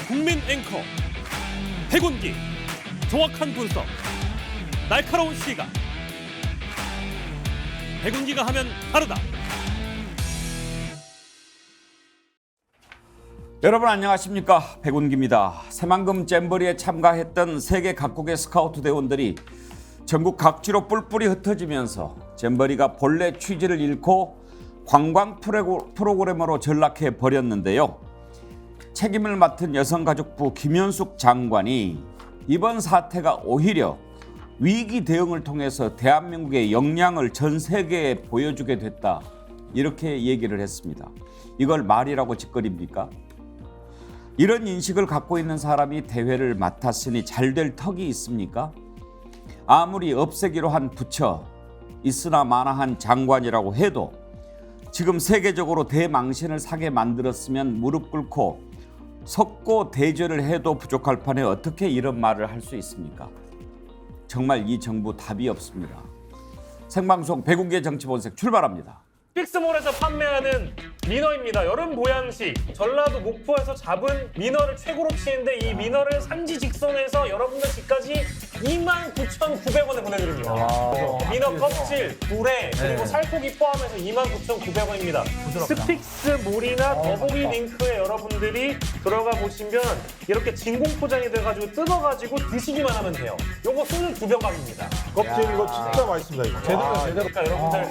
국민 앵커 백운기, 정확한 분석, 날카로운 시각. 백운기가 하면 다르다. 여러분 안녕하십니까, 백운기입니다. 새만금 잼버리에 참가했던 세계 각국의 스카우트 대원들이 전국 각지로 뿔뿔이 흩어지면서 잼버리가 본래 취지를 잃고 관광 프로그램으로 전락해 버렸는데요. 책임을 맡은 여성가족부 김현숙 장관이 이번 사태가 오히려 위기 대응을 통해서 대한민국의 역량을 전 세계에 보여주게 됐다, 이렇게 얘기를 했습니다. 이걸 말이라고 짓거립니까? 이런 인식을 갖고 있는 사람이 대회를 맡았으니 잘 될 턱이 있습니까? 아무리 없애기로 한 부처, 있으나 마나한 장관이라고 해도 지금 세계적으로 대망신을 사게 만들었으면 무릎 꿇고 석고 대절을 해도 부족할 판에 어떻게 이런 말을 할 수 있습니까? 정말 이 정부 답이 없습니다. 생방송 백운기의 정치본색 출발합니다. 픽스몰에서 판매하는 민어입니다. 여름 보양식. 전라도 목포에서 잡은 민어를 최고로 치는데 이 민어를 산지 직송해서 여러분들 집까지 29,900원에 보내드립니다. 그래서 민어 껍질, 불에 그리고 살코기 포함해서 29,900원입니다. 스픽스몰이나 더보기 링크에 여러분들이 들어가 보시면 이렇게 진공 포장이 돼가지고 뜯어가지고 드시기만 하면 돼요. 요거 소주 2병 가격입니다. 껍질 이거 진짜 맛있습니다. 이거. 제대로. 그러니까 여러분들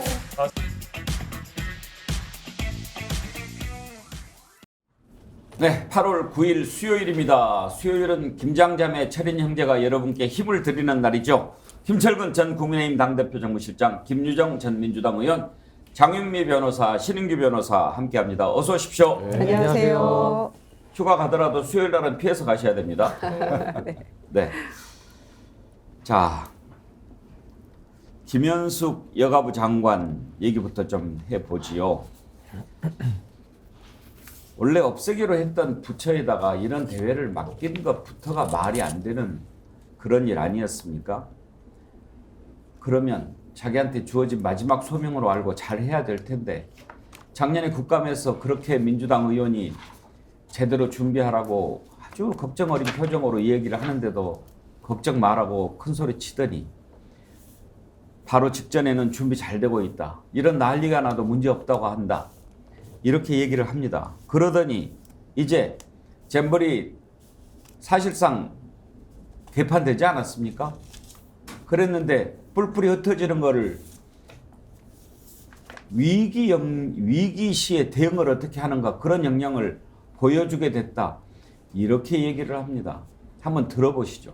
네, 8월 9일 수요일입니다. 수요일은 김장자매 철인 형제가 여러분께 힘을 드리는 날이죠. 김철근 전 국민의힘 당대표 정무실장, 김유정 전 민주당 의원, 장윤미 변호사, 신인규 변호사 함께합니다. 어서 오십시오. 네, 안녕하세요. 휴가 가더라도 수요일 날은 피해서 가셔야 됩니다. 네. 네. 자, 김현숙 여가부 장관 얘기부터 좀 해보지요. 원래 없애기로 했던 부처에다가 이런 대회를 맡긴 것부터가 말이 안 되는 그런 일 아니었습니까? 그러면 자기한테 주어진 마지막 소명으로 알고 잘 해야 될 텐데, 작년에 국감에서 그렇게 민주당 의원이 제대로 준비하라고 아주 걱정 어린 표정으로 이 얘기를 하는데도 걱정 말라고 큰 소리 치더니 바로 직전에는 준비 잘 되고 있다, 이런 난리가 나도 문제 없다고 한다, 이렇게 얘기를 합니다. 그러더니 이제 잼버리 사실상 개판되지 않았습니까? 그랬는데 뿔뿔이 흩어지는 거를 위기 시에 대응을 어떻게 하는가, 그런 역량을 보여주게 됐다, 이렇게 얘기를 합니다. 한번 들어보시죠.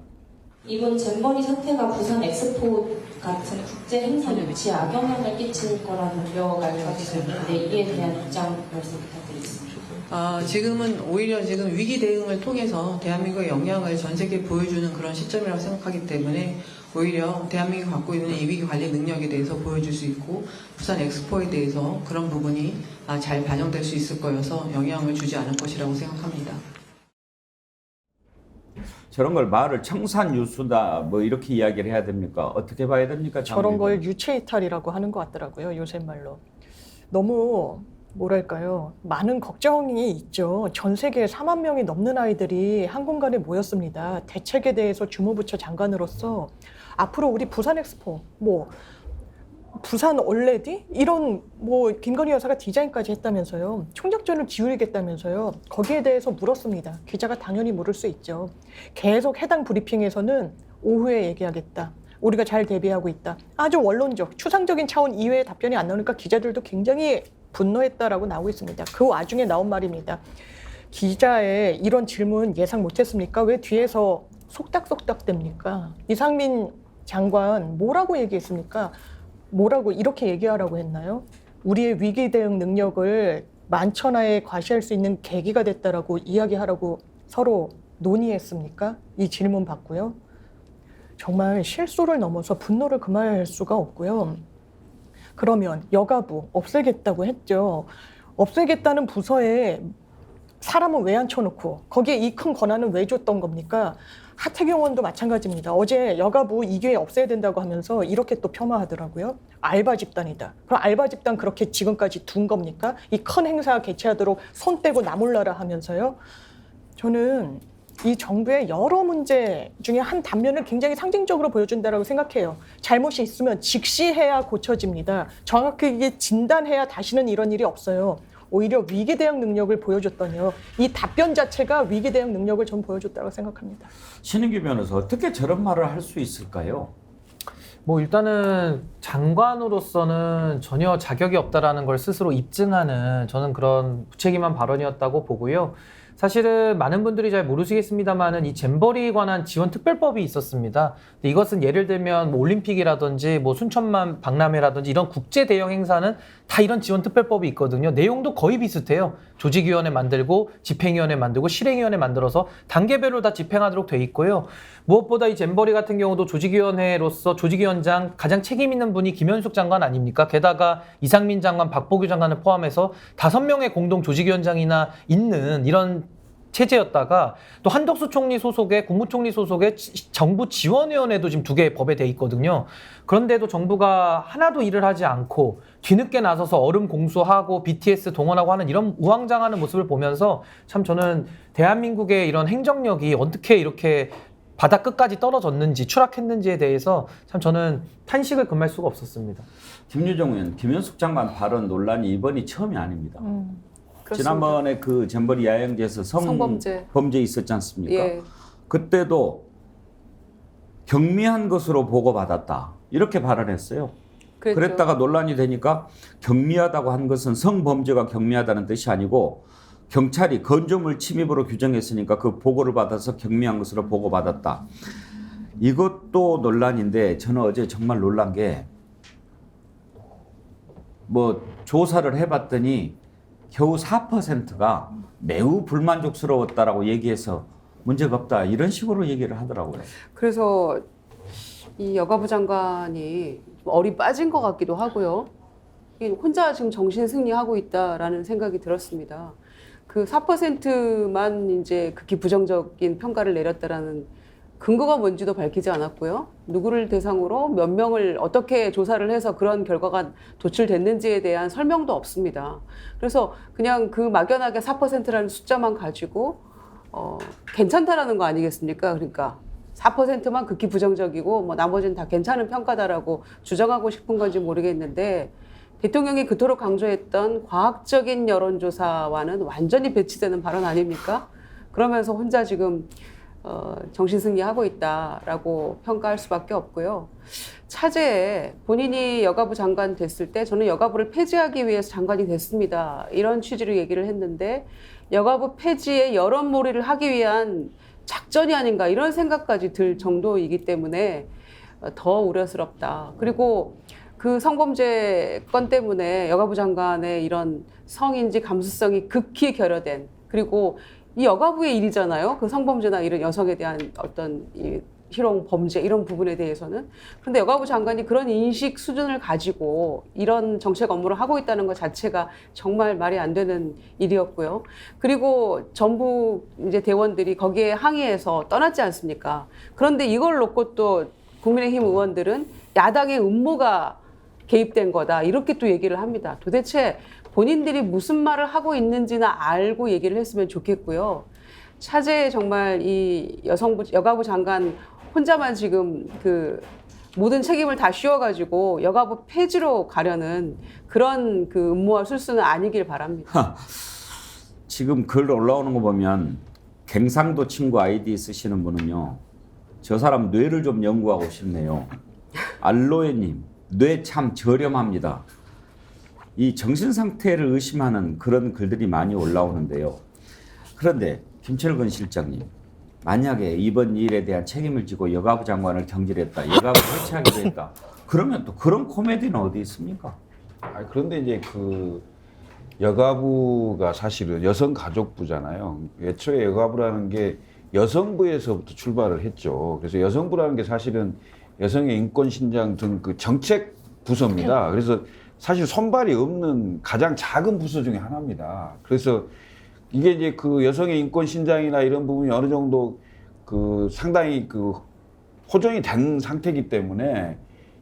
이번 잼버리 사태가 부산 엑스포 같은 국제 행사 유치에 악영향을 끼칠 거라는 우려가 가지고 있는데 이에 대한 입장 말씀 부탁드리겠습니다. 지금은 오히려 지금 위기 대응을 통해서 대한민국의 역량을 전 세계에 보여주는 그런 시점이라고 생각하기 때문에 오히려 대한민국이 갖고 있는 이 위기 관리 능력에 대해서 보여줄 수 있고 부산 엑스포에 대해서 그런 부분이 잘 반영될 수 있을 거여서 영향을 주지 않을 것이라고 생각합니다. 저런 걸 말을 청산유수다 뭐 이렇게 이야기를 해야 됩니까? 어떻게 봐야 됩니까? 저런 걸 유체이탈이라고 하는 것 같더라고요, 요새 말로. 너무 뭐랄까요, 많은 걱정이 있죠. 전 세계 4만 명이 넘는 아이들이 한 공간에 모였습니다. 대책에 대해서 주무부처 장관으로서 앞으로 우리 부산 엑스포, 부산 얼레디 이런 김건희 여사가 디자인까지 했다면서요. 총력전을 기울이겠다면서요. 거기에 대해서 물었습니다. 기자가 당연히 물을 수 있죠. 계속 해당 브리핑에서는 오후에 얘기하겠다, 우리가 잘 대비하고 있다, 아주 원론적 추상적인 차원 이외의 답변이 안 나오니까 기자들도 굉장히 분노했다라고 나오고 있습니다. 그 와중에 나온 말입니다. 기자의 이런 질문 예상 못했습니까? 왜 뒤에서 속닥속닥 됩니까? 이상민 장관 뭐라고 얘기했습니까? 뭐라고 이렇게 얘기하라고 했나요? 우리의 위기 대응 능력을 만천하에 과시할 수 있는 계기가 됐다라고 이야기하라고 서로 논의했습니까? 이 질문 받고요. 정말 실수를 넘어서 분노를 금할 수가 없고요. 그러면 여가부 없애겠다고 했죠. 없애겠다는 부서에 사람은 왜 앉혀놓고 거기에 이 큰 권한은 왜 줬던 겁니까? 하태경 의원도 마찬가지입니다. 어제 여가부 2개 없애야 된다고 하면서 이렇게 또 폄하하더라고요. 알바 집단이다. 그럼 알바 집단 그렇게 지금까지 둔 겁니까? 이 큰 행사 개최하도록 손 떼고 나몰라라 하면서요. 저는 이 정부의 여러 문제 중에 한 단면을 굉장히 상징적으로 보여준다고 생각해요. 잘못이 있으면 직시해야 고쳐집니다. 정확하게 진단해야 다시는 이런 일이 없어요. 오히려 위기 대응 능력을 보여줬더니요. 이 답변 자체가 위기 대응 능력을 전 보여줬다고 생각합니다. 신인규 변호사 어떻게 저런 말을 할 수 있을까요? 뭐 일단은 장관으로서는 전혀 자격이 없다라는 걸 스스로 입증하는 저는 그런 무책임한 발언이었다고 보고요. 사실은 많은 분들이 잘 모르시겠습니다만은 이 잼버리에 관한 지원 특별법이 있었습니다. 근데 이것은 예를 들면 뭐 올림픽이라든지 뭐 순천만 박람회라든지 이런 국제 대형 행사는 다 이런 지원 특별법이 있거든요. 내용도 거의 비슷해요. 조직위원회 만들고 집행위원회 만들고 실행위원회 만들어서 단계별로 다 집행하도록 돼 있고요. 무엇보다 이 잼버리 같은 경우도 조직위원회로서 조직위원장 가장 책임 있는 분이 김현숙 장관 아닙니까? 게다가 이상민 장관, 박보규 장관을 포함해서 5명의 공동 조직위원장이나 있는 이런 체제였다가 또 한덕수 총리 소속의 국무총리 소속의 정부 지원위원회도 지금 2개의 법에 돼 있거든요. 그런데도 정부가 하나도 일을 하지 않고 뒤늦게 나서서 얼음 공수하고 BTS 동원하고 하는 이런 우왕좌왕하는 모습을 보면서 참 저는 대한민국의 이런 행정력이 어떻게 이렇게 바닥 끝까지 떨어졌는지 추락했는지에 대해서 참 저는 탄식을 금할 수가 없었습니다. 김유정 의원, 김현숙 장관 발언 논란이 이번이 처음이 아닙니다. 지난번에 그 잼버리 야영제에서 성범죄 있었지 않습니까? 예. 그때도 경미한 것으로 보고받았다. 이렇게 발언했어요. 그랬죠. 그랬다가 논란이 되니까 경미하다고 한 것은 성범죄가 경미하다는 뜻이 아니고 경찰이 건조물 침입으로 규정했으니까 그 보고를 받아서 경미한 것으로 보고받았다. 이것도 논란인데 저는 어제 정말 놀란 게 뭐 조사를 해봤더니 겨우 4%가 매우 불만족스러웠다라고 얘기해서 문제가 없다 이런 식으로 얘기를 하더라고요. 그래서 이 여가부 장관이 좀 얼이 빠진 것 같기도 하고요. 혼자 지금 정신 승리하고 있다라는 생각이 들었습니다. 그 4%만 이제 극히 부정적인 평가를 내렸다라는 근거가 뭔지도 밝히지 않았고요. 누구를 대상으로 몇 명을 어떻게 조사를 해서 그런 결과가 도출됐는지에 대한 설명도 없습니다. 그래서 그냥 그 막연하게 4%라는 숫자만 가지고 괜찮다라는 거 아니겠습니까? 그러니까 4%만 극히 부정적이고 뭐 나머지는 다 괜찮은 평가다라고 주장하고 싶은 건지 모르겠는데 대통령이 그토록 강조했던 과학적인 여론조사와는 완전히 배치되는 발언 아닙니까? 그러면서 혼자 지금 정신승리하고 있다라고 평가할 수밖에 없고요. 차제에 본인이 여가부 장관 됐을 때 저는 여가부를 폐지하기 위해서 장관이 됐습니다. 이런 취지로 얘기를 했는데 여가부 폐지에 여론몰이를 하기 위한 작전이 아닌가 이런 생각까지 들 정도이기 때문에 더 우려스럽다. 그리고 그 성범죄 건 때문에 여가부 장관의 이런 성인지 감수성이 극히 결여된 그리고 이 여가부의 일이잖아요. 그 성범죄나 이런 여성에 대한 어떤 이 희롱 범죄 이런 부분에 대해서는. 그런데 여가부 장관이 그런 인식 수준을 가지고 이런 정책 업무를 하고 있다는 것 자체가 정말 말이 안 되는 일이었고요. 그리고 전부 이제 대원들이 거기에 항의해서 떠났지 않습니까? 그런데 이걸 놓고 또 국민의힘 의원들은 야당의 음모가 개입된 거다 이렇게 또 얘기를 합니다. 도대체 본인들이 무슨 말을 하고 있는지는 알고 얘기를 했으면 좋겠고요. 차제에 정말 이 여가부 장관 혼자만 지금 그 모든 책임을 다 씌워가지고 여가부 폐지로 가려는 그런 그 음모와 술수는 아니길 바랍니다. 지금 글 올라오는 거 보면 갱상도 친구 아이디 쓰시는 분은요. 저 사람 뇌를 좀 연구하고 싶네요. 알로에님 뇌 참 저렴합니다. 이 정신 상태를 의심하는 그런 글들이 많이 올라오는데요. 그런데 김철근 실장님, 만약에 이번 일에 대한 책임을 지고 여가부 장관을 경질했다, 여가부 해체하기로 했다. 그러면 또 그런 코미디는 어디 있습니까? 그런데 이제 그 여가부가 사실은 여성가족부잖아요. 애초에 여가부라는 게 여성부에서부터 출발을 했죠. 그래서 여성부라는 게 사실은 여성의 인권 신장 등 그 정책 부서입니다. 그래서 사실 손발이 없는 가장 작은 부서 중에 하나입니다. 그래서 이게 이제 그 여성의 인권 신장이나 이런 부분이 어느 정도 그 상당히 그 호전이 된 상태이기 때문에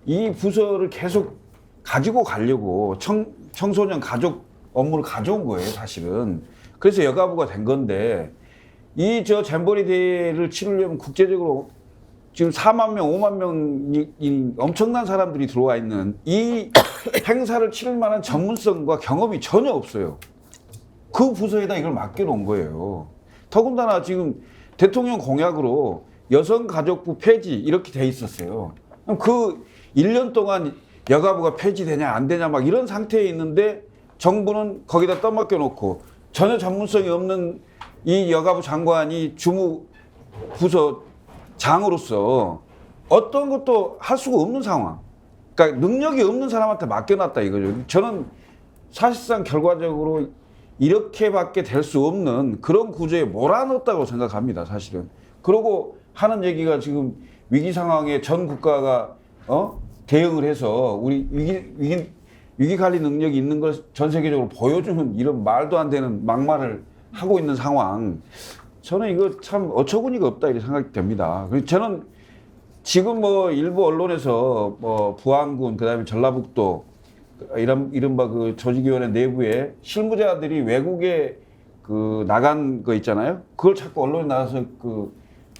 이 부서를 계속 가지고 가려고 청소년 가족 업무를 가져온 거예요, 사실은. 그래서 여가부가 된 건데 이 저 잼버리 대회를 치르려면 국제적으로 지금 4만 명, 5만 명이 엄청난 사람들이 들어와 있는 이 행사를 치를 만한 전문성과 경험이 전혀 없어요. 그 부서에다 이걸 맡겨놓은 거예요. 더군다나 지금 대통령 공약으로 여성가족부 폐지 이렇게 돼 있었어요. 그럼 그 1년 동안 여가부가 폐지되냐 안 되냐 막 이런 상태에 있는데 정부는 거기다 떠맡겨 놓고 전혀 전문성이 없는 이 여가부 장관이 주무부서 장으로서 어떤 것도 할 수가 없는 상황. 그러니까 능력이 없는 사람한테 맡겨놨다 이거죠. 저는 사실상 결과적으로 이렇게밖에 될 수 없는 그런 구조에 몰아넣었다고 생각합니다. 사실은. 그러고 하는 얘기가 지금 위기 상황에 전 국가가 대응을 해서 우리 위기 관리 능력이 있는 걸 전 세계적으로 보여주는 이런 말도 안 되는 막말을 하고 있는 상황. 저는 이거 참 어처구니가 없다 이렇게 생각이 됩니다. 그래서 저는 지금 뭐 일부 언론에서 뭐 부안군 그다음에 전라북도 이른바 그 조직위원회 내부에 실무자들이 외국에 그 나간 거 있잖아요. 그걸 자꾸 언론에 나와서 그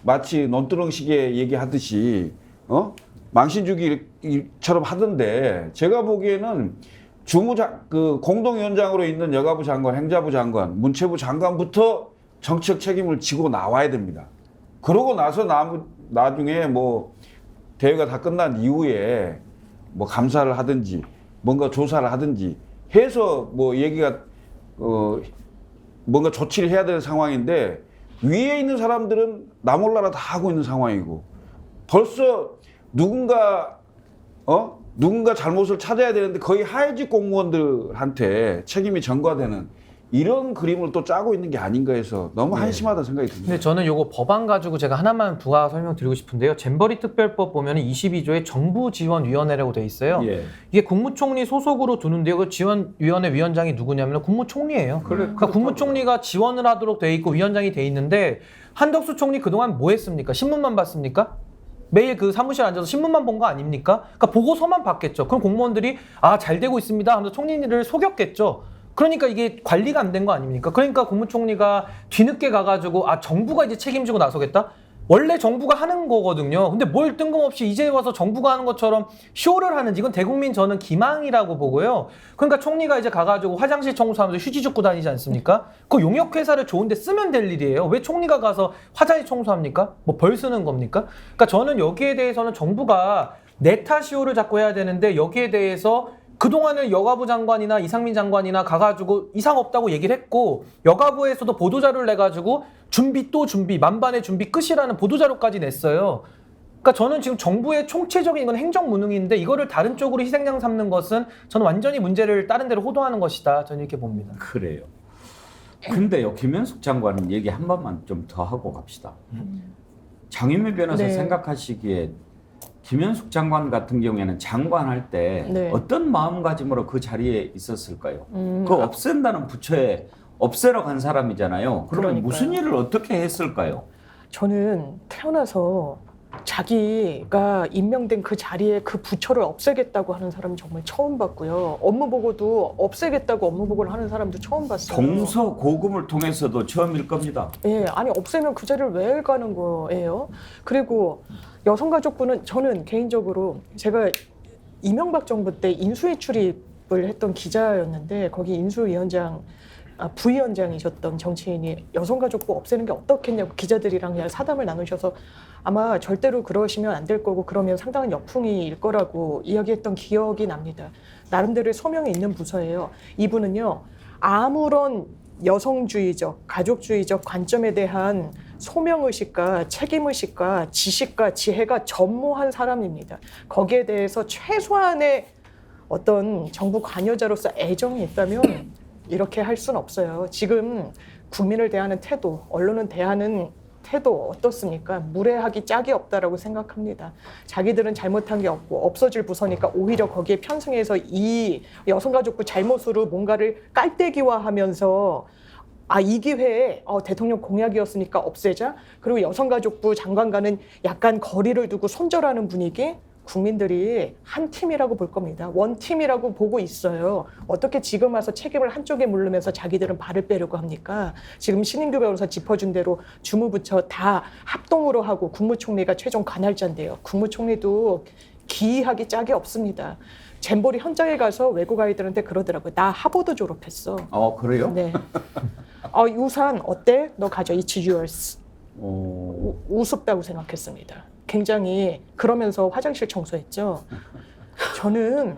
마치 논두렁식의 얘기하듯이 망신주기처럼 하던데 제가 보기에는 그 공동위원장으로 있는 여가부 장관, 행자부 장관, 문체부 장관부터 정책 책임을 지고 나와야 됩니다. 그러고 나서 나중에 뭐 대회가 다 끝난 이후에 뭐 감사를 하든지 뭔가 조사를 하든지 해서 뭐 얘기가 뭔가 조치를 해야 되는 상황인데 위에 있는 사람들은 나 몰라라 다 하고 있는 상황이고 벌써 누군가 잘못을 찾아야 되는데 거의 하위직 공무원들한테 책임이 전가되는 이런 그림을 또 짜고 있는 게 아닌가 해서 너무 한심하다는 생각이 듭니다. 근데 저는 요거 법안 가지고 제가 하나만 부하 설명드리고 싶은데요. 잼버리 특별법 보면 22조에 정부지원위원회라고 돼 있어요. 예. 이게 국무총리 소속으로 두는데요. 그 지원위원회 위원장이 누구냐면 국무총리예요. 그러니까 국무총리가 지원을 하도록 돼 있고 위원장이 돼 있는데 한덕수 총리 그동안 뭐 했습니까? 신문만 봤습니까? 매일 그 사무실 앉아서 신문만 본 거 아닙니까? 그러니까 보고서만 봤겠죠. 그럼 공무원들이 잘 되고 있습니다 하면서 총리를 속였겠죠. 그러니까 이게 관리가 안 된 거 아닙니까? 그러니까 국무총리가 뒤늦게 가가지고 정부가 이제 책임지고 나서겠다? 원래 정부가 하는 거거든요. 근데 뭘 뜬금없이 이제 와서 정부가 하는 것처럼 쇼를 하는지 이건 대국민 저는 기망이라고 보고요. 그러니까 총리가 이제 가가지고 화장실 청소하면서 휴지 줍고 다니지 않습니까? 그 용역회사를 좋은데 쓰면 될 일이에요. 왜 총리가 가서 화장실 청소합니까? 뭐 벌 쓰는 겁니까? 그러니까 저는 여기에 대해서는 정부가 네타쇼를 자꾸 해야 되는데 여기에 대해서 그동안은 여가부 장관이나 이상민 장관이나 가가지고 이상 없다고 얘기를 했고 여가부에서도 보도자료를 내가지고 준비 또 준비 만반의 준비 끝이라는 보도자료까지 냈어요. 그러니까 저는 지금 정부의 총체적인 이건 행정무능인데 이거를 다른 쪽으로 희생양 삼는 것은 저는 완전히 문제를 다른 데로 호도하는 것이다. 저는 이렇게 봅니다. 그래요. 근데요, 김현숙 장관은 얘기 한 번만 좀 더 하고 갑시다. 장윤미 변호사 네. 생각하시기에 김현숙 장관 같은 경우에는 장관할 때 네. 어떤 마음가짐으로 그 자리에 있었을까요? 그 없앤다는 부처에 없애러 간 사람이잖아요. 그러면 그러니까요. 무슨 일을 어떻게 했을까요? 저는 태어나서 자기가 임명된 그 자리에 그 부처를 없애겠다고 하는 사람 정말 처음 봤고요. 업무 보고도 없애겠다고 업무 보고를 하는 사람도 처음 봤어요. 동서 고금을 통해서도 처음일 겁니다. 예, 아니 없애면 그 자리를 왜 가는 거예요? 그리고 여성가족부는 저는 개인적으로 제가 이명박 정부 때 인수위 출입을 했던 기자였는데 거기 인수위원장 부위원장이셨던 정치인이 여성가족부 없애는 게 어떻겠냐고 기자들이랑 그냥 사담을 나누셔서 아마 절대로 그러시면 안 될 거고 그러면 상당한 역풍이 거라고 이야기했던 기억이 납니다. 나름대로의 소명이 있는 부서예요. 이분은요 아무런 여성주의적, 가족주의적 관점에 대한 소명의식과 책임의식과 지식과 지혜가 전무한 사람입니다. 거기에 대해서 최소한의 어떤 정부 관여자로서 애정이 있다면 이렇게 할 수는 없어요. 지금 국민을 대하는 태도, 언론은 대하는 태도 어떻습니까? 무례하기 짝이 없다라고 생각합니다. 자기들은 잘못한 게 없고 없어질 부서니까 오히려 거기에 편승해서 이 여성가족부 잘못으로 뭔가를 깔때기화하면서 이 기회에 대통령 공약이었으니까 없애자. 그리고 여성가족부 장관과는 약간 거리를 두고 손절하는 분위기. 국민들이 한 팀이라고 볼 겁니다. 원팀이라고 보고 있어요. 어떻게 지금 와서 책임을 한쪽에 물르면서 자기들은 발을 빼려고 합니까? 지금 신인규 변호사 짚어준 대로 주무부처 다 합동으로 하고 국무총리가 최종 관할자인데요. 국무총리도 기이하기 짝이 없습니다. 잼버리 현장에 가서 외국 아이들한테 그러더라고요. 나 하버드 졸업했어. 그래요? 네. 유산 어때? 너 가져. It's yours. 우습다고 생각했습니다. 굉장히 그러면서 화장실 청소했죠. 저는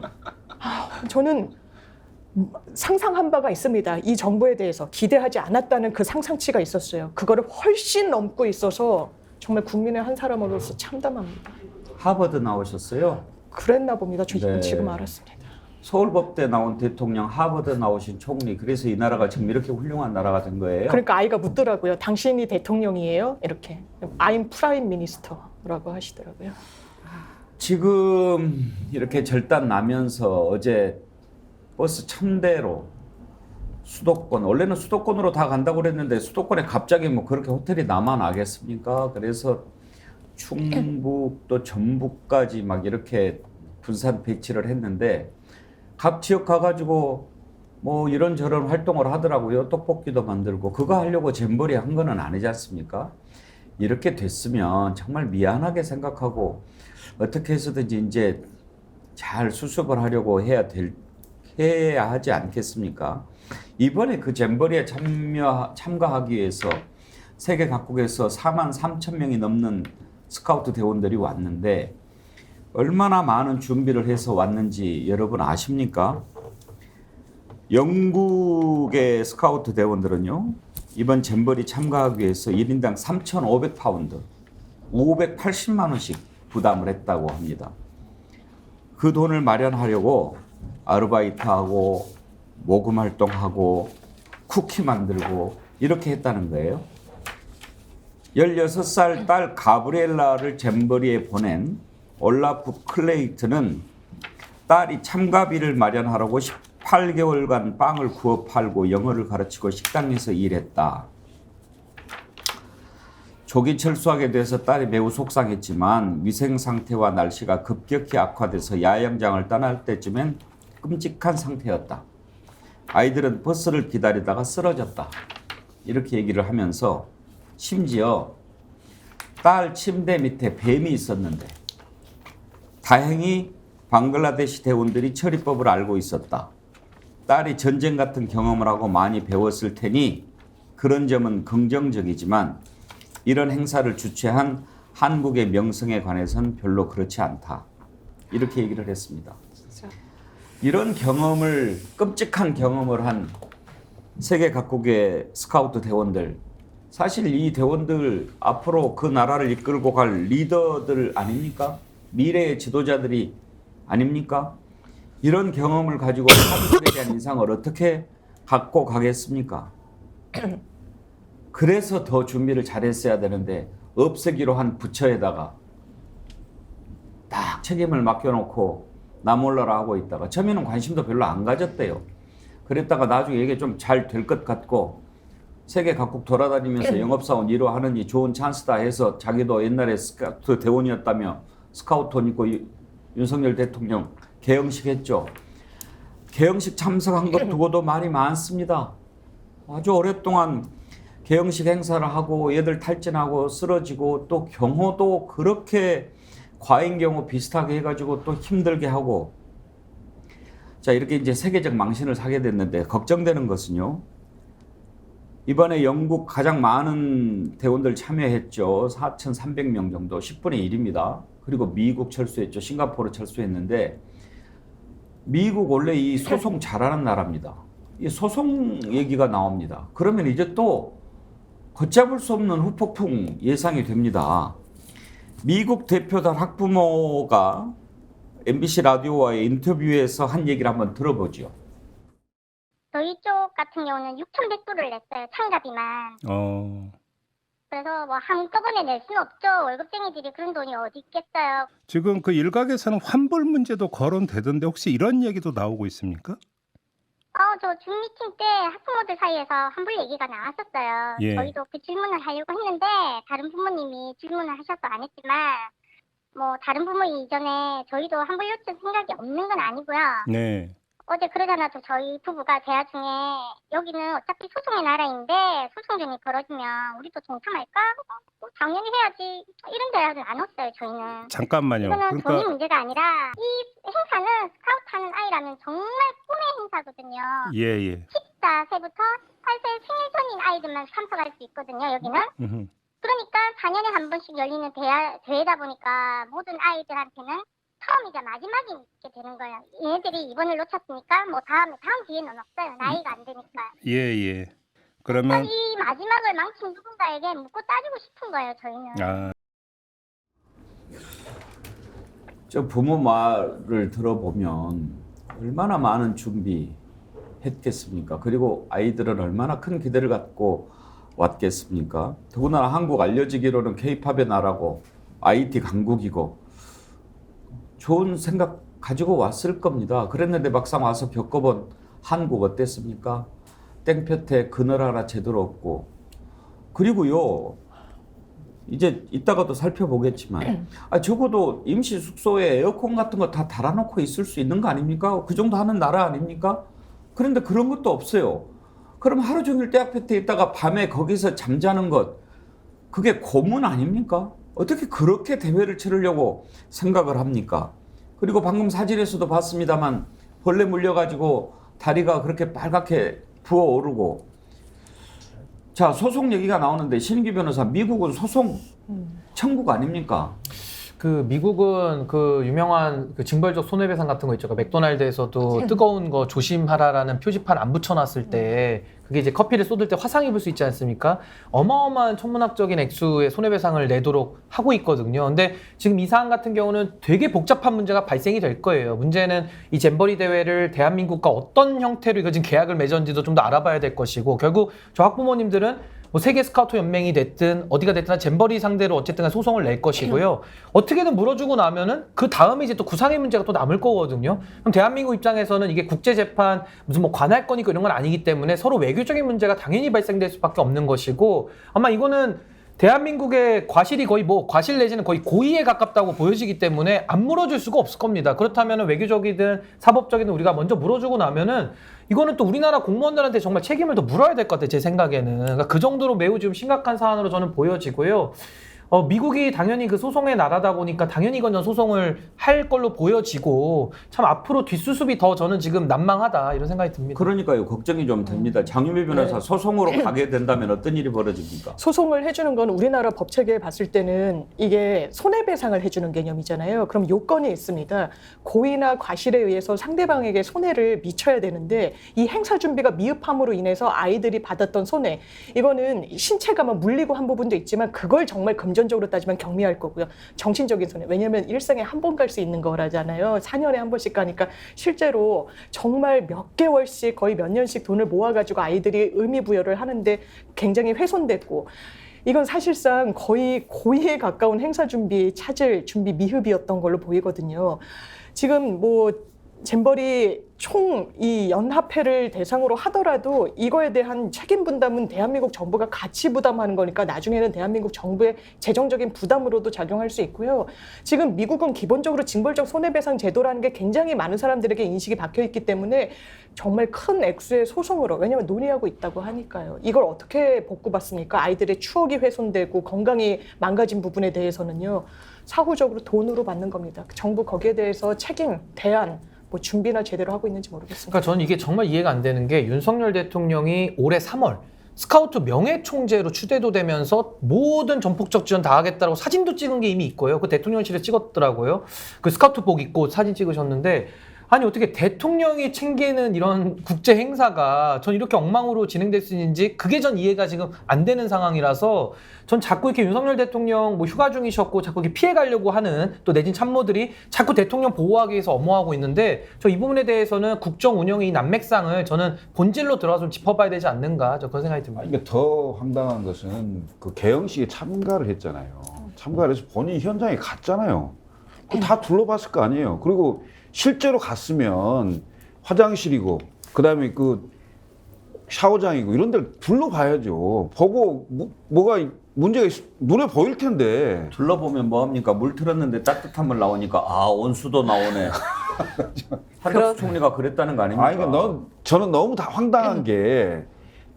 상상한 바가 있습니다. 이 정부에 대해서 기대하지 않았다는 그 상상치가 있었어요. 그거를 훨씬 넘고 있어서 정말 국민의 한 사람으로서 참담합니다. 하버드 나오셨어요? 그랬나 봅니다. 네. 지금 알았습니다. 서울법대 나온 대통령, 하버드 나오신 총리, 그래서 이 나라가 지금 이렇게 훌륭한 나라가 된 거예요? 그러니까 아이가 묻더라고요. 당신이 대통령이에요? 이렇게. I'm prime minister라고 하시더라고요. 지금 이렇게 절단 나면서 어제 버스 1000대로 수도권, 원래는 수도권으로 다 간다고 그랬는데 수도권에 갑자기 뭐 그렇게 호텔이 남아나겠습니까? 그래서 충북 또 전북까지 막 이렇게 분산 배치를 했는데 각 지역 가가지고 뭐 이런저런 활동을 하더라고요. 떡볶이도 만들고. 그거 하려고 잼버리 한 거는 아니지 않습니까? 이렇게 됐으면 정말 미안하게 생각하고 어떻게 해서든지 이제 잘 수습을 하려고 해야 하지 않겠습니까? 이번에 그 잼버리에 참가하기 위해서 세계 각국에서 43,000명이 넘는 스카우트 대원들이 왔는데 얼마나 많은 준비를 해서 왔는지 여러분 아십니까? 영국의 스카우트 대원들은요, 이번 잼버리 참가하기 위해서 1인당 3,500파운드, 580만 원씩 부담을 했다고 합니다. 그 돈을 마련하려고 아르바이트하고 모금 활동하고 쿠키 만들고 이렇게 했다는 거예요. 16살 딸 가브리엘라를 잼버리에 보낸 올라프 클레이트는 딸이 참가비를 마련하라고 18개월간 빵을 구워 팔고 영어를 가르치고 식당에서 일했다. 조기 철수하게 돼서 딸이 매우 속상했지만 위생 상태와 날씨가 급격히 악화돼서 야영장을 떠날 때쯤엔 끔찍한 상태였다. 아이들은 버스를 기다리다가 쓰러졌다. 이렇게 얘기를 하면서 심지어 딸 침대 밑에 뱀이 있었는데 다행히 방글라데시 대원들이 처리법을 알고 있었다. 딸이 전쟁 같은 경험을 하고 많이 배웠을 테니 그런 점은 긍정적이지만 이런 행사를 주최한 한국의 명성에 관해서는 별로 그렇지 않다. 이렇게 얘기를 했습니다. 이런 경험을, 끔찍한 경험을 한 세계 각국의 스카우트 대원들, 사실 이 대원들 앞으로 그 나라를 이끌고 갈 리더들 아닙니까? 미래의 지도자들이 아닙니까? 이런 경험을 가지고 한국에 대한 인상을 어떻게 갖고 가겠습니까? 그래서 더 준비를 잘했어야 되는데 없애기로 한 부처에다가 딱 책임을 맡겨놓고 나 몰라라 하고 있다가 처음에는 관심도 별로 안 가졌대요. 그랬다가 나중에 이게 좀 잘 될 것 같고 세계 각국 돌아다니면서 영업사원 1호 하느니 좋은 찬스다 해서 자기도 옛날에 스카우트 대원이었다며 스카우트 옷 입고 윤석열 대통령 개영식 했죠. 개영식 참석한 것 두고도 말이 많습니다. 아주 오랫동안 개영식 행사를 하고 얘들 탈진하고 쓰러지고 또 경호도 그렇게 과잉 경호 비슷하게 해가지고 또 힘들게 하고, 자 이렇게 이제 세계적 망신을 사게 됐는데 걱정되는 것은요, 이번에 영국 가장 많은 대원들 참여했죠. 4,300명 정도, 10분의 1입니다. 그리고 미국 철수했죠. 싱가포르 철수했는데 미국 원래 이 소송 잘하는 나라입니다. 이 소송 얘기가 나옵니다. 그러면 이제 또 걷잡을 수 없는 후폭풍 예상이 됩니다. 미국 대표단 학부모가 MBC 라디오와의 인터뷰에서 한 얘기를 한번 들어보죠. 저희 쪽 같은 경우는 6,100불을 냈어요. 참가비만. 그래서 뭐 한꺼번에 낼 수는 없죠. 월급쟁이들이 그런 돈이 어디 있겠어요. 지금 그 일각에서는 환불 문제도 거론되던데 혹시 이런 얘기도 나오고 있습니까? 저 줌미팅 때 학부모들 사이에서 환불 얘기가 나왔었어요. 예. 저희도 그 질문을 하려고 했는데 다른 부모님이 질문을 하셔서 안 했지만 뭐 다른 부모 이전에 저희도 환불 요청 생각이 없는 건 아니고요. 네. 어제 그러잖아도 저희 부부가 대화 중에 여기는 어차피 소송의 나라인데 소송전이 벌어지면 우리도 동참할까? 당연히 해야지. 이런 대화는 안 왔어요, 저희는. 잠깐만요. 이거는 돈이 문제가 아니라 이 행사는 스카우트하는 아이라면 정말 꿈의 행사거든요. 예. 14세부터 8세 생일 전인 아이들만 참석할 수 있거든요, 여기는. 그러니까 4년에 한 번씩 열리는 대회다 보니까 모든 아이들한테는 처음이자 마지막이 있게 되는 거예요. 얘네들이 이번을 놓쳤으니까 뭐 다음 기회는 없어요. 나이가 안 되니까. 예. 그러면 이 마지막을 망친 누군가에게 묻고 따지고 싶은 거예요, 저희는. 저 부모 말을 들어보면 얼마나 많은 준비했겠습니까? 그리고 아이들은 얼마나 큰 기대를 갖고 왔겠습니까? 더구나 한국 알려지기로는 K-팝의 나라고 IT 강국이고 좋은 생각 가지고 왔을 겁니다. 그랬는데 막상 와서 겪어본 한국 어땠습니까? 땡볕에 그늘 하나 제대로 없고, 그리고요 이제 이따가도 살펴보겠지만 적어도 임시 숙소에 에어컨 같은 거 다 달아놓고 있을 수 있는 거 아닙니까? 그 정도 하는 나라 아닙니까? 그런데 그런 것도 없어요. 그럼 하루 종일 때 아파트에 있다가 밤에 거기서 잠자는 것, 그게 고문 아닙니까? 어떻게 그렇게 대회를 치르려고 생각을 합니까? 그리고 방금 사진에서도 봤습니다만 벌레 물려가지고 다리가 그렇게 빨갛게 부어오르고. 자, 소송 얘기가 나오는데 신인규 변호사, 미국은 소송 천국 아닙니까? 그 미국은 그 유명한 그 징벌적 손해배상 같은 거 있죠. 그 맥도날드에서도 뜨거운 거 조심하라라는 표지판 안 붙여놨을 때 그게 이제 커피를 쏟을 때 화상 입을 수 있지 않습니까? 어마어마한 천문학적인 액수의 손해배상을 내도록 하고 있거든요. 근데 지금 이 사안 같은 경우는 되게 복잡한 문제가 발생이 될 거예요. 문제는 이 잼버리 대회를 대한민국과 어떤 형태로 이거 지금 계약을 맺었는지도 좀 더 알아봐야 될 것이고, 결국 저 학부모님들은 뭐 세계 스카우트 연맹이 됐든 어디가 됐든 잼버리 상대로 어쨌든 소송을 낼 것이고요. 어떻게든 물어주고 나면은 그 다음에 이제 또 구상의 문제가 또 남을 거거든요. 그럼 대한민국 입장에서는 이게 국제재판 무슨 뭐 관할권이고 이런 건 아니기 때문에 서로 외교적인 문제가 당연히 발생될 수밖에 없는 것이고, 아마 이거는 대한민국의 과실이 거의 뭐 과실 내지는 거의 고의에 가깝다고 보여지기 때문에 안 물어줄 수가 없을 겁니다. 그렇다면 외교적이든 사법적이든 우리가 먼저 물어주고 나면은 이거는 또 우리나라 공무원들한테 정말 책임을 더 물어야 될 것 같아요, 제 생각에는. 그러니까 그 정도로 매우 좀 심각한 사안으로 저는 보여지고요. 미국이 당연히 그 소송의 나라다 보니까 당연히 이건 전 소송을 할 걸로 보여지고, 참 앞으로 뒷수습이 더 저는 지금 난망하다 이런 생각이 듭니다. 그러니까요, 걱정이 좀 됩니다. 장유미 변호사, 소송으로 가게 된다면 어떤 일이 벌어집니까? 소송을 해주는 건 우리나라 법체계에 봤을 때는 이게 손해배상을 해주는 개념이잖아요. 그럼 요건이 있습니다. 고의나 과실에 의해서 상대방에게 손해를 미쳐야 되는데 이 행사 준비가 미흡함으로 인해서 아이들이 받았던 손해, 이거는 신체가 막 물리고 한 부분도 있지만 그걸 정말 금전적으로 따지면 경미할 거고요. 정신적인 손해. 왜냐하면 일생에 한 번 갈 수 있는 거라잖아요. 4년에 한 번씩 가니까 실제로 정말 몇 개월씩 거의 몇 년씩 돈을 모아가지고 아이들이 의미 부여를 하는데 굉장히 훼손됐고, 이건 사실상 거의 고의에 가까운 행사 준비, 찾을 준비 미흡이었던 걸로 보이거든요. 지금 뭐 잼버리 총 이 연합회를 대상으로 하더라도 이거에 대한 책임 분담은 대한민국 정부가 같이 부담하는 거니까 나중에는 대한민국 정부의 재정적인 부담으로도 작용할 수 있고요. 지금 미국은 기본적으로 징벌적 손해배상 제도라는 게 굉장히 많은 사람들에게 인식이 박혀 있기 때문에 정말 큰 액수의 소송으로, 왜냐하면 논의하고 있다고 하니까요. 이걸 어떻게 복구받습니까? 아이들의 추억이 훼손되고 건강이 망가진 부분에 대해서는요. 사후적으로 돈으로 받는 겁니다. 정부 거기에 대해서 책임, 대안, 뭐 준비나 제대로 하고 있는지 모르겠습니다. 그러니까 저는 이게 정말 이해가 안 되는 게, 윤석열 대통령이 올해 3월 스카우트 명예총재로 추대도 되면서 모든 전폭적 지원 다 하겠다고 사진도 찍은 게 이미 있고요. 그 대통령실에 찍었더라고요. 그 스카우트복 입고 사진 찍으셨는데, 아니 어떻게 대통령이 챙기는 이런 국제 행사가 전 이렇게 엉망으로 진행될 수 있는지 그게 전 이해가 지금 안 되는 상황이라서, 전 자꾸 이렇게 윤석열 대통령 뭐 휴가 중이셨고 자꾸 이렇게 피해 가려고 하는 또 내진 참모들이 자꾸 대통령 보호하기 위해서 엄호하고 있는데, 저 이 부분에 대해서는 국정 운영의 이 난맥상을 저는 본질로 들어가서 좀 짚어봐야 되지 않는가, 저 그런 생각이 듭니다. 이게 더 황당한 것은 그 개영식에 참가를 했잖아요. 참가를 해서 본인이 현장에 갔잖아요. 다 둘러봤을 거 아니에요. 그리고 실제로 갔으면 화장실이고 그다음에 그 샤워장이고 이런 데를 둘러봐야죠. 보고 뭐가 문제가 눈에 보일 텐데. 둘러보면 뭐합니까? 물 틀었는데 따뜻한 물 나오니까 아 온수도 나오네. 한덕수 총리가 그랬다는 거 아닙니까? 아니, 그러니까 저는 너무 다 황당한 게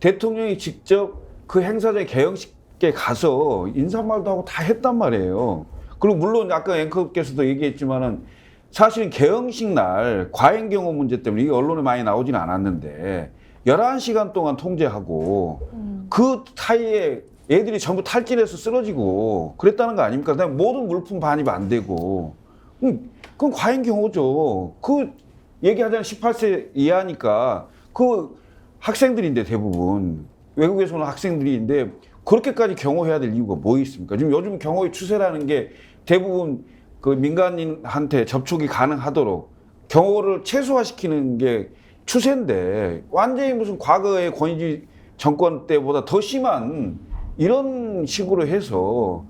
대통령이 직접 그 행사장 개영식에 가서 인사말도 하고 다 했단 말이에요. 그리고 물론 아까 앵커께서도 얘기했지만은 사실은 개영식 날 과잉 경호 문제 때문에 이게 언론에 많이 나오지는 않았는데 11시간 동안 통제하고 그 사이에 애들이 전부 탈진해서 쓰러지고 그랬다는 거 아닙니까? 그다음에 모든 물품 반입 안 되고 그건 과잉 경호죠. 그 얘기하자면 18세 이하니까 그 학생들인데 대부분 외국에서는 학생들인데 그렇게까지 경호해야 될 이유가 뭐 있습니까? 지금 요즘 경호의 추세라는 게 대부분 그 민간인한테 접촉이 가능하도록 경호를 최소화시키는 게 추세인데 완전히 무슨 과거의 권위주의 정권 때보다 더 심한 이런 식으로 해서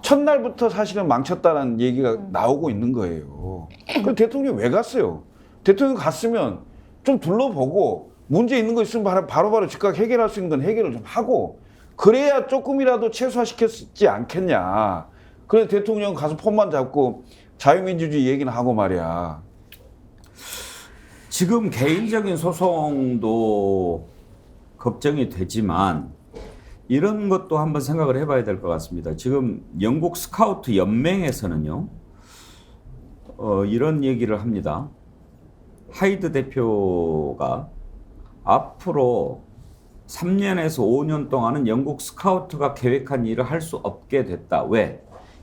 첫날부터 사실은 망쳤다는 얘기가 나오고 있는 거예요. 그럼 대통령이 왜 갔어요? 대통령 갔으면 좀 둘러보고 문제 있는 거 있으면 바로바로 즉각 해결할 수 있는 건 해결을 좀 하고 그래야 조금이라도 최소화시켰지 않겠냐. 그래서 대통령 가서 폰만 잡고 자유민주주의 얘기는 하고 말이야. 지금 개인적인 소송도 걱정이 되지만 이런 것도 한번 생각을 해봐야 될 것 같습니다. 지금 영국 스카우트 연맹에서는요, 이런 얘기를 합니다. 하이드 대표가 앞으로 3년에서 5년 동안은 영국 스카우트가 계획한 일을 할 수 없게 됐다. 왜?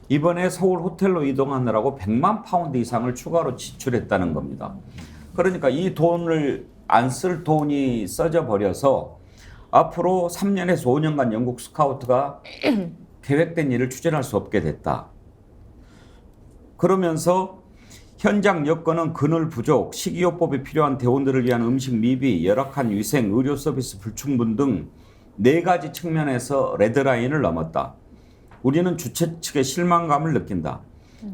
이번에 서울 호텔로 이동하느라고 100만 파운드 이상을 추가로 지출했다는 겁니다. 그러니까 이 돈을 안 쓸 돈이 써져 버려서 앞으로 3년에서 5년간 영국 스카우트가 계획된 일을 추진할 수 없게 됐다. 그러면서 현장 여건은 그늘 부족, 식이요법이 필요한 대원들을 위한 음식 미비, 열악한 위생, 의료 서비스 불충분 등 4가지 측면에서 레드라인을 넘었다. 우리는 주최 측의 실망감을 느낀다.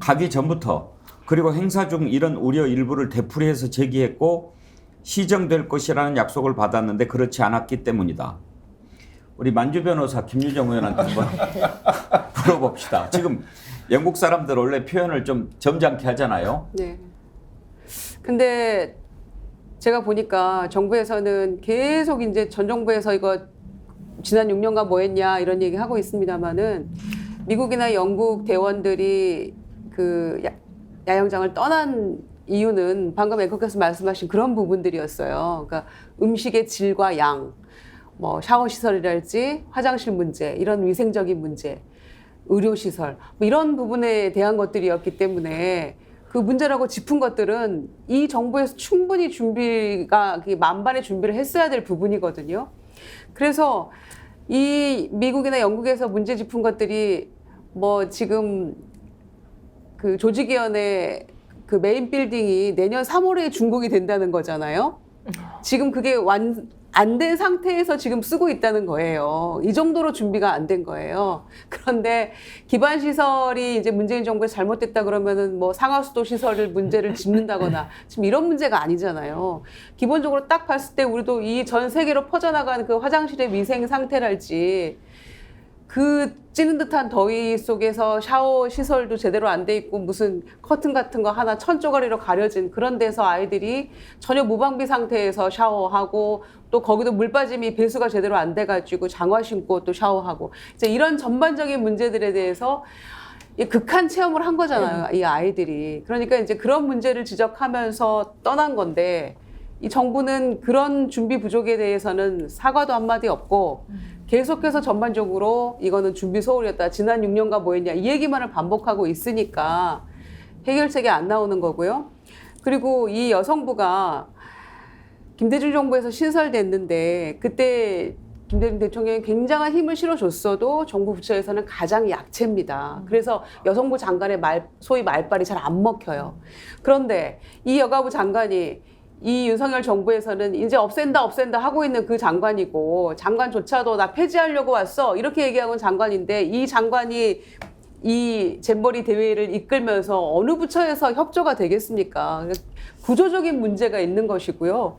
가기 전부터 그리고 행사 중 이런 우려 일부를 되풀이해서 제기했고 시정될 것이라는 약속을 받았는데 그렇지 않았기 때문이다. 우리 만주 변호사 김유정 의원한테 한번 물어봅시다. 지금 영국 사람들 원래 표현을 좀 점잖게 하잖아요. 네. 근데 제가 보니까 정부에서는 계속 이제 전 정부에서 이거 지난 6년간 뭐 했냐 이런 얘기 하고 있습니다만은 미국이나 영국 대원들이 그 야영장을 떠난 이유는 방금 앵커께서 말씀하신 그런 부분들이었어요. 그러니까 음식의 질과 양, 뭐 샤워 시설이랄지 화장실 문제, 이런 위생적인 문제, 의료 시설, 뭐 이런 부분에 대한 것들이었기 때문에 그 문제라고 짚은 것들은 이 정부에서 충분히 준비가 만반의 준비를 했어야 될 부분이거든요. 그래서 이 미국이나 영국에서 문제 짚은 것들이 뭐 지금 그 조직위원회 그 메인 빌딩이 내년 3월에 준공이 된다는 거잖아요. 지금 그게 안 된 상태에서 지금 쓰고 있다는 거예요. 이 정도로 준비가 안 된 거예요. 그런데 기반 시설이 이제 문재인 정부에서 잘못됐다 그러면은 뭐 상하수도 시설을 문제를 짚는다거나 지금 이런 문제가 아니잖아요. 기본적으로 딱 봤을 때 우리도 이 전 세계로 퍼져나간 그 화장실의 위생 상태랄지 그 찌는 듯한 더위 속에서 샤워 시설도 제대로 안 돼 있고 무슨 커튼 같은 거 하나 천조가리로 가려진 그런 데서 아이들이 전혀 무방비 상태에서 샤워하고 또 거기도 물 빠짐이 배수가 제대로 안 돼가지고 장화 신고 또 샤워하고 이제 이런 전반적인 문제들에 대해서 극한 체험을 한 거잖아요, 이 아이들이. 그러니까 이제 그런 문제를 지적하면서 떠난 건데 이 정부는 그런 준비 부족에 대해서는 사과도 한마디 없고 계속해서 전반적으로 이거는 준비 소홀이었다. 지난 6년간 뭐 했냐. 이 얘기만을 반복하고 있으니까 해결책이 안 나오는 거고요. 그리고 이 여성부가 김대중 정부에서 신설됐는데 그때 김대중 대통령이 굉장한 힘을 실어줬어도 정부 부처에서는 가장 약체입니다. 그래서 여성부 장관의 소위 말빨이 잘 안 먹혀요. 그런데 이 여가부 장관이 이 윤석열 정부에서는 이제 없앤다 하고 있는 그 장관이고 장관조차도 나 폐지하려고 왔어 이렇게 얘기하는 장관인데 이 장관이 이 잼버리 대회를 이끌면서 어느 부처에서 협조가 되겠습니까? 구조적인 문제가 있는 것이고요.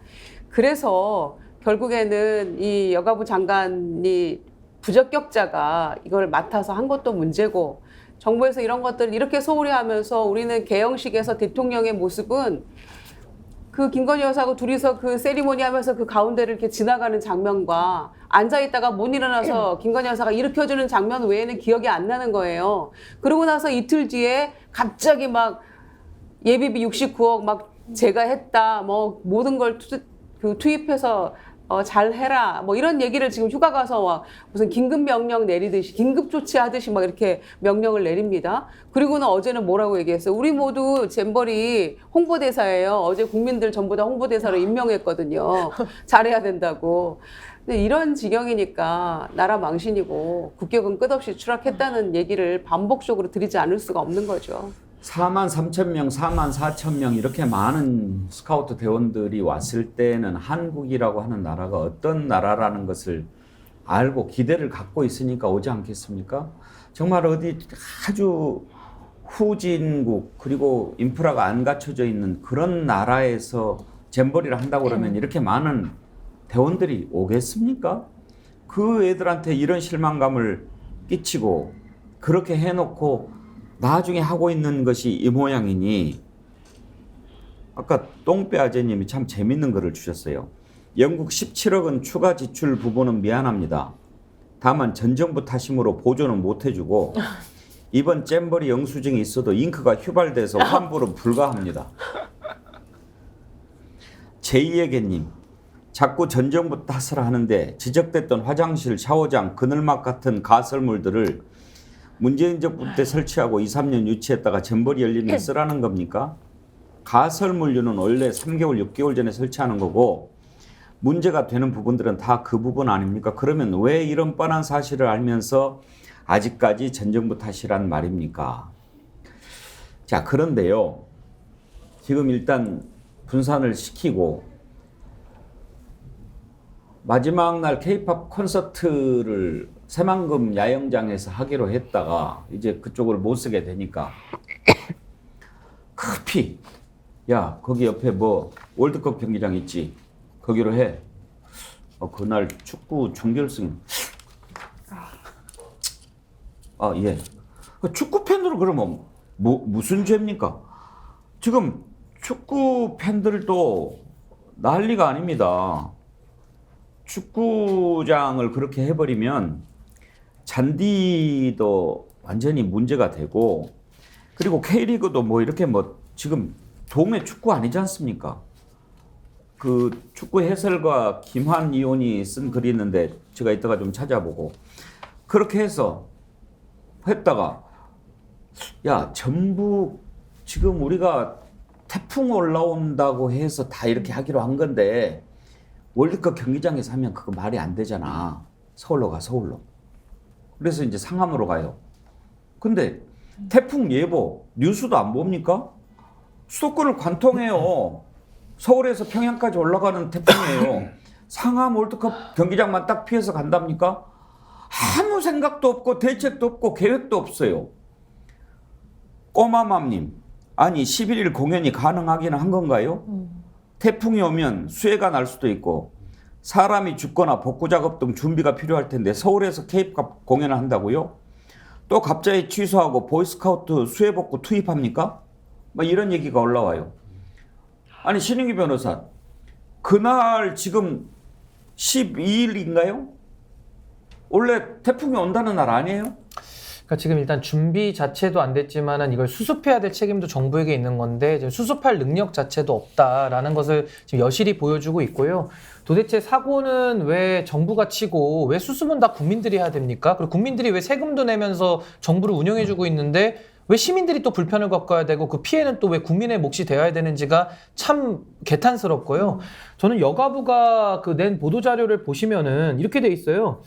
그래서 결국에는 이 여가부 장관이 부적격자가 이걸 맡아서 한 것도 문제고 정부에서 이런 것들을 이렇게 소홀히 하면서 우리는 개영식에서 대통령의 모습은 그 김건희 여사하고 둘이서 그 세리머니 하면서 그 가운데를 이렇게 지나가는 장면과 앉아있다가 못 일어나서 김건희 여사가 일으켜주는 장면 외에는 기억이 안 나는 거예요. 그러고 나서 이틀 뒤에 갑자기 막 예비비 69억 막 제가 했다, 뭐 모든 걸 투입해서 잘 해라, 뭐 이런 얘기를 지금 휴가 가서 막 무슨 긴급 명령 내리듯이 긴급 조치하듯이 막 이렇게 명령을 내립니다. 그리고는 어제는 뭐라고 얘기했어요? 우리 모두 잼버리 홍보대사예요. 어제 국민들 전부 다 홍보대사로 임명했거든요. 잘해야 된다고. 근데 이런 지경이니까 나라 망신이고 국격은 끝없이 추락했다는 얘기를 반복적으로 드리지 않을 수가 없는 거죠. 4만 3천 명, 4만 4천 명 이렇게 많은 스카우트 대원들이 왔을 때는 한국이라고 하는 나라가 어떤 나라라는 것을 알고 기대를 갖고 있으니까 오지 않겠습니까? 정말 어디 아주 후진국 그리고 인프라가 안 갖춰져 있는 그런 나라에서 잼버리를 한다고 그러면 이렇게 많은 대원들이 오겠습니까? 그 애들한테 이런 실망감을 끼치고 그렇게 해놓고 나중에 하고 있는 것이 이 모양이니 아까 똥배 아재님이 참 재밌는 글을 주셨어요. 영국 17억 원 추가 지출 부분은 미안합니다. 다만 전 정부 탓이므로 보조는 못 해주고 이번 잼버리 영수증이 있어도 잉크가 휘발돼서 환불은 불가합니다. 제2에게님 자꾸 전 정부 탓을 하는데 지적됐던 화장실, 샤워장, 그늘막 같은 가설물들을 문재인 정부 때 설치하고 2, 3년 유치했다가 잼버리 열리면 쓰라는 겁니까? 가설물류는 원래 3개월, 6개월 전에 설치하는 거고 문제가 되는 부분들은 다 그 부분 아닙니까? 그러면 왜 이런 뻔한 사실을 알면서 아직까지 전 정부 탓이란 말입니까? 자, 그런데요. 지금 일단 분산을 시키고 마지막 날 K-팝 콘서트를 새만금 야영장에서 하기로 했다가 이제 그쪽을 못 쓰게 되니까 급히 야 거기 옆에 뭐 월드컵 경기장 있지 거기로 해. 그날 축구 준결승. 예. 축구 팬들은 그러면 무슨 죄입니까? 지금 축구 팬들도 난리가 아닙니다. 축구장을 그렇게 해버리면 잔디도 완전히 문제가 되고 그리고 K리그도 뭐 이렇게 뭐 지금 동네 축구 아니지 않습니까? 그 축구 해설가 김환 의원이 쓴 글이 있는데 제가 이따가 좀 찾아보고 그렇게 해서 했다가 야 전부 지금 우리가 태풍 올라온다고 해서 다 이렇게 하기로 한 건데 월드컵 경기장에서 하면 그거 말이 안 되잖아. 서울로 가 서울로. 그래서 이제 상암으로 가요. 근데 태풍 예보 뉴스도 안 봅니까? 수도권을 관통해요. 서울에서 평양까지 올라가는 태풍이에요. 상암 월드컵 경기장만 딱 피해서 간답니까? 아무 생각도 없고 대책도 없고 계획도 없어요. 꼬마맘님, 아니 11일 공연이 가능하기는 한 건가요? 태풍이 오면 수해가 날 수도 있고 사람이 죽거나 복구 작업 등 준비가 필요할 텐데 서울에서 K-팝 공연을 한다고요? 또 갑자기 취소하고 보이스카우트 수해 복구 투입합니까? 막 이런 얘기가 올라와요. 아니 신인기 변호사, 그날 지금 12일인가요? 원래 태풍이 온다는 날 아니에요? 그러니까 지금 일단 준비 자체도 안 됐지만은 이걸 수습해야 될 책임도 정부에게 있는 건데 지금 수습할 능력 자체도 없다라는 것을 지금 여실히 보여주고 있고요. 도대체 사고는 왜 정부가 치고 왜 수습은 다 국민들이 해야 됩니까? 그리고 국민들이 왜 세금도 내면서 정부를 운영해주고 있는데 왜 시민들이 또 불편을 겪어야 되고 그 피해는 또 왜 국민의 몫이 되어야 되는지가 참 개탄스럽고요. 저는 여가부가 그 낸 보도자료를 보시면은 이렇게 돼 있어요.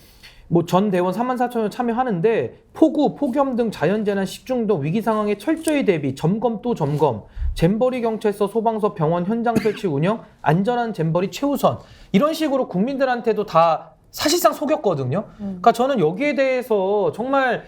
뭐 전 대원 34,000명 참여하는데 폭우, 폭염 등 자연재난 식중독 위기 상황에 철저히 대비, 점검 또 점검, 잼버리 경찰서, 소방서, 병원 현장 설치 운영, 안전한 잼버리 최우선 이런 식으로 국민들한테도 다 사실상 속였거든요. 그러니까 저는 여기에 대해서 정말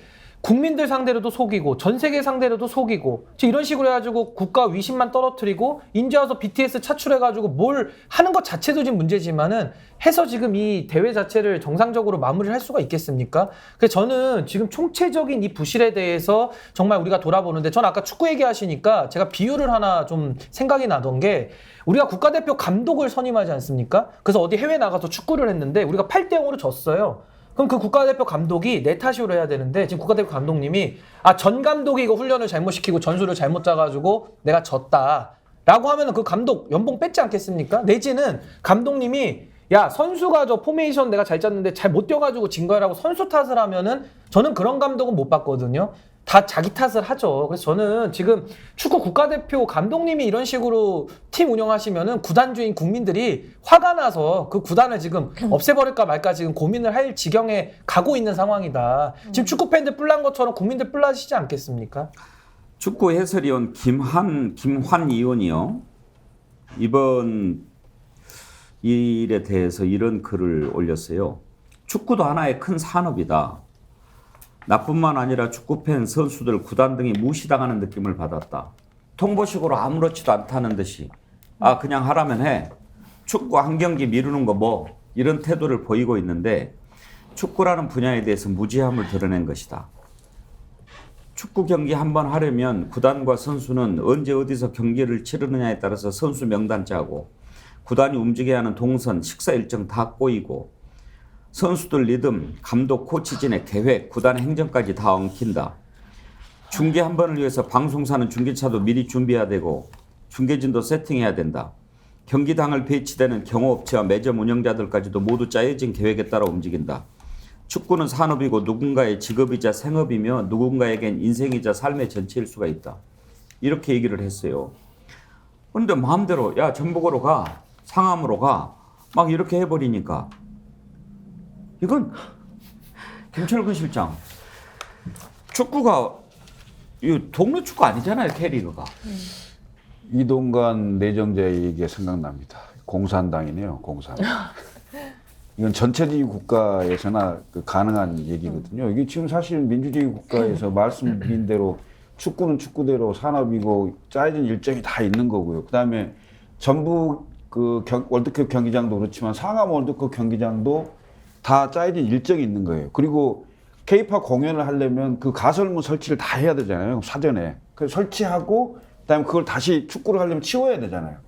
국민들 상대로도 속이고 전 세계 상대로도 속이고 이런 식으로 해가지고 국가 위신만 떨어뜨리고 인제 와서 BTS 차출해가지고 뭘 하는 것 자체도 지금 문제지만은 해서 지금 이 대회 자체를 정상적으로 마무리를 할 수가 있겠습니까? 그래서 저는 지금 총체적인 이 부실에 대해서 정말 우리가 돌아보는데 전 아까 축구 얘기하시니까 제가 비유를 하나 좀 생각이 나던 게 우리가 국가대표 감독을 선임하지 않습니까? 그래서 어디 해외 나가서 축구를 했는데 우리가 8대0으로 졌어요. 그럼 그 국가대표 감독이 내 탓으로 해야 되는데 지금 국가대표 감독님이 전 감독이 이거 훈련을 잘못시키고 전술을 잘못 짜가지고 내가 졌다 라고 하면은 그 감독 연봉 뺏지 않겠습니까? 내지는 감독님이 야 선수가 저 포메이션 내가 잘 짰는데 잘 못 뛰어가지고 진 거라고 선수 탓을 하면은 저는 그런 감독은 못 봤거든요. 다 자기 탓을 하죠. 그래서 저는 지금 축구 국가대표 감독님이 이런 식으로 팀 운영하시면은 구단주인 국민들이 화가 나서 그 구단을 지금 없애버릴까 말까 지금 고민을 할 지경에 가고 있는 상황이다. 지금 축구 팬들 뿔난 것처럼 국민들 뿔나시지 않겠습니까? 축구 해설위원 김환 의원이요. 이번 일에 대해서 이런 글을 올렸어요. 축구도 하나의 큰 산업이다. 나뿐만 아니라 축구팬, 선수들, 구단 등이 무시당하는 느낌을 받았다. 통보식으로 아무렇지도 않다는 듯이 그냥 하라면 해. 축구 한 경기 미루는 거 뭐 이런 태도를 보이고 있는데 축구라는 분야에 대해서 무지함을 드러낸 것이다. 축구 경기 한 번 하려면 구단과 선수는 언제 어디서 경기를 치르느냐에 따라서 선수 명단 짜고 구단이 움직여야 하는 동선, 식사 일정 다 꼬이고 선수들 리듬, 감독, 코치진의 계획, 구단의 행정까지 다 엉킨다. 중계 한 번을 위해서 방송사는 중계차도 미리 준비해야 되고 중계진도 세팅해야 된다. 경기당을 배치되는 경호업체와 매점 운영자들까지도 모두 짜여진 계획에 따라 움직인다. 축구는 산업이고 누군가의 직업이자 생업이며 누군가에겐 인생이자 삶의 전체일 수가 있다. 이렇게 얘기를 했어요. 그런데 마음대로 야 전북으로 가, 상암으로 가 막 이렇게 해버리니까 이건 김철근 실장 축구가 이 동네 축구 아니잖아요. K리그가. 이동관 내정자의 얘기가 생각납니다. 공산당이네요. 공산당. 이건 전체주의 국가에서나 가능한 얘기거든요. 이게 지금 사실 민주주의 국가에서 말씀드린 대로 축구는 축구대로 산업이고 짜여진 일정이 다 있는 거고요. 그다음에 전북 월드컵 경기장도 그렇지만 상암 월드컵 경기장도 다 짜여진 일정이 있는 거예요. 그리고 K-팝 공연을 하려면 그 가설문 설치를 다 해야 되잖아요. 사전에. 그래서 설치하고 그다음에 그걸 다시 축구를 하려면 치워야 되잖아요.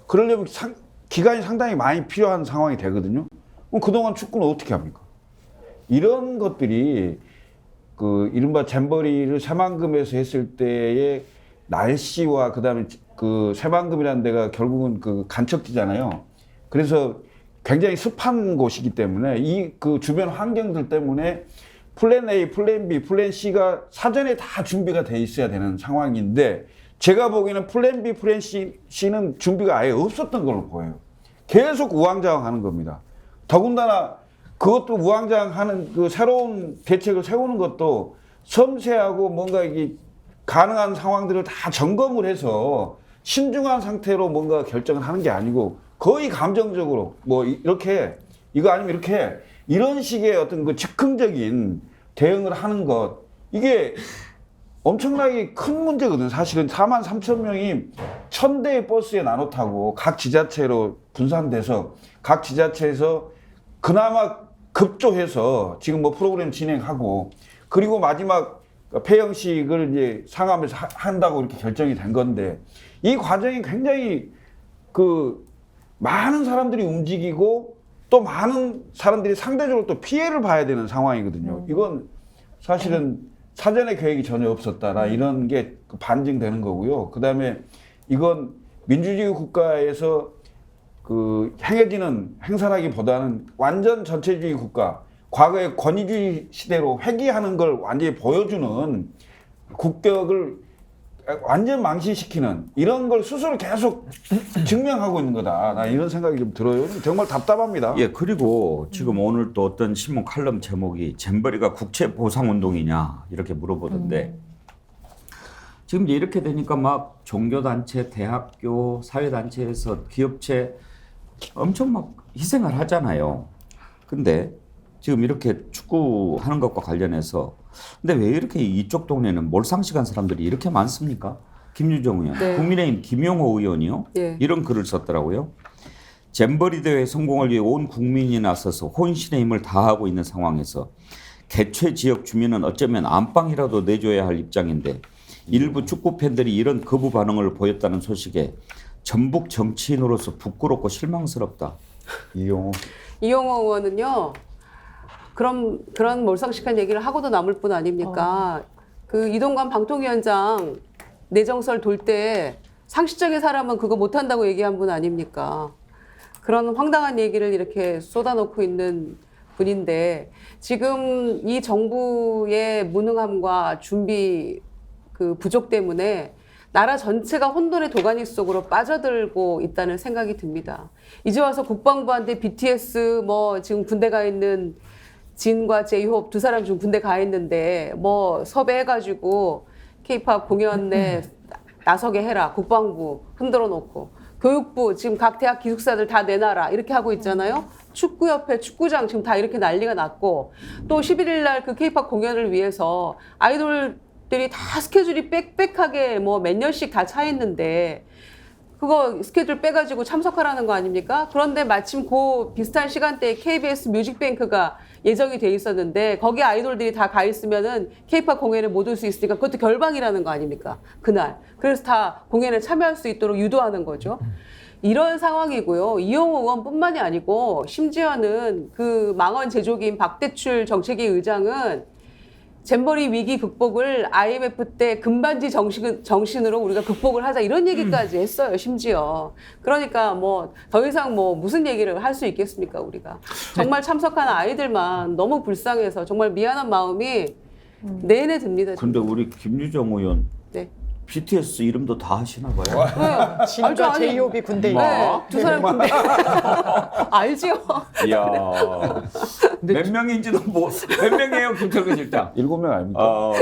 그러려면 기간이 상당히 많이 필요한 상황이 되거든요. 그럼 그동안 축구는 어떻게 합니까? 이런 것들이 이른바 잼버리를 새만금에서 했을 때의 날씨와 그다음에 새만금이라는 데가 결국은 간척지잖아요. 그래서 굉장히 습한 곳이기 때문에 주변 환경들 때문에 플랜 A, 플랜 B, 플랜 C가 사전에 다 준비가 돼 있어야 되는 상황인데 제가 보기에는 플랜 B, 플랜 C는 준비가 아예 없었던 걸로 보여요. 계속 우왕좌왕하는 겁니다. 더군다나 그것도 우왕좌왕하는 새로운 대책을 세우는 것도 섬세하고 뭔가 이게 가능한 상황들을 다 점검을 해서 신중한 상태로 뭔가 결정을 하는 게 아니고 거의 감정적으로 이렇게 이거 아니면 이렇게 이런 식의 어떤 즉흥적인 대응을 하는 것 이게 엄청나게 큰 문제거든요. 사실은 43,000명이 1,000대의 버스에 나눠 타고 각 지자체로 분산돼서 각 지자체에서 그나마 급조해서 지금 프로그램 진행하고 그리고 마지막 폐영식을 이제 상암에서 한다고 이렇게 결정이 된 건데 이 과정이 굉장히 많은 사람들이 움직이고 또 많은 사람들이 상대적으로 또 피해를 봐야 되는 상황이거든요. 이건 사실은 사전에 계획이 전혀 없었다라 이런 게 반증되는 거고요. 그다음에 이건 민주주의 국가에서 행해지는 행사라기보다는 완전 전체주의 국가, 과거의 권위주의 시대로 회귀하는 걸 완전히 보여주는 국격을 완전 망신시키는 이런 걸 스스로 계속 증명하고 있는 거다. 나 이런 생각이 좀 들어요. 정말 답답합니다. 예, 그리고 지금 오늘 또 어떤 신문 칼럼 제목이 잼버리가 국채 보상 운동이냐 이렇게 물어보던데 지금 이제 이렇게 되니까 막 종교단체, 대학교, 사회단체에서 기업체 엄청 막 희생을 하잖아요. 근데 지금 이렇게 축구하는 것과 관련해서 근데 왜 이렇게 이쪽 동네는 몰상식한 사람들이 이렇게 많습니까? 김유정 의원, 네. 국민의힘 김용호 의원이요. 예. 이런 글을 썼더라고요. 잼버리 대회 성공을 위해 온 국민이 나서서 혼신의 힘을 다하고 있는 상황에서 개최 지역 주민은 어쩌면 안방이라도 내줘야 할 입장인데 일부 축구 팬들이 이런 거부 반응을 보였다는 소식에 전북 정치인으로서 부끄럽고 실망스럽다. 이용호. 이용호 의원은요. 그런 몰상식한 얘기를 하고도 남을 뿐 아닙니까? 그 이동관 방통위원장 내정설 돌 때 상식적인 사람은 그거 못한다고 얘기한 분 아닙니까? 그런 황당한 얘기를 이렇게 쏟아놓고 있는 분인데 지금 이 정부의 무능함과 준비 그 부족 때문에 나라 전체가 혼돈의 도가니 속으로 빠져들고 있다는 생각이 듭니다. 이제 와서 국방부한테 BTS 뭐 지금 군대 가 있는 진과 제이홉 두 사람 지금 군대 가 있는데 뭐 섭외해가지고 K-팝 공연에 나서게 해라. 국방부 흔들어 놓고. 교육부 지금 각 대학 기숙사들 다 내놔라. 이렇게 하고 있잖아요. 축구협회 축구장 지금 다 이렇게 난리가 났고 또 11일 날 그 K-팝 공연을 위해서 아이돌들이 다 스케줄이 빽빽하게 뭐 몇 년씩 다 차 있는데 그거 스케줄 빼가지고 참석하라는 거 아닙니까? 그런데 마침 그 비슷한 시간대에 KBS 뮤직뱅크가 예정이 돼 있었는데 거기 아이돌들이 다 가 있으면은 K-팝 공연에 못 올 수 있으니까 그것도 결방이라는 거 아닙니까? 그날. 그래서 다 공연에 참여할 수 있도록 유도하는 거죠. 이런 상황이고요. 이용호 의원뿐만이 아니고 심지어는 그 망원 제조기인 박대출 정책위 의장은 잼버리 위기 극복을 IMF 때 금반지 정신으로 우리가 극복을 하자 이런 얘기까지 했어요. 심지어. 그러니까 뭐 더 이상 뭐 무슨 얘기를 할 수 있겠습니까 우리가. 정말 참석한 아이들만 너무 불쌍해서 정말 미안한 마음이 내내 듭니다. 근데 우리 김유정 의원 네. BTS 이름도 다 하시나 봐요. 네. 진과 제이홉이 군대 있고. 네. 두 사람 군대. 알죠? 이야. 몇 명인지도 몇 명이에요, 김철근 실장? 7명 아닙니까?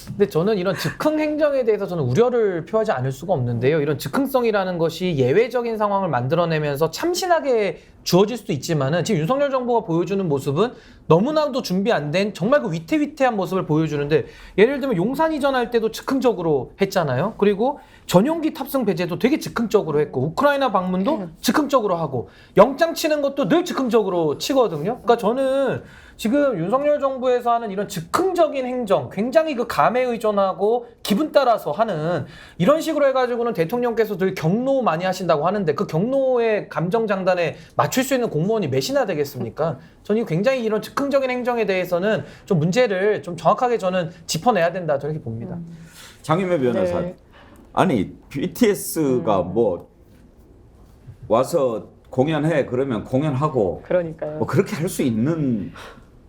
근데 저는 이런 즉흥 행정에 대해서 저는 우려를 표하지 않을 수가 없는데요. 이런 즉흥성이라는 것이 예외적인 상황을 만들어내면서 참신하게 주어질 수도 있지만은 지금 윤석열 정부가 보여주는 모습은 너무나도 준비 안 된 정말 그 위태위태한 모습을 보여주는데 예를 들면 용산 이전할 때도 즉흥적으로 했잖아요. 그리고 전용기 탑승 배제도 되게 즉흥적으로 했고 우크라이나 방문도 즉흥적으로 하고 영장 치는 것도 늘 즉흥적으로 치거든요. 그러니까 저는 지금 윤석열 정부에서 하는 이런 즉흥적인 행정 굉장히 그 감에 의존하고 기분 따라서 하는 이런 식으로 해가지고는 대통령께서 늘 경로 많이 하신다고 하는데 그 경로의 감정 장단에 맞출 수 있는 공무원이 몇이나 되겠습니까? 저는 굉장히 이런 즉흥적인 행정에 대해서는 좀 문제를 좀 정확하게 저는 짚어내야 된다 저렇게 봅니다. 장윤배 변호사. 네. 아니 BTS가 뭐 와서 공연해 그러면 공연하고 그러니까요. 뭐 그렇게 할 수 있는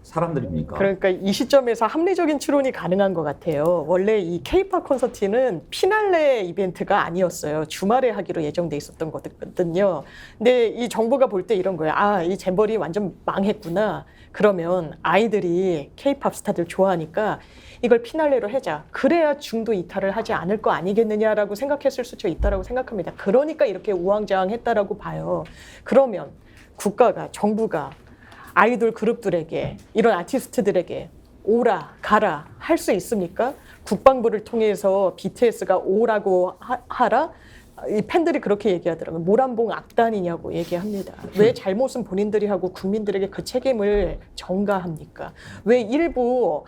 사람들입니까? 그러니까 이 시점에서 합리적인 추론이 가능한 것 같아요. 원래 이 K-팝 콘서트는 피날레 이벤트가 아니었어요. 주말에 하기로 예정돼 있었던 거거든요. 근데 이 정부가 볼 때 이런 거예요. 아, 이 잼버리 완전 망했구나. 그러면 아이들이 K-팝 스타들 좋아하니까 이걸 피날레로 하자. 그래야 중도 이탈을 하지 않을 거 아니겠느냐라고 생각했을 수도 있다라고 생각합니다. 그러니까 이렇게 우왕좌왕했다라고 봐요. 그러면 국가가, 정부가 아이돌 그룹들에게 이런 아티스트들에게 오라 가라 할 수 있습니까? 국방부를 통해서 BTS가 오라고 하라? 이 팬들이 그렇게 얘기하더라고요. 모란봉 악단이냐고 얘기합니다. 왜 잘못은 본인들이 하고 국민들에게 그 책임을 전가합니까? 왜 일부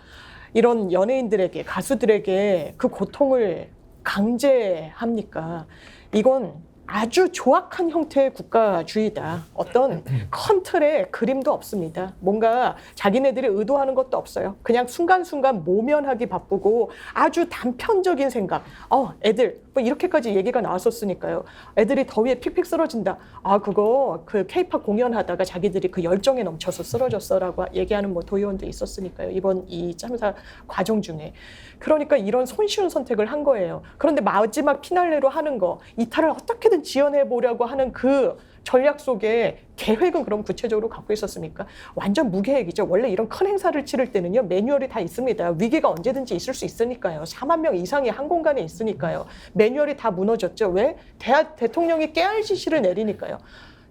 이런 연예인들에게 가수들에게 그 고통을 강제합니까? 이건 아주 조악한 형태의 국가주의다. 어떤 큰 틀에 그림도 없습니다. 뭔가 자기네들이 의도하는 것도 없어요. 그냥 순간순간 모면하기 바쁘고 아주 단편적인 생각. 애들 뭐 이렇게까지 얘기가 나왔었으니까요. 애들이 더위에 픽픽 쓰러진다. 그거 그 K-팝 공연하다가 자기들이 그 열정에 넘쳐서 쓰러졌어라고 얘기하는 뭐 도의원도 있었으니까요. 이번 이 참사 과정 중에. 그러니까 이런 손쉬운 선택을 한 거예요. 그런데 마지막 피날레로 하는 거 이탈을 어떻게든 지연해 보려고 하는 그 전략 속에 계획은 그럼 구체적으로 갖고 있었습니까? 완전 무계획이죠. 원래 이런 큰 행사를 치를 때는요. 매뉴얼이 다 있습니다. 위기가 언제든지 있을 수 있으니까요. 4만 명 이상이 한 공간에 있으니까요. 매뉴얼이 다 무너졌죠. 왜? 대통령이 깨알 지시를 내리니까요.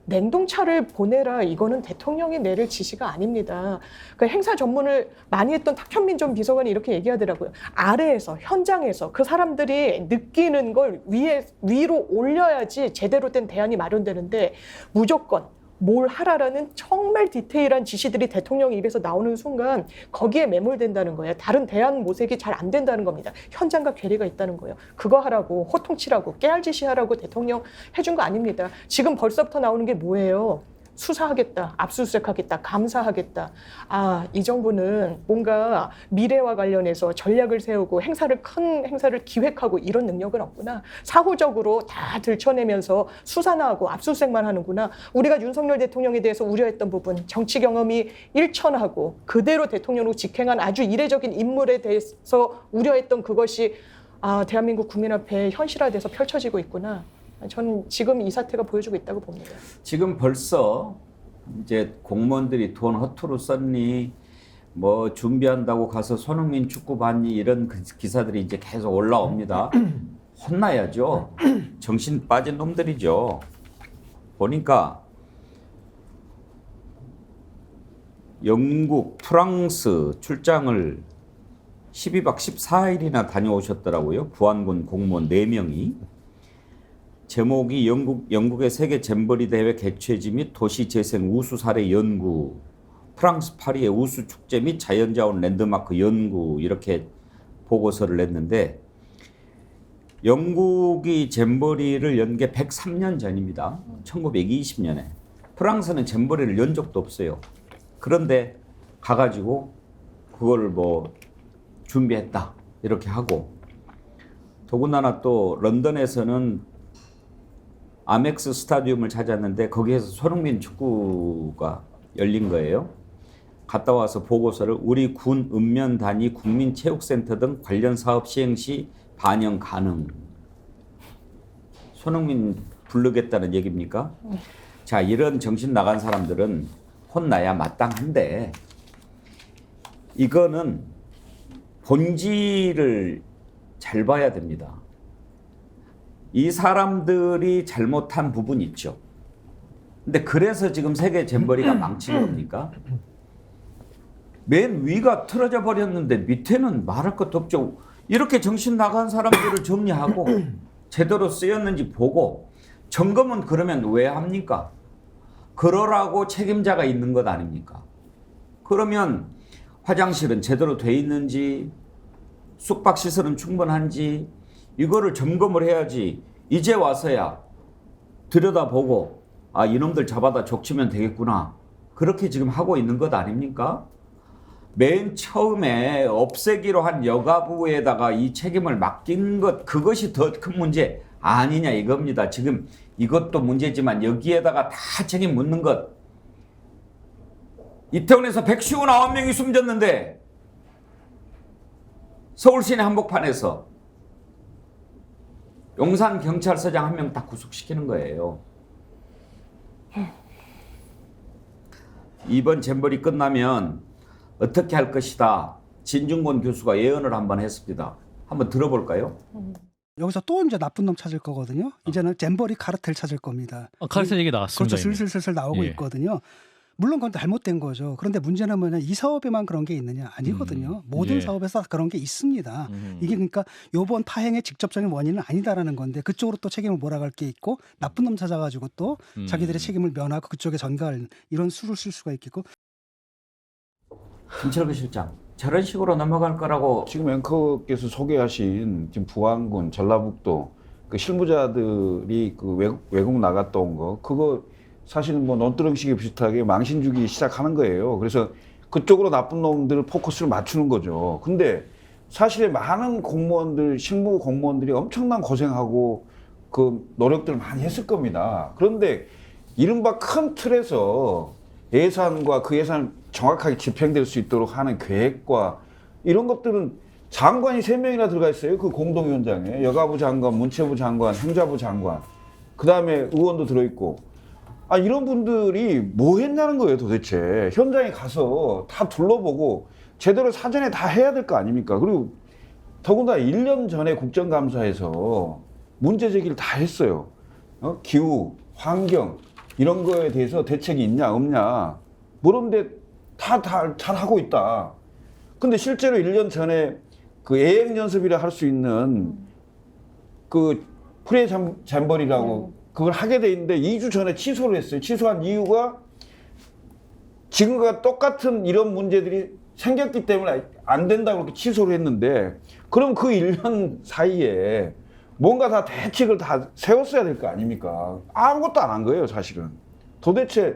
냉동차를 보내라, 이거는 대통령이 내릴 지시가 아닙니다. 그 행사 전문을 많이 했던 탁현민 전 비서관이 이렇게 얘기하더라고요. 아래에서, 현장에서 그 사람들이 느끼는 걸 위로 올려야지 제대로 된 대안이 마련되는데, 무조건 뭘 하라라는 정말 디테일한 지시들이 대통령 입에서 나오는 순간 거기에 매몰된다는 거예요. 다른 대안 모색이 잘 안 된다는 겁니다. 현장과 괴리가 있다는 거예요. 그거 하라고, 호통치라고, 깨알 지시하라고 대통령 해준 거 아닙니다. 지금 벌써부터 나오는 게 뭐예요? 수사하겠다, 압수수색하겠다, 감사하겠다. 아, 이 정부는 뭔가 미래와 관련해서 전략을 세우고 큰 행사를 기획하고 이런 능력은 없구나. 사후적으로 다 들춰내면서 수사나 하고 압수수색만 하는구나. 우리가 윤석열 대통령에 대해서 우려했던 부분, 정치 경험이 일천하고 그대로 대통령으로 직행한 아주 이례적인 인물에 대해서 우려했던 그것이 대한민국 국민 앞에 현실화돼서 펼쳐지고 있구나. 저는 지금 이 사태가 보여주고 있다고 봅니다. 지금 벌써 이제 공무원들이 돈 허투루 썼니, 뭐 준비한다고 가서 손흥민 축구 봤니, 이런 기사들이 이제 계속 올라옵니다. 혼나야죠. 정신 빠진 놈들이죠. 보니까 영국, 프랑스 출장을 12박 14일이나 다녀오셨더라고요. 부안군 공무원 4명이. 제목이 영국의 세계 잼버리 대회 개최지 및 도시 재생 우수 사례 연구, 프랑스 파리의 우수 축제 및 자연자원 랜드마크 연구, 이렇게 보고서를 냈는데, 영국이 잼버리를 연 게 103년 전입니다. 1920년에. 프랑스는 잼버리를 연 적도 없어요. 그런데 가가지고 그걸 뭐 준비했다 이렇게 하고, 더군다나 또 런던에서는 아멕스 스타디움을 찾았는데 거기에서 손흥민 축구가 열린 거예요. 갔다 와서 보고서를 우리 군 읍면단위 국민체육센터 등 관련 사업 시행 시 반영 가능. 손흥민 부르겠다는 얘기입니까? 자, 이런 정신 나간 사람들은 혼나야 마땅한데, 이거는 본질을 잘 봐야 됩니다. 이 사람들이 잘못한 부분이 있죠. 근데 그래서 지금 세계 잼버리가 망친 겁니까? 맨 위가 틀어져 버렸는데 밑에는 말할 것도 없죠. 이렇게 정신 나간 사람들을 정리하고 제대로 쓰였는지 보고 점검은 그러면 왜 합니까? 그러라고 책임자가 있는 것 아닙니까? 그러면 화장실은 제대로 돼 있는지, 숙박시설은 충분한지, 이거를 점검을 해야지. 이제 와서야 들여다보고 이놈들 잡아다 족치면 되겠구나. 그렇게 지금 하고 있는 것 아닙니까? 맨 처음에 없애기로 한 여가부에다가 이 책임을 맡긴 것, 그것이 더 큰 문제 아니냐 이겁니다. 지금 이것도 문제지만 여기에다가 다 책임 묻는 것. 이태원에서 159명이 숨졌는데 서울시내 한복판에서 용산 경찰서장 1명 딱 구속시키는 거예요. 이번 잼버리 끝나면 어떻게 할 것이다. 진중권 교수가 예언을 한번 했습니다. 한번 들어볼까요? 여기서 또 이제 나쁜 놈 찾을 거거든요. 이제는 잼버리 카르텔 찾을 겁니다. 카르텔 얘기 나왔습니다. 그렇죠. 슬슬 나오고 있거든요. 물론 그건 잘못된 거죠. 그런데 문제는 뭐냐, 이 사업에만 그런 게 있느냐? 아니거든요. 모든 사업에서 그런 게 있습니다. 이게 그러니까 요번 파행의 직접적인 원인은 아니다라는 건데, 그쪽으로 또 책임을 몰아갈 게 있고, 나쁜 놈 찾아가지고 또 자기들의 책임을 면하고 그쪽에 전가할, 이런 수를 쓸 수가 있겠고. 김철구 실장, 저런 식으로 넘어갈 거라고. 지금 앵커께서 소개하신 지금 부안군, 전라북도 그 실무자들이 그 외국 나갔다 온 거, 그거 사실은 뭐 논두렁식이 비슷하게 망신 주기 시작하는 거예요. 그래서 그쪽으로 나쁜 놈들 포커스를 맞추는 거죠. 근데 사실에 많은 공무원들, 실무 공무원들이 엄청난 고생하고 그 노력들을 많이 했을 겁니다. 그런데 이른바 큰 틀에서 예산과 그 예산 정확하게 집행될 수 있도록 하는 계획과 이런 것들은 장관이 3명이나 들어가 있어요. 그 공동위원장에 여가부 장관, 문체부 장관, 행자부 장관, 그 다음에 의원도 들어있고. 이런 분들이 뭐 했냐는 거예요, 도대체. 현장에 가서 다 둘러보고 제대로 사전에 다 해야 될 거 아닙니까? 그리고 더군다나 1년 전에 국정감사에서 문제 제기를 다 했어요. 기후, 환경, 이런 거에 대해서 대책이 있냐 없냐 물었는데 다 잘 하고 있다. 근데 실제로 1년 전에 그 예행 연습이라 할 수 있는 그 프레 잼버리라고 그걸 하게 돼 있는데 2주 전에 취소를 했어요. 취소한 이유가 지금과 똑같은 이런 문제들이 생겼기 때문에 안 된다고 그렇게 취소를 했는데 그럼 그 1년 사이에 뭔가 다 대책을 다 세웠어야 될 거 아닙니까? 아무것도 안 한 거예요, 사실은. 도대체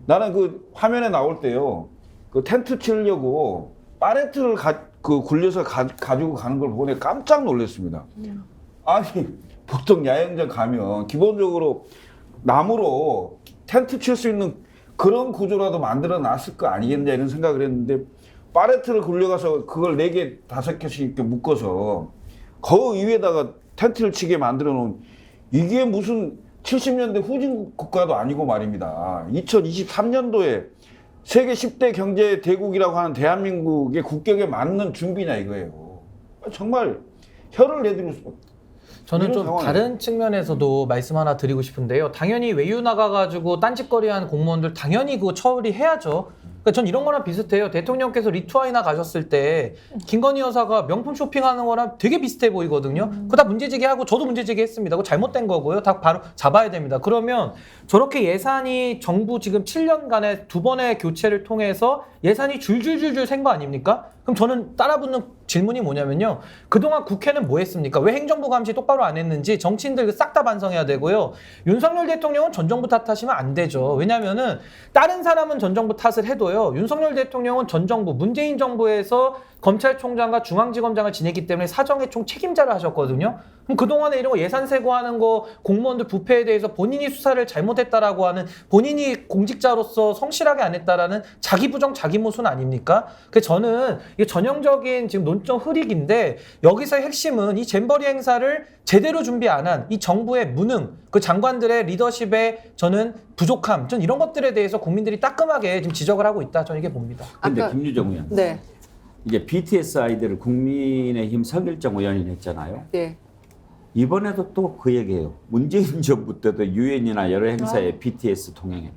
나는 그 화면에 나올 때요, 그 텐트 치려고 파레트를 굴려서 가지고 가는 걸 보고 내가 깜짝 놀랐습니다. 아니, 보통 야영장 가면 기본적으로 나무로 텐트 칠 수 있는 그런 구조라도 만들어 놨을 거 아니겠냐 이런 생각을 했는데 파레트를 굴려가서 그걸 4개, 5개씩 이렇게 묶어서 그 위에다가 텐트를 치게 만들어 놓은 이게 무슨 70년대 후진 국가도 아니고 말입니다. 2023년도에 세계 10대 경제 대국이라고 하는 대한민국의 국격에 맞는 준비냐 이거예요. 정말 혀를 내두를 수 없어요. 저는 좀 다른 측면에서도 말씀 하나 드리고 싶은데요. 당연히 외유 나가가지고 딴짓거리한 공무원들 당연히 그거 처리해야죠. 그러니까 전 이런 거랑 비슷해요. 대통령께서 리투아니아 가셨을 때 김건희 여사가 명품 쇼핑하는 거랑 되게 비슷해 보이거든요. 그거 다 문제제기하고 저도 문제제기했습니다. 그거 잘못된 거고요. 다 바로 잡아야 됩니다. 그러면 저렇게 예산이 정부 지금 7년간의 2번의 교체를 통해서 예산이 줄줄줄줄 센 거 아닙니까? 그럼 저는 따라붙는 질문이 뭐냐면요. 그동안 국회는 뭐 했습니까? 왜 행정부 감시 똑바로 안 했는지 정치인들 싹 다 반성해야 되고요. 윤석열 대통령은 전 정부 탓하시면 안 되죠. 왜냐면은 다른 사람은 전 정부 탓을 해도요. 윤석열 대통령은 전 정부, 문재인 정부에서 검찰총장과 중앙지검장을 지냈기 때문에 사정의 총 책임자를 하셨거든요. 그럼 그동안에 이런 거 예산 세고하는 거 공무원들 부패에 대해서 본인이 수사를 잘못했다라고 하는 본인이 공직자로서 성실하게 안 했다라는 자기 부정 자기 모순 아닙니까? 그래서 저는 이게 전형적인 지금 논점 흐리기인데 여기서의 핵심은 이 잼버리 행사를 제대로 준비 안 한 이 정부의 무능, 그 장관들의 리더십의 저는 부족함, 전 이런 것들에 대해서 국민들이 따끔하게 지금 지적을 하고 있다. 저는 이게 봅니다. 근데 김유정 의원. 네. 이제 BTS 아이들을 국민의힘 성일정 의원이 했잖아요. 네. 이번에도 또 그 얘기예요. 문재인 정부 때도 유엔이나 여러 행사에 BTS 동행했다.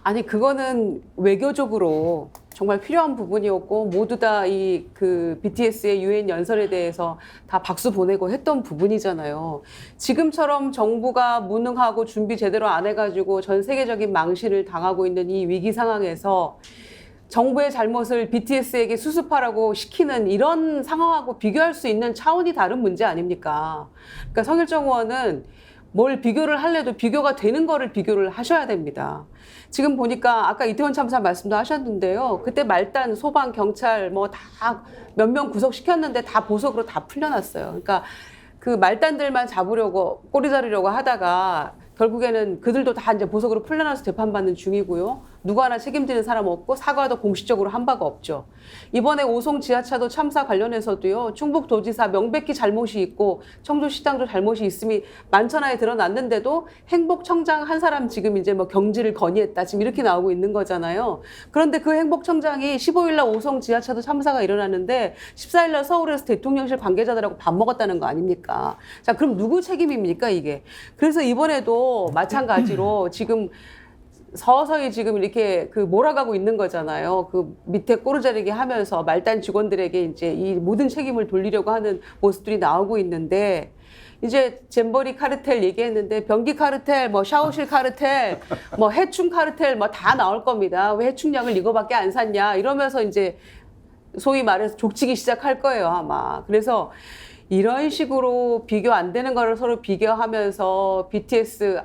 아니 그거는 외교적으로 정말 필요한 부분이었고 모두 다 이 그 BTS의 유엔 연설에 대해서 다 박수 보내고 했던 부분이잖아요. 지금처럼 정부가 무능하고 준비 제대로 안 해가지고 전 세계적인 망신을 당하고 있는 이 위기 상황에서 정부의 잘못을 BTS에게 수습하라고 시키는 이런 상황하고 비교할 수 있는 차원이 다른 문제 아닙니까? 그러니까 성일정 의원은 뭘 비교를 할래도 비교가 되는 거를 비교를 하셔야 됩니다. 지금 보니까 아까 이태원 참사 말씀도 하셨는데요. 그때 말단, 소방, 경찰 뭐 다 몇 명 구속시켰는데 다 보석으로 다 풀려났어요. 그러니까 그 말단들만 잡으려고 꼬리 자르려고 하다가 결국에는 그들도 다 이제 보석으로 풀려나서 재판받는 중이고요. 누구 하나 책임지는 사람 없고 사과도 공식적으로 한 바가 없죠. 이번에 오송 지하차도 참사 관련해서도요. 충북도지사 명백히 잘못이 있고 청주시장도 잘못이 있음이 만천하에 드러났는데도 행복청장 한 사람 지금 이제 뭐 경질을 건의했다. 지금 이렇게 나오고 있는 거잖아요. 그런데 그 행복청장이 15일날 오송 지하차도 참사가 일어났는데 14일날 서울에서 대통령실 관계자들하고 밥 먹었다는 거 아닙니까? 자, 그럼 누구 책임입니까 이게? 그래서 이번에도 마찬가지로 지금 서서히 지금 이렇게 그 몰아가고 있는 거잖아요. 그 밑에 꼬르자르기 하면서 말단 직원들에게 이제 이 모든 책임을 돌리려고 하는 모습들이 나오고 있는데 이제 잼버리 카르텔 얘기했는데 변기 카르텔, 뭐 샤워실 카르텔, 뭐 해충 카르텔 뭐 다 나올 겁니다. 왜 해충약을 이거밖에 안 샀냐 이러면서 이제 소위 말해서 족치기 시작할 거예요 아마. 그래서 이런 식으로 비교 안 되는 거를 서로 비교하면서 BTS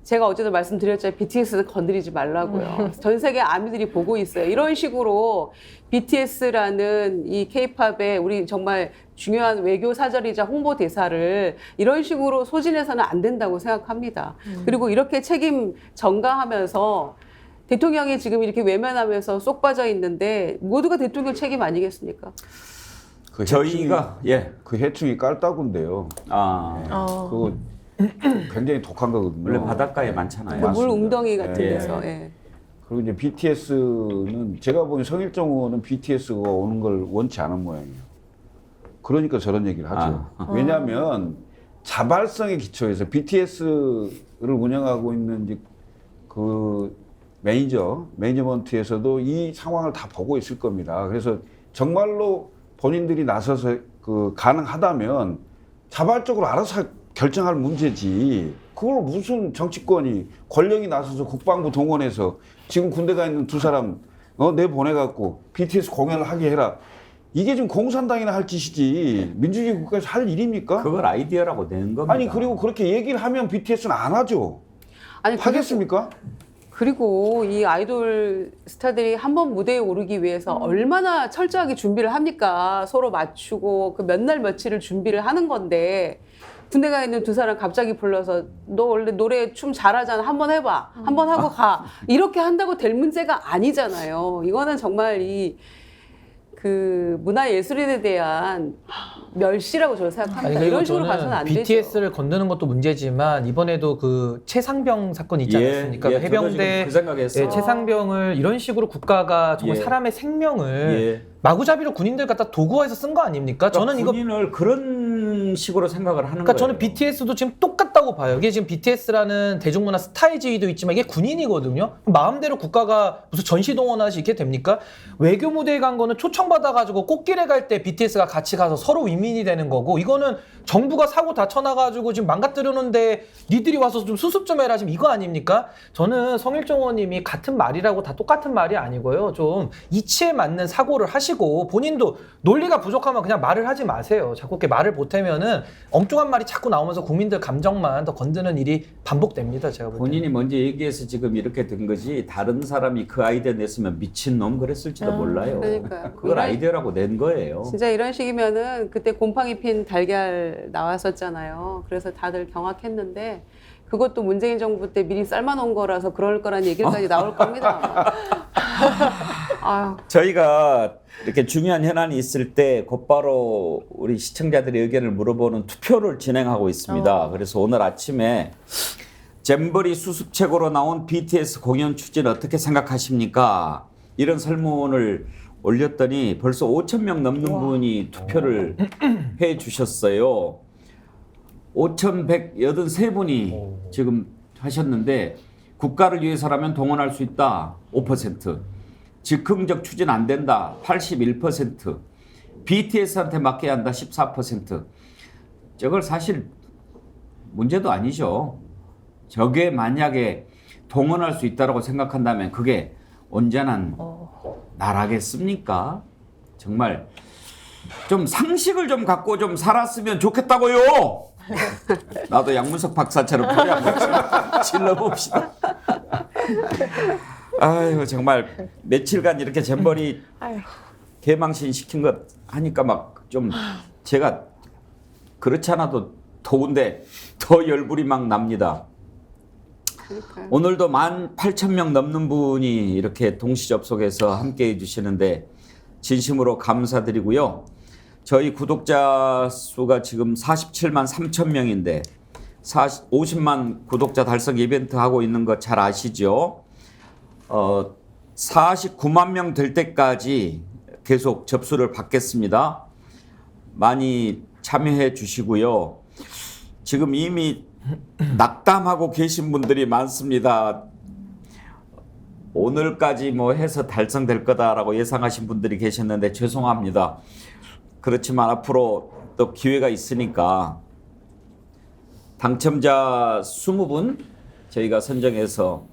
제가 어제도 말씀드렸잖아요. BTS는 건드리지 말라고요. 전 세계 아미들이 보고 있어요. 이런 식으로 BTS라는 이 K-팝의 우리 정말 중요한 외교 사절이자 홍보 대사를 이런 식으로 소진해서는 안 된다고 생각합니다. 그리고 이렇게 책임 전가하면서 대통령이 지금 이렇게 외면하면서 쏙 빠져 있는데 모두가 대통령 책임 아니겠습니까? 그 저희가 그 해충이 깔따구인데요. 그거 굉장히 독한 거거든요. 원래 바닷가에 많잖아요. 그 물 웅덩이 같은 예. 데서. 예. 그리고 이제 BTS는 제가 보기엔 성일정 의원은 BTS가 오는 걸 원치 않은 모양이에요. 그러니까 저런 얘기를 하죠. 왜냐하면 자발성의 기초에서 BTS를 운영하고 있는 이제 그 그 매니지먼트에서도 이 상황을 다 보고 있을 겁니다. 그래서 정말로 본인들이 나서서 그 가능하다면 자발적으로 알아서 결정할 문제지. 그걸 무슨 정치권이 권력이 나서서 국방부 동원해서 지금 군대 가 있는 두 사람 내보내갖고 BTS 공연을 하게 해라. 이게 지금 공산당이나 할 짓이지 민주주의 국가에서 할 일입니까? 그걸 아이디어라고 내는 겁니다. 아니 그리고 그렇게 얘기를 하면 BTS는 안 하죠. 아니 하겠습니까? 그리고 이 아이돌 스타들이 한 번 무대에 오르기 위해서 얼마나 철저하게 준비를 합니까? 서로 맞추고 그 몇 날 며칠을 준비를 하는 건데 군대 가 있는 두 사람 갑자기 불러서 너 원래 노래 춤 잘하잖아. 한번 해봐. 한번 하고 가. 이렇게 한다고 될 문제가 아니잖아요. 이거는 정말 그 문화예술인에 대한 멸시라고 저는 생각합니다. 이런 식으로 가서는 안 되죠. BTS를 건드는 것도 문제지만 이번에도 그 최상병 사건 있지 않았습니까? 해병대 그 생각했어. 최상병을 이런 식으로 국가가 정말 사람의 생명을 마구잡이로 군인들 갖다 도구화해서 쓴 거 아닙니까? 그러니까 저는 군인을 그런 식으로 생각을 하는 그러니까 거예요. 저는 BTS도 지금 똑같다고 봐요. 이게 지금 BTS라는 대중문화 스타의 지위도 있지만 이게 군인이거든요. 마음대로 국가가 무슨 전시 동원하시 이렇게 됩니까? 외교 무대에 간 거는 초청받아가지고 꽃길에 갈 때 BTS가 같이 가서 서로 윈윈이 되는 거고, 이거는 정부가 사고 다 쳐놔가지고 지금 망가뜨려놓는데 니들이 와서 좀 수습 좀 해라, 지금 이거 아닙니까? 저는 성일종 의원님이 같은 말이라고 다 똑같은 말이 아니고요. 좀 이치에 맞는 사고를 하시고, 본인도 논리가 부족하면 그냥 말을 하지 마세요. 자꾸 이렇게 말을 보태면은 엉뚱한 말이 자꾸 나오면서 국민들 감정만 더 건드는 일이 반복됩니다. 제가 볼 때. 본인이 먼저 얘기해서 지금 이렇게 된 거지, 다른 사람이 그 아이디어 냈으면 미친놈 그랬을지도 몰라요. 그러니까요. 그걸 아이디어라고 낸 거예요. 진짜 이런 식이면은 그때 곰팡이 핀 달걀 나왔었잖아요. 그래서 다들 경악했는데 그것도 문재인 정부 때 미리 삶아놓은 거라서 그럴 거란 얘기까지 나올 겁니다. 아유. 저희가 이렇게 중요한 현안이 있을 때 곧바로 우리 시청자들의 의견을 물어보는 투표를 진행하고 있습니다. 그래서 오늘 아침에 잼버리 수습책으로 나온 BTS 공연 추진 어떻게 생각하십니까? 이런 설문을 올렸더니 벌써 5,000명 넘는 분이 투표를 해 주셨어요. 5,183분이 지금 하셨는데, 국가를 위해서라면 동원할 수 있다 5%, 즉흥적 추진 안 된다 81%, BTS한테 맡겨야 한다 14%. 저걸 사실 문제도 아니죠. 저게 만약에 동원할 수 있다고 생각한다면 그게 온전한 나라겠습니까? 정말 좀 상식을 좀 갖고 좀 살았으면 좋겠다고요. 나도 양문석 박사처럼 소리 한번 질러봅시다. 아유, 정말 며칠간 이렇게 잼버리 개망신 시킨 것 하니까 막 좀 제가 그렇지 않아도 더운데 더 열불이 막 납니다. 그러니까요. 오늘도 18,000명 넘는 분이 이렇게 동시 접속해서 함께 해주시는데 진심으로 감사드리고요. 저희 구독자 수가 지금 47만 3천 명인데 50만 구독자 달성 이벤트 하고 있는 거 잘 아시죠? 49만 명 될 때까지 계속 접수를 받겠습니다. 많이 참여해 주시고요. 지금 이미 낙담하고 계신 분들이 많습니다. 오늘까지 뭐 해서 달성될 거다라고 예상하신 분들이 계셨는데 죄송합니다. 그렇지만 앞으로 또 기회가 있으니까 당첨자 20분 저희가 선정해서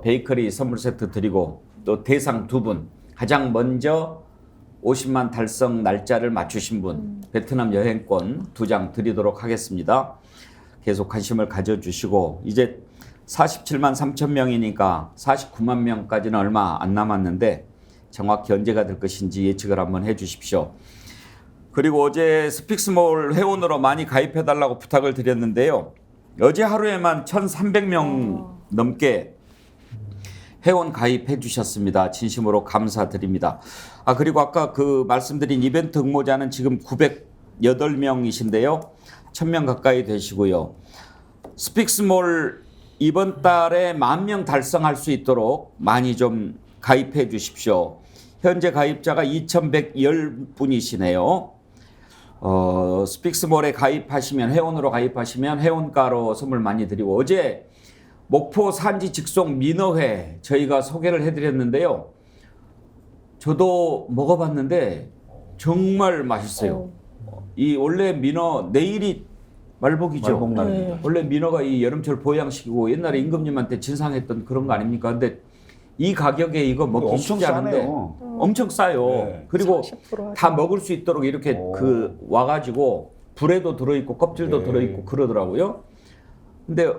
베이커리 선물 세트 드리고, 또 대상 2분, 가장 먼저 50만 달성 날짜를 맞추신 분 베트남 여행권 2장 드리도록 하겠습니다. 계속 관심을 가져주시고, 이제 47만 3천 명이니까 49만 명까지는 얼마 안 남았는데 정확히 언제가 될 것인지 예측을 한번 해 주십시오. 그리고 어제 스픽스몰 회원으로 많이 가입해달라고 부탁을 드렸는데요. 어제 하루에만 1,300명 넘게 회원 가입해 주셨습니다. 진심으로 감사드립니다. 그리고 아까 그 말씀드린 이벤트 응모자는 지금 908명이신데요. 1,000명 가까이 되시고요. 스픽스몰 이번 달에 10,000명 달성할 수 있도록 많이 좀 가입해 주십시오. 현재 가입자가 2,110분이시네요. 스픽스몰에 가입하시면, 회원으로 가입하시면 회원가로 선물 많이 드리고, 어제 목포 산지 직송 민어회 저희가 소개를 해드렸는데요. 저도 먹어봤는데 정말 맛있어요. 이 원래 민어 내일이 말복이죠. 말복날입니다. 원래 민어가 이 여름철 보양식이고 옛날에 임금님한테 진상했던 그런 거 아닙니까? 근데 이 가격에 이거 먹기 엄청 쉽지 않은데 싸네요. 엄청 싸요. 네. 그리고 40% 다 먹을 수 있도록 이렇게 오. 그 와가지고 불에도 들어있고 껍질도 네. 들어있고 그러더라고요. 근데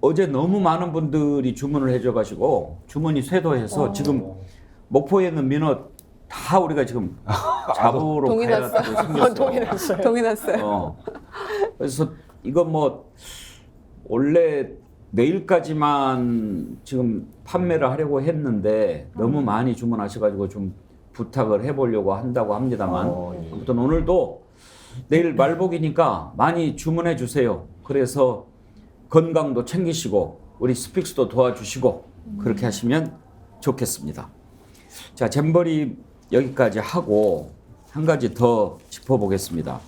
어제 너무 많은 분들이 주문을 해줘가지고 주문이 쇄도해서 지금 목포에 있는 민어 다 우리가 지금 잡으러 동이 가야 났어요. 생겼어. 동이 났어요. 동이 났어요. 그래서 이거 뭐 원래 내일까지만 지금 판매를 하려고 했는데 너무 많이 주문하셔가지고 좀 부탁을 해보려고 한다고 합니다만 아무튼 오늘도 내일 말복이니까 많이 주문해 주세요. 그래서 건강도 챙기시고 우리 스픽스도 도와주시고 그렇게 하시면 좋겠습니다. 자, 잼버리 여기까지 하고 한 가지 더 짚어보겠습니다.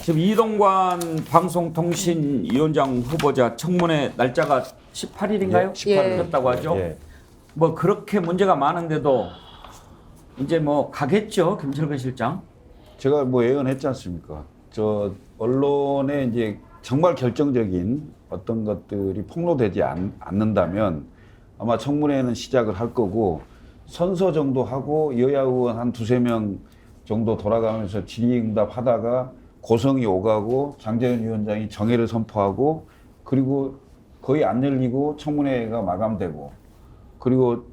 지금 이동관 방송통신위원장 후보자 청문회 날짜가 18일인가요? 예, 18일 됐다고 하죠. 예. 뭐 그렇게 문제가 많은데도 이제 뭐 가겠죠, 김철근 실장. 제가 뭐 예언했지 않습니까? 저 언론에 이제 정말 결정적인 어떤 것들이 폭로되지 않는다면 아마 청문회는 시작을 할 거고 선서 정도 하고 여야 의원 한 2-3명 정도 돌아가면서 질의응답 하다가 고성이 오가고 장재현 위원장이 정회를 선포하고 그리고 거의 안 열리고 청문회가 마감되고 그리고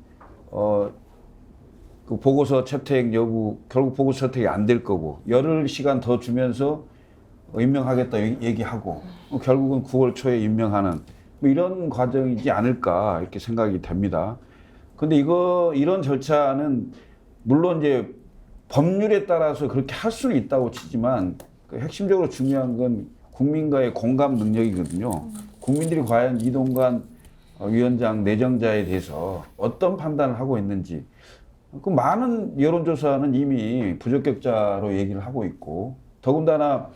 그 보고서 채택 여부 결국 보고서 채택이 안 될 거고 열흘 시간 더 주면서 임명하겠다 얘기하고 결국은 9월 초에 임명하는 뭐 이런 과정이지 않을까 이렇게 생각이 됩니다. 근데 이런 절차는 물론 이제 법률에 따라서 그렇게 할 수는 있다고 치지만 그 핵심적으로 중요한 건 국민과의 공감 능력이거든요. 국민들이 과연 이동관 위원장 내정자에 대해서 어떤 판단을 하고 있는지 그 많은 여론조사는 이미 부적격자로 얘기를 하고 있고 더군다나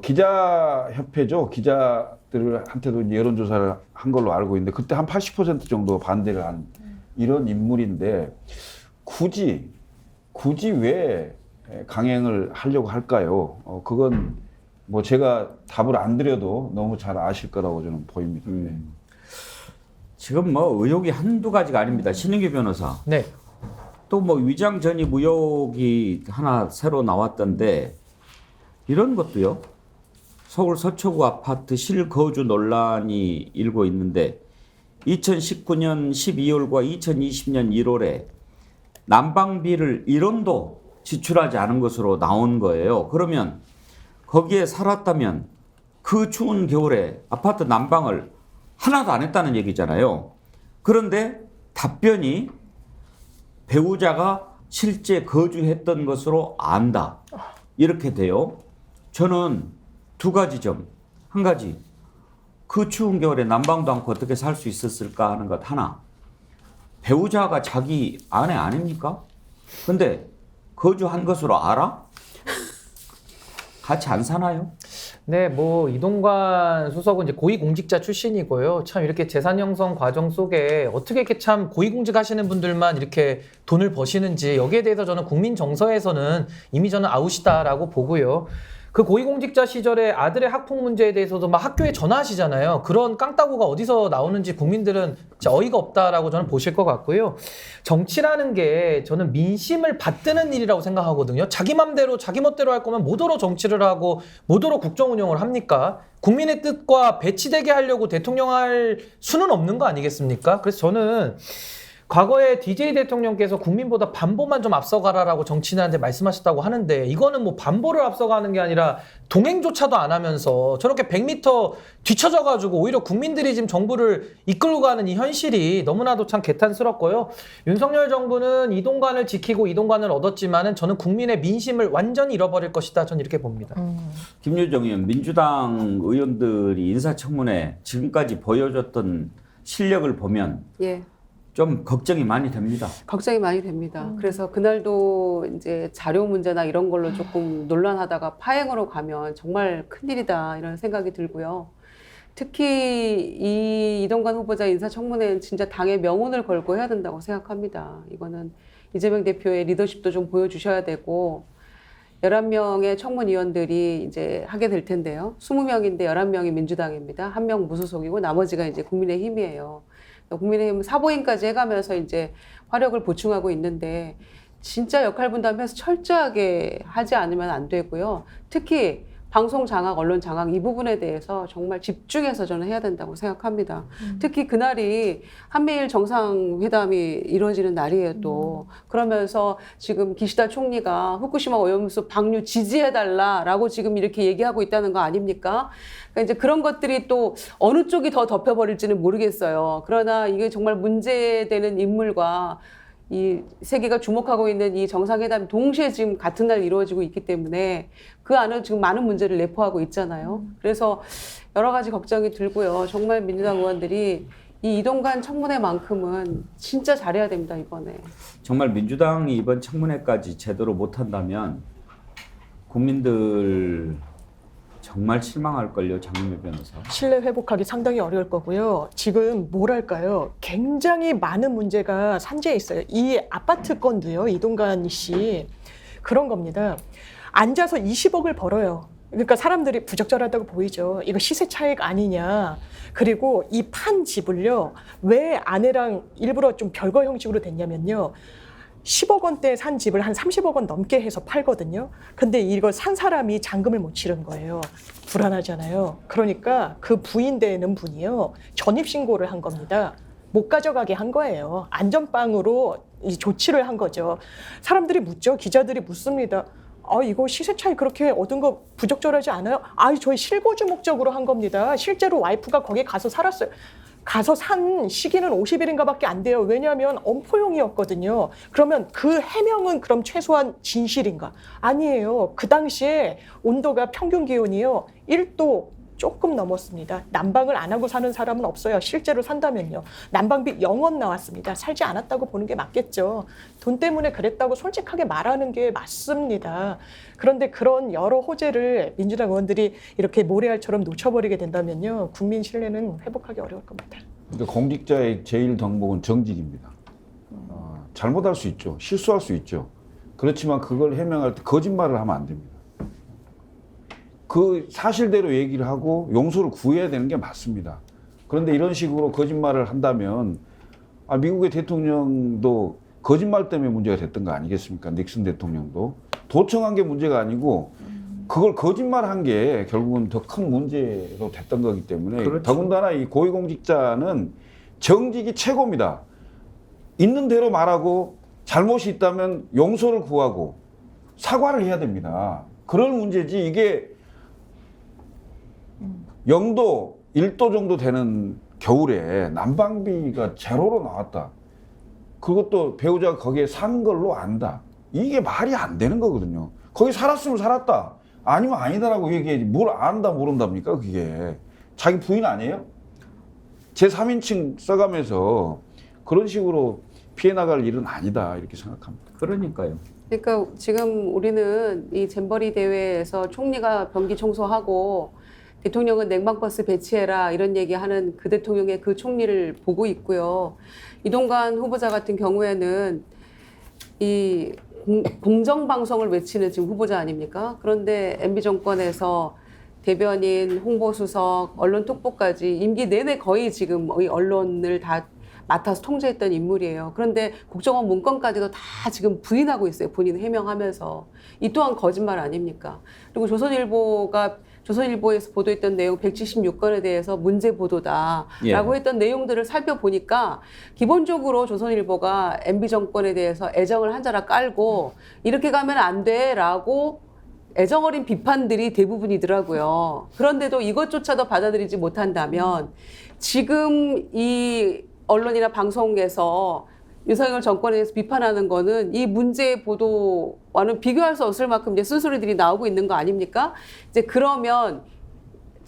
기자협회죠. 기자들한테도 여론조사를 한 걸로 알고 있는데 그때 한 80% 정도 반대를 한 이런 인물인데 굳이 왜 강행을 하려고 할까요? 그건 뭐 제가 답을 안 드려도 너무 잘 아실 거라고 저는 보입니다. 지금 뭐 의혹이 한두 가지가 아닙니다. 신인규 변호사. 네. 또 뭐 위장 전입 의혹이 하나 새로 나왔던데 이런 것도요. 서울 서초구 아파트 실거주 논란이 일고 있는데 2019년 12월과 2020년 1월에 난방비를 1원도 지출하지 않은 것으로 나온 거예요. 그러면 거기에 살았다면 그 추운 겨울에 아파트 난방을 하나도 안 했다는 얘기잖아요. 그런데 답변이 배우자가 실제 거주했던 것으로 안다. 이렇게 돼요. 저는 두 가지 점. 한 가지, 그 추운 겨울에 난방도 않고 어떻게 살 수 있었을까 하는 것 하나. 배우자가 자기 아내 아닙니까? 근데 거주한 것으로 알아? 같이 안 사나요? 네, 뭐 이동관 수석은 이제 고위공직자 출신이고요. 참 이렇게 재산 형성 과정 속에 어떻게 이렇게 참 고위공직 하시는 분들만 이렇게 돈을 버시는지 여기에 대해서 저는 국민 정서에서는 이미 저는 아웃이다라고 보고요. 그 고위공직자 시절에 아들의 학폭 문제에 대해서도 막 학교에 전화하시잖아요. 그런 깡따구가 어디서 나오는지 국민들은 진짜 어이가 없다라고 저는 보실 것 같고요. 정치라는 게 저는 민심을 받드는 일이라고 생각하거든요. 자기 맘대로 자기 멋대로 할 거면 뭐더러 정치를 하고 뭐더러 국정 운영을 합니까? 국민의 뜻과 배치되게 하려고 대통령 할 수는 없는 거 아니겠습니까? 그래서 저는 과거에 DJ 대통령께서 국민보다 반보만 좀 앞서가라라고 정치인한테 말씀하셨다고 하는데 이거는 뭐 반보를 앞서가는 게 아니라 동행조차도 안 하면서 저렇게 100m 뒤쳐져가지고 오히려 국민들이 지금 정부를 이끌고 가는 이 현실이 너무나도 참 개탄스럽고요. 윤석열 정부는 이동관을 지키고 이동관을 얻었지만은 저는 국민의 민심을 완전히 잃어버릴 것이다. 저는 이렇게 봅니다. 김유정 의원, 민주당 의원들이 인사청문회 지금까지 보여줬던 실력을 보면 예. 좀 걱정이 많이 됩니다. 걱정이 많이 됩니다. 그래서 그날도 이제 자료 문제나 이런 걸로 조금 논란하다가 파행으로 가면 정말 큰일이다 이런 생각이 들고요. 특히 이 이동관 후보자 인사청문회는 진짜 당의 명운을 걸고 해야 된다고 생각합니다. 이거는 이재명 대표의 리더십도 좀 보여주셔야 되고 11명의 청문위원들이 이제 하게 될 텐데요. 20명인데 11명이 민주당입니다. 1명 무소속이고 나머지가 이제 국민의힘이에요. 국민의힘 사보임까지 해가면서 이제 화력을 보충하고 있는데 진짜 역할 분담해서 철저하게 하지 않으면 안 되고요. 특히 방송 장악, 언론 장악 이 부분에 대해서 정말 집중해서 저는 해야 된다고 생각합니다. 특히 그날이 한미일 정상회담이 이루어지는 날이에요 또. 그러면서 지금 기시다 총리가 후쿠시마 오염수 방류 지지해달라라고 지금 이렇게 얘기하고 있다는 거 아닙니까? 그러니까 이제 그런 것들이 또 어느 쪽이 더 덮여버릴지는 모르겠어요. 그러나 이게 정말 문제되는 인물과 이 세계가 주목하고 있는 이 정상회담이 동시에 지금 같은 날 이루어지고 있기 때문에 그 안에 지금 많은 문제를 내포하고 있잖아요. 그래서 여러 가지 걱정이 들고요. 정말 민주당 의원들이 이 이동관 청문회만큼은 진짜 잘해야 됩니다, 이번에. 정말 민주당이 이번 청문회까지 제대로 못한다면 국민들 정말 실망할걸요, 장윤배 변호사. 신뢰 회복하기 상당히 어려울 거고요. 지금 뭐랄까요, 굉장히 많은 문제가 산재해 있어요. 이 아파트 건도요, 이동관 씨 그런 겁니다. 앉아서 20억을 벌어요. 그러니까 사람들이 부적절하다고 보이죠. 이거 시세 차익 아니냐. 그리고 이 판 집을요, 왜 아내랑 일부러 좀 별거 형식으로 됐냐면요. 10억 원대 산 집을 한 30억 원 넘게 해서 팔거든요. 근데 이걸 산 사람이 잔금을 못 치른 거예요. 불안하잖아요. 그러니까 그 부인되는 분이요, 전입신고를 한 겁니다. 못 가져가게 한 거예요. 안전빵으로 이 조치를 한 거죠. 사람들이 묻죠. 기자들이 묻습니다. 이거 시세 차이 그렇게 얻은 거 부적절하지 않아요? 저희 실거주 목적으로 한 겁니다. 실제로 와이프가 거기 가서 살았어요. 가서 산 시기는 50일인가 밖에 안 돼요. 왜냐하면 엄포용이었거든요. 그러면 그 해명은 그럼 최소한 진실인가? 아니에요. 그 당시에 온도가 평균 기온이요, 1도 조금 넘었습니다. 난방을 안 하고 사는 사람은 없어요. 실제로 산다면요. 난방비 0원 나왔습니다. 살지 않았다고 보는 게 맞겠죠. 돈 때문에 그랬다고 솔직하게 말하는 게 맞습니다. 그런데 그런 여러 호재를 민주당 의원들이 이렇게 모래알처럼 놓쳐버리게 된다면요, 국민 신뢰는 회복하기 어려울 겁니다. 그러니까 공직자의 제일 덕목은 정직입니다. 잘못할 수 있죠. 실수할 수 있죠. 그렇지만 그걸 해명할 때 거짓말을 하면 안 됩니다. 그 사실대로 얘기를 하고 용서를 구해야 되는 게 맞습니다. 그런데 이런 식으로 거짓말을 한다면 미국의 대통령도 거짓말 때문에 문제가 됐던 거 아니겠습니까? 닉슨 대통령도. 도청한 게 문제가 아니고 그걸 거짓말한 게 결국은 더 큰 문제로 됐던 거기 때문에 그렇죠. 더군다나 이 고위공직자는 정직이 최고입니다. 있는 대로 말하고 잘못이 있다면 용서를 구하고 사과를 해야 됩니다. 그럴 문제지 이게 0도, 1도 정도 되는 겨울에 난방비가 제로로 나왔다. 그것도 배우자가 거기에 산 걸로 안다. 이게 말이 안 되는 거거든요. 거기 살았으면 살았다. 아니면 아니다라고 얘기해야지. 뭘 안다 모른답니까 그게. 자기 부인 아니에요? 제3인칭 써가면서 그런 식으로 피해 나갈 일은 아니다 이렇게 생각합니다. 그러니까요. 그러니까 지금 우리는 이 잼버리 대회에서 총리가 변기 청소하고 대통령은 냉방버스 배치해라 이런 얘기하는 그 대통령의 그 총리를 보고 있고요. 이동관 후보자 같은 경우에는 이 공정방송을 외치는 지금 후보자 아닙니까? 그런데 MB 정권에서 대변인, 홍보수석, 언론특보까지 임기 내내 거의 지금 이 언론을 다 맡아서 통제했던 인물이에요. 그런데 국정원 문건까지도 다 지금 부인하고 있어요. 본인 해명하면서. 이 또한 거짓말 아닙니까? 그리고 조선일보에서 보도했던 내용 176건에 대해서 문제 보도다라고 했던 내용들을 살펴보니까 기본적으로 조선일보가 MB 정권에 대해서 애정을 한 자락 깔고 이렇게 가면 안 돼라고 애정어린 비판들이 대부분이더라고요. 그런데도 이것조차도 받아들이지 못한다면 지금 이 언론이나 방송에서 윤석열 정권에 대해서 비판하는 거는 이 문제 보도와는 비교할 수 없을 만큼 이제 쓴소리들이 나오고 있는 거 아닙니까? 이제 그러면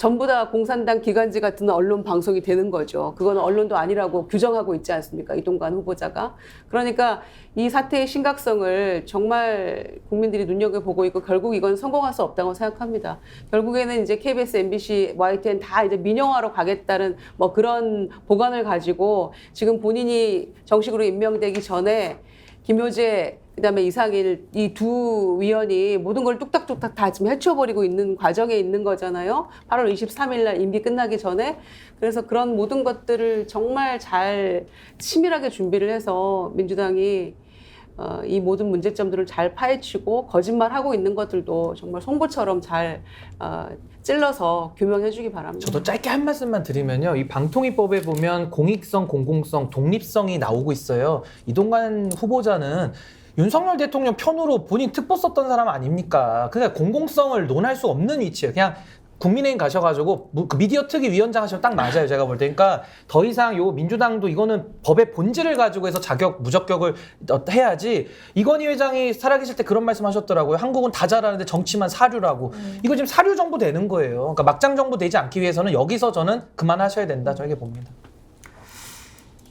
전부 다 공산당 기관지 같은 언론 방송이 되는 거죠. 그거는 언론도 아니라고 규정하고 있지 않습니까? 이동관 후보자가. 그러니까 이 사태의 심각성을 정말 국민들이 눈여겨보고 있고 결국 이건 성공할 수 없다고 생각합니다. 결국에는 이제 KBS, MBC, YTN 다 이제 민영화로 가겠다는 뭐 그런 보관을 가지고 지금 본인이 정식으로 임명되기 전에 김효재 그다음에 이상일 이 두 위원이 모든 걸 뚝딱뚝딱 다 지금 헤쳐버리고 있는 과정에 있는 거잖아요. 8월 23일 날 임기 끝나기 전에. 그래서 그런 모든 것들을 정말 잘 치밀하게 준비를 해서 민주당이 이 모든 문제점들을 잘 파헤치고 거짓말하고 있는 것들도 정말 송곳처럼 잘 찔러서 규명해 주기 바랍니다. 저도 짧게 한 말씀만 드리면요. 이 방통위법에 보면 공익성, 공공성, 독립성이 나오고 있어요. 이동관 후보자는 윤석열 대통령 편으로 본인 특보 썼던 사람 아닙니까? 그러니까 공공성을 논할 수 없는 위치예요. 그냥 국민의힘 가셔가지고 미디어 특위 위원장 하시면 딱 맞아요. 제가 볼 때. 그러니까 더 이상 요 민주당도 이거는 법의 본질을 가지고 해서 자격, 무적격을 해야지. 이건희 회장이 살아계실 때 그런 말씀 하셨더라고요. 한국은 다 잘하는데 정치만 사류라고. 이거 지금 사류 정부 되는 거예요. 그러니까 막장 정부 되지 않기 위해서는 여기서 저는 그만하셔야 된다. 저에게 봅니다.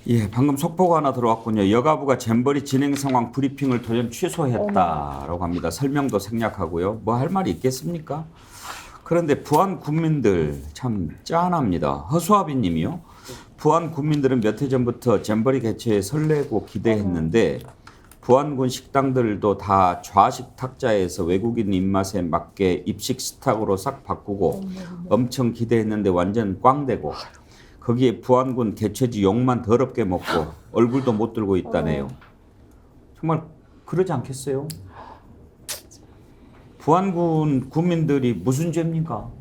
예, 방금 속보가 하나 들어왔군요. 여가부가 잼버리 진행 상황 브리핑을 돌연 취소했다라고 합니다. 설명도 생략하고요. 뭐 할 말이 있겠습니까? 그런데 부안 국민들 참 짠합니다. 허수아비 님이요. 부안 국민들은 몇 해 전부터 잼버리 개최에 설레고 기대했는데 부안군 식당들도 다 좌식 탁자에서 외국인 입맛에 맞게 입식 식탁으로 싹 바꾸고 엄청 기대했는데 완전 꽝되고 거기에 부안군 개최지 욕만 더럽게 먹고 얼굴도 못 들고 있다네요. 정말 그러지 않겠어요? 부안군 국민들이 무슨 죄입니까?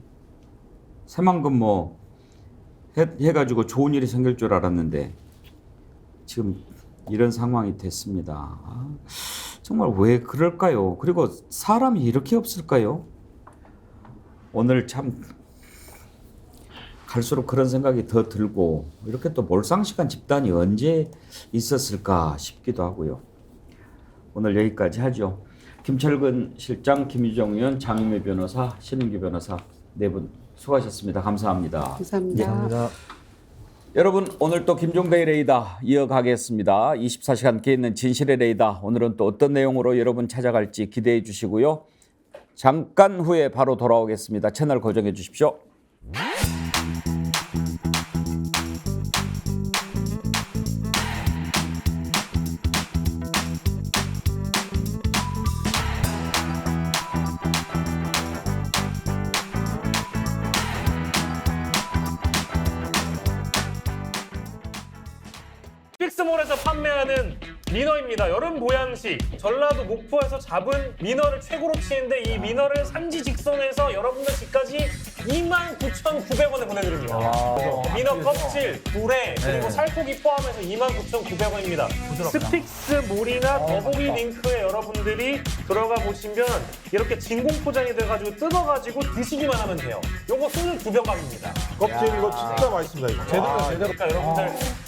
새만금 뭐 해가지고 좋은 일이 생길 줄 알았는데 지금 이런 상황이 됐습니다. 정말 왜 그럴까요? 그리고 사람이 이렇게 없을까요? 오늘 참 갈수록 그런 생각이 더 들고 이렇게 또 몰상식한 집단이 언제 있었을까 싶기도 하고요. 오늘 여기까지 하죠. 김철근 실장, 김유정 의원, 장윤미 변호사, 신은규 변호사 네 분 수고하셨습니다. 감사합니다. 감사합니다. 감사합니다. 여러분 오늘 또 김종대의 레이더 이어가겠습니다. 24시간 함께 있는 진실의 레이더 오늘은 또 어떤 내용으로 여러분 찾아갈지 기대해 주시고요. 잠깐 후에 바로 돌아오겠습니다. 채널 고정해 주십시오. 픽스몰에서 판매하는 미너입니다. 여름 보양식. 전라도 목포에서 잡은 미너를 최고로 치는데 이 미너를 산지 직송해서 여러분들 집까지 29,900원에 보내드립니다. 미너 껍질, 불에 그리고 살코기 포함해서 29,900원입니다. 스픽스몰이나 더보기 링크에 여러분들이 들어가 보시면 이렇게 진공 포장이 돼가지고 뜯어가지고 드시기만 하면 돼요. 요거 22병갑입니다. 껍질 이거 진짜 맛있습니다. 이거. 제대로. 그러니까 여러분들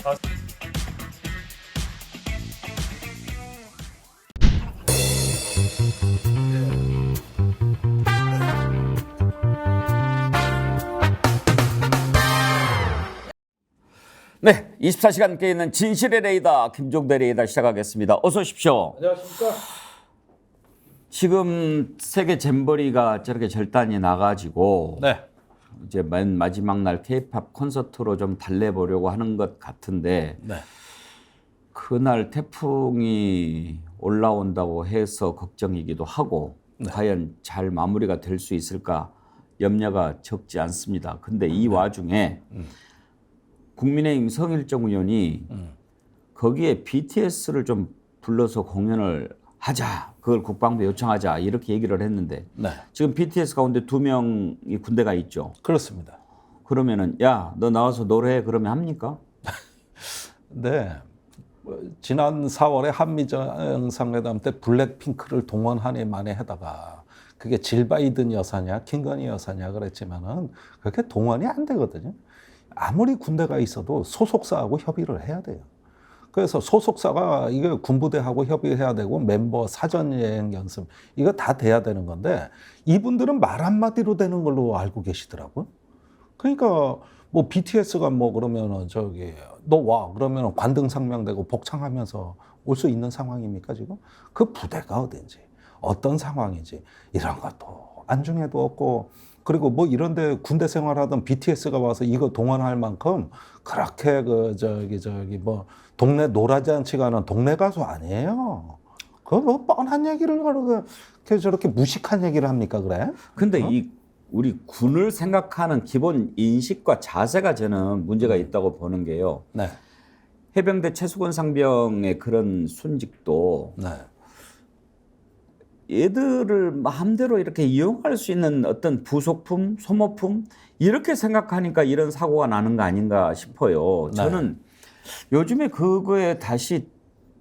네, 24시간 함께 있는 진실의 레이더 김종대 레이더 시작하겠습니다. 어서 오십시오. 안녕하십니까? 지금 세계 잼버리가 저렇게 절단이 나가지고 네. 이제 맨 마지막 날 K-팝 콘서트로 좀 달래보려고 하는 것 같은데 네. 그날 태풍이 올라온다고 해서 걱정이기도 하고 과연 잘 마무리가 될 수 있을까 염려가 적지 않습니다. 근데 이 와중에 국민의힘 성일정 의원이 거기에 BTS를 좀 불러서 공연을 하자. 그걸 국방부에 요청하자. 이렇게 얘기를 했는데 지금 BTS 가운데 2명이 군대가 있죠. 그렇습니다. 그러면은 야, 너 나와서 노래해 그러면 합니까? 네. 지난 4월에 한미 정상회담 때 블랙핑크를 동원하니 만에 하다가 그게 질 바이든 여사냐 김건희 여사냐 그랬지만은 그렇게 동원이 안 되거든요. 아무리 군대가 있어도 소속사하고 협의를 해야 돼요. 그래서 소속사가 이게 군부대하고 협의해야 되고 멤버 사전 여행 연습 이거 다 돼야 되는 건데 이분들은 말 한마디로 되는 걸로 알고 계시더라고요. 그러니까 뭐 BTS가 뭐 그러면은 저기 너 와 그러면은 관등상명되고 복창하면서 올 수 있는 상황입니까 지금? 그 부대가 어딘지 어떤 상황인지 이런 것도 안중에도 없고 그리고 뭐 이런데 군대 생활하던 BTS가 와서 이거 동원할 만큼 그렇게 그 저기 뭐 동네 노라잔치 가는 동네 가수 아니에요. 그거 뭐 뻔한 얘기를 그렇게 저렇게 무식한 얘기를 합니까 그래? 근데 이 우리 군을 생각하는 기본 인식과 자세가 저는 문제가 있다고 보는 게요. 네. 해병대 최수근 상병의 그런 순직도 네. 얘들을 마음대로 이렇게 이용할 수 있는 어떤 부속품, 소모품 이렇게 생각하니까 이런 사고가 나는 거 아닌가 싶어요. 저는 요즘에 그거에 다시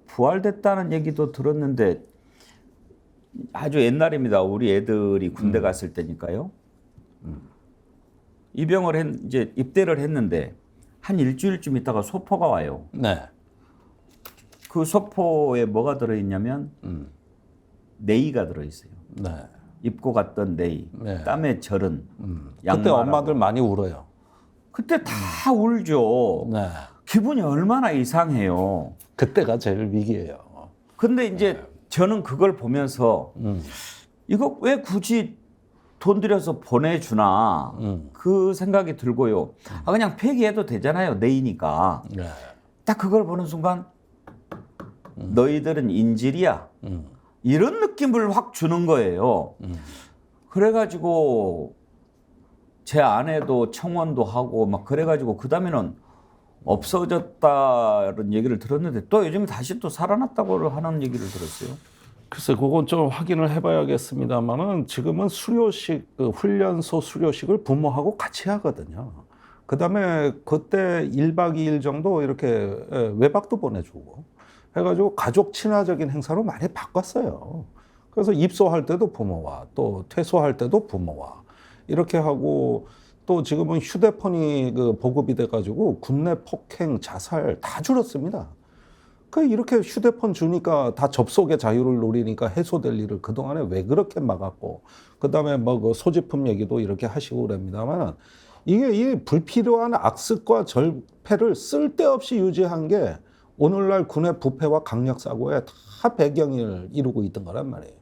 부활됐다는 얘기도 들었는데 아주 옛날입니다. 우리 애들이 군대 갔을 때니까요. 이제 입대를 했는데 한 일주일쯤 있다가 소포가 와요. 네. 그 소포에 뭐가 들어있냐면 네이가 들어있어요. 네. 입고 갔던 네이, 네. 땀에 절은 그때 엄마들 많이 울어요. 그때 다 울죠. 네. 기분이 얼마나 이상해요. 그때가 제일 위기예요. 근데 이제 저는 그걸 보면서 이거 왜 굳이 돈 들여서 보내주나 그 생각이 들고요. 아, 그냥 폐기해도 되잖아요. 네이니까. 네. 딱 그걸 보는 순간 너희들은 인질이야. 이런 느낌을 확 주는 거예요. 그래가지고 제 아내도 청원도 하고 막 그래가지고 그 다음에는 없어졌다는 얘기를 들었는데 또 요즘 다시 또 살아났다고 하는 얘기를 들었어요. 글쎄, 그건 좀 확인을 해봐야겠습니다만은 지금은 수료식, 그 훈련소 수료식을 부모하고 같이 하거든요. 그 다음에 그때 1박 2일 정도 이렇게 외박도 보내주고 해가지고 가족 친화적인 행사로 많이 바꿨어요. 그래서 입소할 때도 부모와 또 퇴소할 때도 부모와 이렇게 하고 또 지금은 휴대폰이 그 보급이 돼가지고 국내 폭행, 자살 다 줄었습니다. 그 이렇게 휴대폰 주니까 다 접속의 자유를 노리니까 해소될 일을 그동안에 왜 그렇게 막았고 그다음에 뭐 그 소지품 얘기도 이렇게 하시고 그럽니다만 이게 이 불필요한 악습과 절패를 쓸데없이 유지한 게 오늘날 군의 부패와 강력 사고에 다 배경을 이루고 있던 거란 말이에요.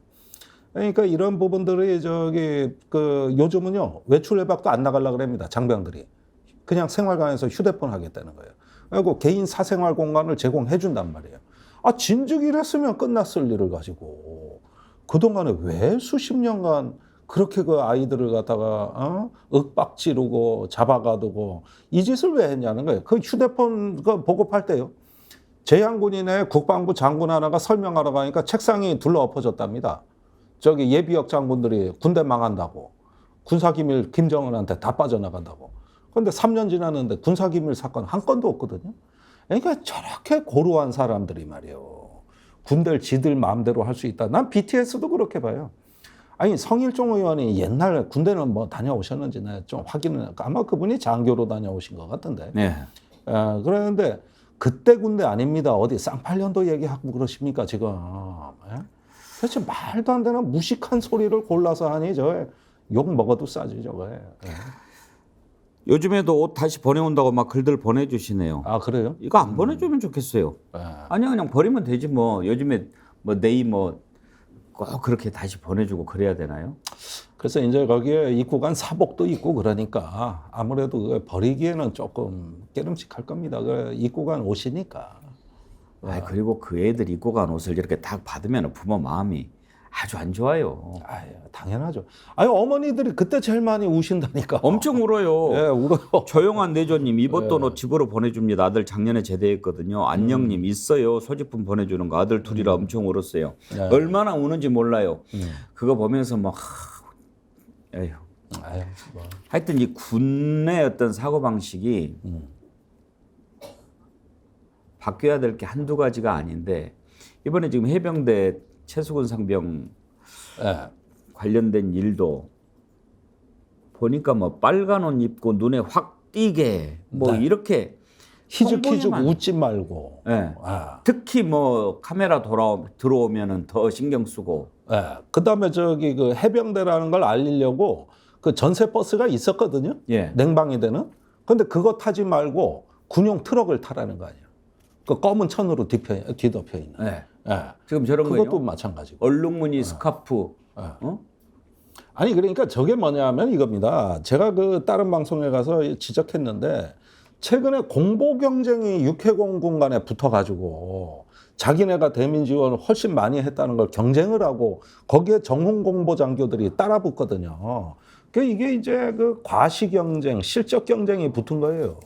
그러니까 이런 부분들이 저기 그 요즘은요 외출 외박도 안 나가려고 합니다. 장병들이 그냥 생활관에서 휴대폰 하겠다는 거예요. 그리고 개인 사생활 공간을 제공해 준단 말이에요. 아, 진즉 이랬으면 끝났을 일을 가지고 그동안에 왜 수십 년간 그렇게 그 아이들을 갖다가 윽박지르고 잡아가두고 이 짓을 왜 했냐는 거예요. 그 휴대폰 그 보급할 때요. 제양군인의 국방부 장군 하나가 설명하러 가니까 책상이 둘러 엎어졌답니다. 저기 예비역 장군들이 군대 망한다고 군사기밀 김정은한테 다 빠져나간다고. 그런데 3년 지났는데 군사기밀 사건 한 건도 없거든요. 그러니까 저렇게 고루한 사람들이 말이에요. 군대를 지들 마음대로 할 수 있다. 난 BTS도 그렇게 봐요. 아니 성일종 의원이 옛날 군대는 뭐 다녀오셨는지 좀 확인을 아마 그분이 장교로 다녀오신 것 같은데. 네. 그러는데 그때 군대 아닙니다. 어디 쌍팔년도 얘기하고 그러십니까 지금. 도대체 말도 안 되는 무식한 소리를 골라서 하니 저 욕 먹어도 싸지 저거에. 요즘에도 옷 다시 보내온다고 막 글들 보내주시네요. 아 그래요? 이거 안 보내주면 좋겠어요. 아니야 그냥 버리면 되지 뭐. 요즘에 뭐 네이 뭐 꼭 그렇게 다시 보내주고 그래야 되나요? 그래서 이제 거기에 입고 간 사복도 있고 그러니까 아무래도 그걸 버리기에는 조금 깨름직할 겁니다. 그 입고 간 옷이니까. 아 그리고 그 애들 입고 간 옷을 이렇게 딱 받으면 부모 마음이 아주 안 좋아요. 아유, 당연하죠. 아유, 어머니들이 그때 제일 많이 우신다니까. 엄청 울어요. 예, 울어요. 조용한 내조님 입었던 옷 집으로 보내줍니다. 아들 작년에 제대했거든요. 안녕님 있어요. 소지품 보내주는 거 아들 둘이라 엄청 울었어요. 얼마나 우는지 몰라요. 그거 보면서 막 에휴. 뭐. 하여튼 이 군의 어떤 사고 방식이 바뀌어야 될 게 한두 가지가 아닌데 이번에 지금 해병대 최수근 상병 관련된 일도 보니까 뭐 빨간 옷 입고 눈에 확 띄게 뭐 이렇게 희죽희죽 웃지 말고. 특히 뭐 카메라 들어오면은 더 신경 쓰고. 그다음에 저기 그 해병대라는 걸 알리려고 그 전세 버스가 있었거든요. 예. 냉방이 되는. 근데 그거 타지 말고 군용 트럭을 타라는 거 아니에요. 그 검은 천으로 뒤덮여 있는. 네. 예. 지금 저런 그것도 거예요. 마찬가지고. 얼룩무늬 스카프. 어? 아니 그러니까 저게 뭐냐면 이겁니다. 제가 그 다른 방송에 가서 지적했는데 최근에 공보 경쟁이 육해공군 간에 붙어가지고 자기네가 대민 지원을 훨씬 많이 했다는 걸 경쟁을 하고 거기에 정훈 공보 장교들이 따라 붙거든요. 그 이게 이제 그 과시 경쟁, 실적 경쟁이 붙은 거예요.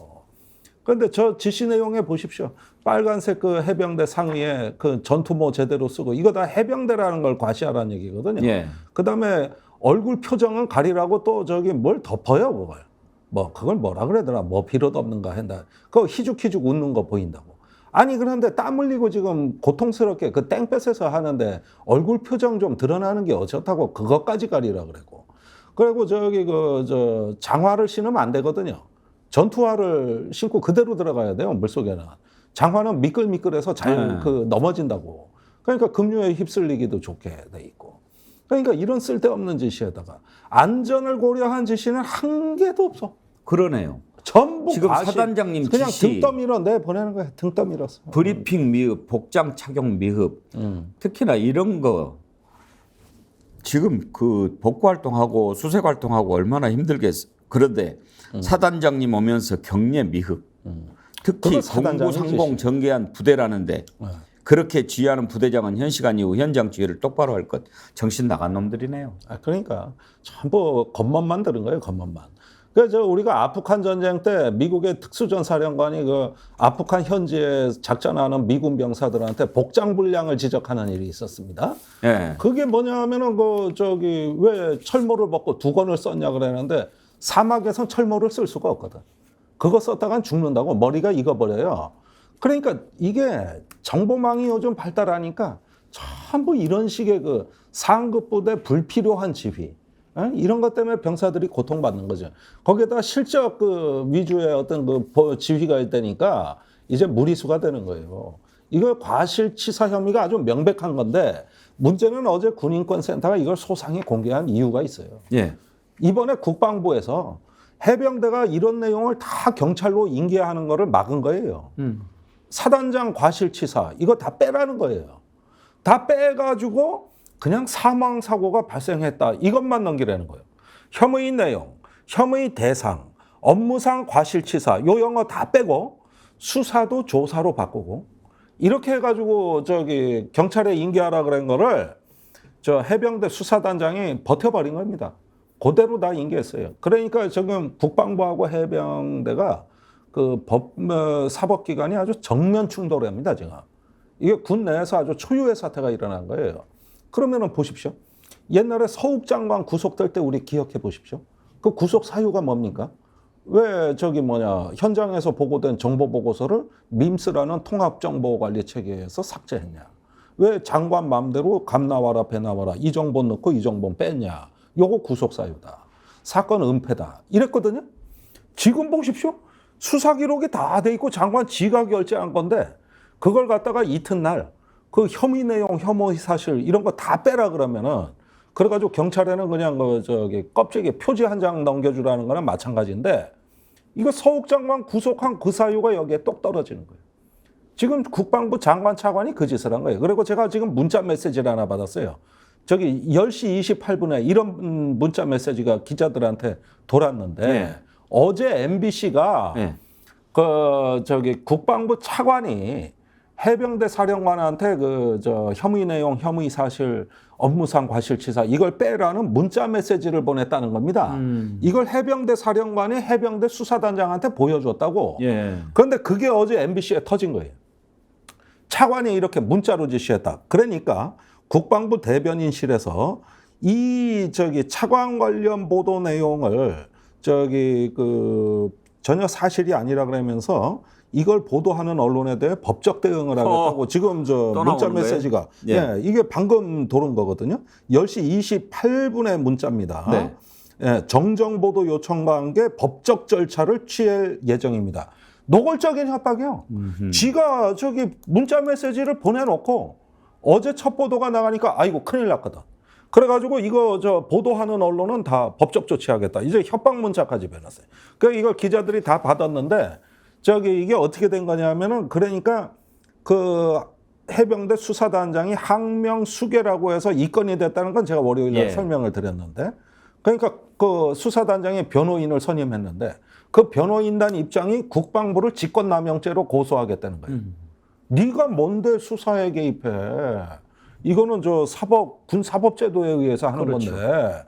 그런데 저 지시 내용에 보십시오. 빨간색 그 해병대 상위에 그 전투모 제대로 쓰고 이거 다 해병대라는 걸 과시하라는 얘기거든요. 예. 그다음에 얼굴 표정은 가리라고 또 저기 뭘 덮어요, 그걸. 뭐 그걸 뭐라 그러더라. 뭐 필요도 없는가 한다. 그거 희죽희죽 웃는 거 보인다고. 아니 그런데 땀 흘리고 지금 고통스럽게 그 땡볕에서 하는데 얼굴 표정 좀 드러나는 게 어쩌다고 그것까지 가리라 그러고. 그리고 저기 그 저 장화를 신으면 안 되거든요. 전투화를 신고 그대로 들어가야 돼요, 물속에는. 장화는 미끌미끌해서 잘 그 넘어진다고. 그러니까 급류에 휩쓸리기도 좋게 돼 있고. 그러니까 이런 쓸데없는 지시에다가 안전을 고려한 지시는 한 개도 없어. 그러네요. 전부 지금 과시. 사단장님 그냥 지시. 등 떠밀어 내보내는 거야. 등 떠밀었어. 브리핑 미흡, 복장 착용 미흡. 특히나 이런 거 지금 그 복구 활동하고 수색 활동하고 얼마나 힘들겠어. 그런데 사단장님 오면서 경례 미흡. 특히 공구상공 전개한 부대라는데 그렇게 지휘하는 부대장은 현 시간 이후 현장 지휘를 똑바로 할 것. 정신 나간 놈들이네요. 그러니까 전부 겉멋만 들은 거예요. 겉멋만. 그래서 우리가 아프간 전쟁 때 미국의 특수전사령관이 그 아프간 현지에 작전하는 미군 병사들한테 복장 불량을 지적하는 일이 있었습니다. 예. 그게 뭐냐면은 그 저기 왜 철모를 벗고 두건을 썼냐 그랬는데 사막에선 철모를 쓸 수가 없거든. 그거 썼다간 죽는다고 머리가 익어버려요. 그러니까 이게 정보망이 요즘 발달하니까 전부 이런 식의 그 상급 부대 불필요한 지휘. 이런 것 때문에 병사들이 고통받는 거죠. 거기에다 실적 그 위주의 어떤 그 지휘가 있다니까 이제 무리수가 되는 거예요. 이거 과실치사 혐의가 아주 명백한 건데 문제는 어제 군인권센터가 이걸 소상히 공개한 이유가 있어요. 예. 이번에 국방부에서 해병대가 이런 내용을 다 경찰로 인계하는 거를 막은 거예요. 사단장 과실치사 이거 다 빼라는 거예요. 다 빼가지고 그냥 사망사고가 발생했다. 이것만 넘기라는 거예요. 혐의 내용, 혐의 대상, 업무상 과실치사 요 영어 다 빼고 수사도 조사로 바꾸고 이렇게 해가지고 저기 경찰에 인계하라 그런 거를 저 해병대 수사단장이 버텨버린 겁니다. 그대로 다 인계했어요. 그러니까 지금 국방부하고 해병대가 그 사법기관이 아주 정면 충돌합니다, 지금. 이게 군 내에서 아주 초유의 사태가 일어난 거예요. 그러면은 보십시오. 옛날에 서욱 장관 구속될 때 우리 기억해 보십시오. 그 구속 사유가 뭡니까? 왜 저기 현장에서 보고된 정보 보고서를 밈스라는 통합정보관리체계에서 삭제했냐? 왜 장관 마음대로 감 나와라 배 나와라 이 정보 넣고 이 정보 뺐냐? 요거 구속 사유다. 사건 은폐다. 이랬거든요. 지금 보십시오. 수사 기록이 다 돼 있고 장관 지가 결재한 건데 그걸 갖다가 이튿날 그 혐의 내용, 혐의 사실 이런 거 다 빼라 그러면은 그래가지고 경찰에는 그냥 그 저기 껍질에 표지 한 장 넘겨주라는 거랑 마찬가지인데 이거 서욱 장관 구속한 그 사유가 여기에 똑 떨어지는 거예요. 지금 국방부 장관 차관이 그 짓을 한 거예요. 그리고 제가 지금 문자 메시지를 하나 받았어요. 저기 10시 28분에 이런 문자 메시지가 기자들한테 돌았는데 네. 어제 MBC가 네. 그 저기 국방부 차관이 해병대 사령관한테 그 저 혐의 내용, 혐의 사실, 업무상 과실치사 이걸 빼라는 문자 메시지를 보냈다는 겁니다. 이걸 해병대 사령관이 해병대 수사단장한테 보여줬다고. 예. 그런데 그게 어제 MBC에 터진 거예요. 차관이 이렇게 문자로 지시했다. 그러니까 국방부 대변인실에서 이 저기 차관 관련 보도 내용을 저기 그 전혀 사실이 아니라 그러면서 이걸 보도하는 언론에 대해 법적 대응을 하겠다고 지금 저 문자 메시지가 예, 이게 방금 도는 거거든요. 10시 28분의 문자입니다. 네. 예, 정정보도 요청과 함께 법적 절차를 취할 예정입니다. 노골적인 협박이요. 지가 저기 문자 메시지를 보내놓고 어제 첫 보도가 나가니까 아이고 큰일 났거든. 그래가지고 이거 저 보도하는 언론은 다 법적 조치하겠다. 이제 협박 문자까지 보냈어요. 그러니까 이걸 기자들이 다 받았는데 저기 이게 어떻게 된 거냐면은 그러니까 그 해병대 수사단장이 항명수계라고 해서 입건이 됐다는 건 제가 월요일에 설명을 드렸는데 그러니까 그 수사단장이 변호인을 선임했는데 그 변호인단 입장이 국방부를 직권남용죄로 고소하겠다는 거예요. 네가 뭔데 수사에 개입해? 이거는 저 군사법제도에 의해서 하는 건데.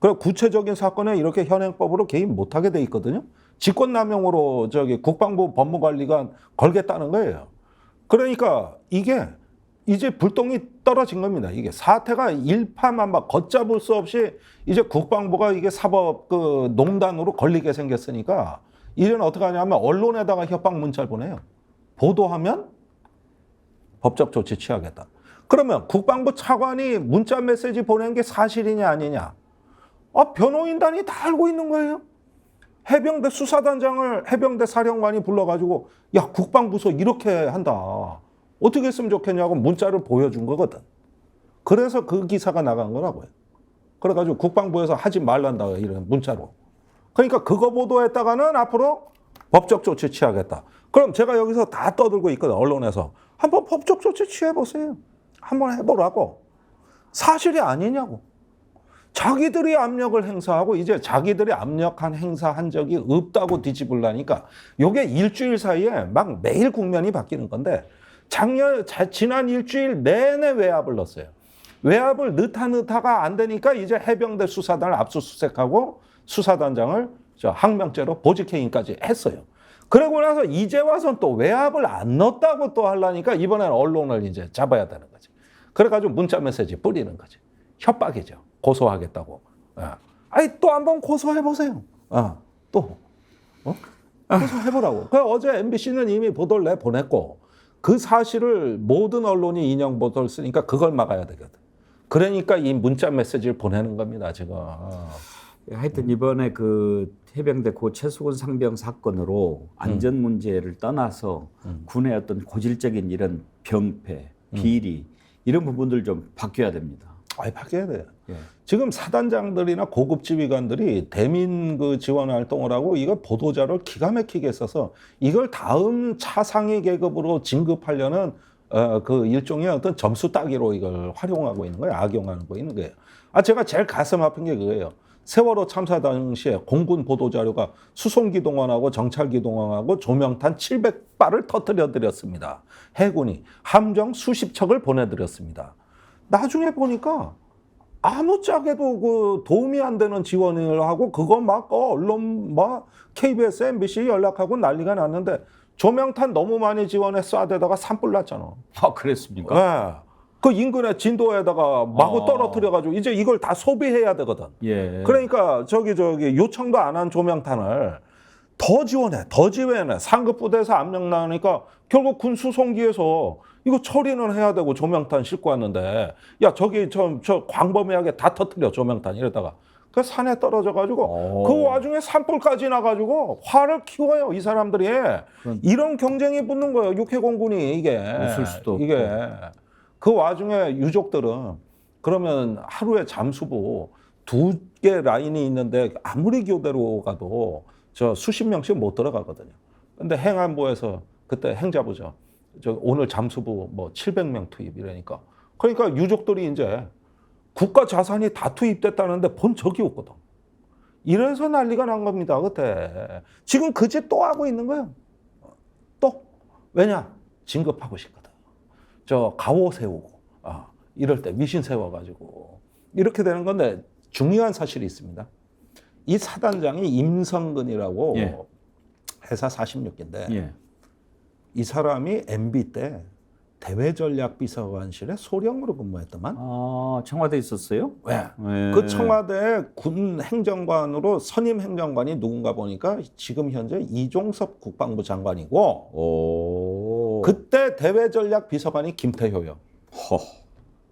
그래 구체적인 사건에 이렇게 현행법으로 개입 못하게 돼 있거든요. 직권남용으로 저기 국방부 법무관리관 걸겠다는 거예요. 그러니까 이게 이제 불똥이 떨어진 겁니다. 이게 사태가 일파만파 걷잡을 수 없이 이제 국방부가 이게 사법 그 농단으로 걸리게 생겼으니까 이제는 어떻게 하냐면 언론에다가 협박 문자를 보내요. 보도하면 법적 조치 취하겠다. 그러면 국방부 차관이 문자 메시지 보낸 게 사실이냐 아니냐? 변호인단이 다 알고 있는 거예요. 해병대 수사단장을 해병대 사령관이 불러가지고 야 국방부서 이렇게 한다. 어떻게 했으면 좋겠냐고 문자를 보여준 거거든. 그래서 그 기사가 나간 거라고요. 그래가지고 국방부에서 하지 말란다 이런 문자로. 그러니까 그거 보도했다가는 앞으로 법적 조치 취하겠다. 그럼 제가 여기서 다 떠들고 있거든 언론에서. 한번 법적 조치 취해보세요. 한번 해보라고. 사실이 아니냐고. 자기들이 압력을 행사하고 이제 자기들이 압력한 행사한 적이 없다고 뒤집으려니까 이게 일주일 사이에 막 매일 국면이 바뀌는 건데 지난 일주일 내내 외압을 넣었어요. 외압을 넣다가 안 되니까 이제 해병대 수사단을 압수수색하고 수사단장을 항명죄로 보직해임까지 했어요. 그러고 나서 이제 와서 또 외압을 안 넣었다고 또 하려니까 이번에는 언론을 이제 잡아야 되는 거지. 그래가지고 문자 메시지 뿌리는 거지. 협박이죠. 고소하겠다고. 아니 또 한번 고소해보세요. 고소해보라고. 어제 MBC는 이미 보도를 내보냈고 그 사실을 모든 언론이 인용 보도를 쓰니까 그걸 막아야 되거든. 그러니까 이 문자 메시지를 보내는 겁니다. 지금. 하여튼 이번에 그 해병대 고 최수근 상병 사건으로 안전 문제를 떠나서 군의 어떤 고질적인 이런 병폐, 비리 이런 부분들 좀 바뀌어야 됩니다. 바뀌어야 돼요. 지금 사단장들이나 고급 지휘관들이 대민 그 지원 활동을 하고 이거 보도자를 기가 막히게 써서 이걸 다음 차상위 계급으로 진급하려는 그 일종의 어떤 점수 따기로 이걸 활용하고 있는 거예요. 악용하고 있는 거예요. 제가 제일 가슴 아픈 게 그거예요. 세월호 참사 당시에 공군 보도자료가 수송기 동원하고 정찰기 동원하고 조명탄 700발을 터뜨려 드렸습니다. 해군이 함정 수십 척을 보내드렸습니다. 나중에 보니까 아무짝에도 그 도움이 안 되는 지원을 하고 그거 막 언론 막 KBS, MBC 연락하고 난리가 났는데 조명탄 너무 많이 지원해 쏴대다가 산불 났잖아. 그랬습니까? 네. 그 인근의 진도에다가 마구 떨어뜨려가지고 이제 이걸 다 소비해야 되거든. 그러니까 저기 요청도 안 한 조명탄을 더 지원해. 상급 부대에서 압력 나오니까 결국 군 수송기에서 이거 처리는 해야 되고 조명탄 싣고 왔는데 야 저기 저 광범위하게 다 터뜨려 조명탄 이러다가 그 산에 떨어져가지고 그 와중에 산불까지 나가지고 화를 키워요 이 사람들이. 이런 경쟁이 붙는 거예요 육해공군이 이게. 웃을 수도 없고. 이게 그 와중에 유족들은 그러면 하루에 잠수부 2개 라인이 있는데 아무리 교대로 가도 저 수십 명씩 못 들어가거든요. 근데 행안부에서 그때 행자부죠. 오늘 잠수부 뭐 700명 투입 이러니까. 그러니까 유족들이 이제 국가 자산이 다 투입됐다는데 본 적이 없거든. 이래서 난리가 난 겁니다. 그때. 지금 그 짓 또 하고 있는 거예요. 또. 왜냐? 진급하고 싶거든. 가오 세우고. 이럴 때 미신 세워가지고. 이렇게 되는 건데 중요한 사실이 있습니다. 이 사단장이 임성근이라고 해사 46기인데 이 사람이 MB 때 대외전략비서관실에 소령으로 근무했더만. 청와대에 있었어요? 그 청와대 군 행정관으로 선임 행정관이 누군가 보니까 지금 현재 이종섭 국방부 장관이고 그때 대외전략비서관이 김태효요.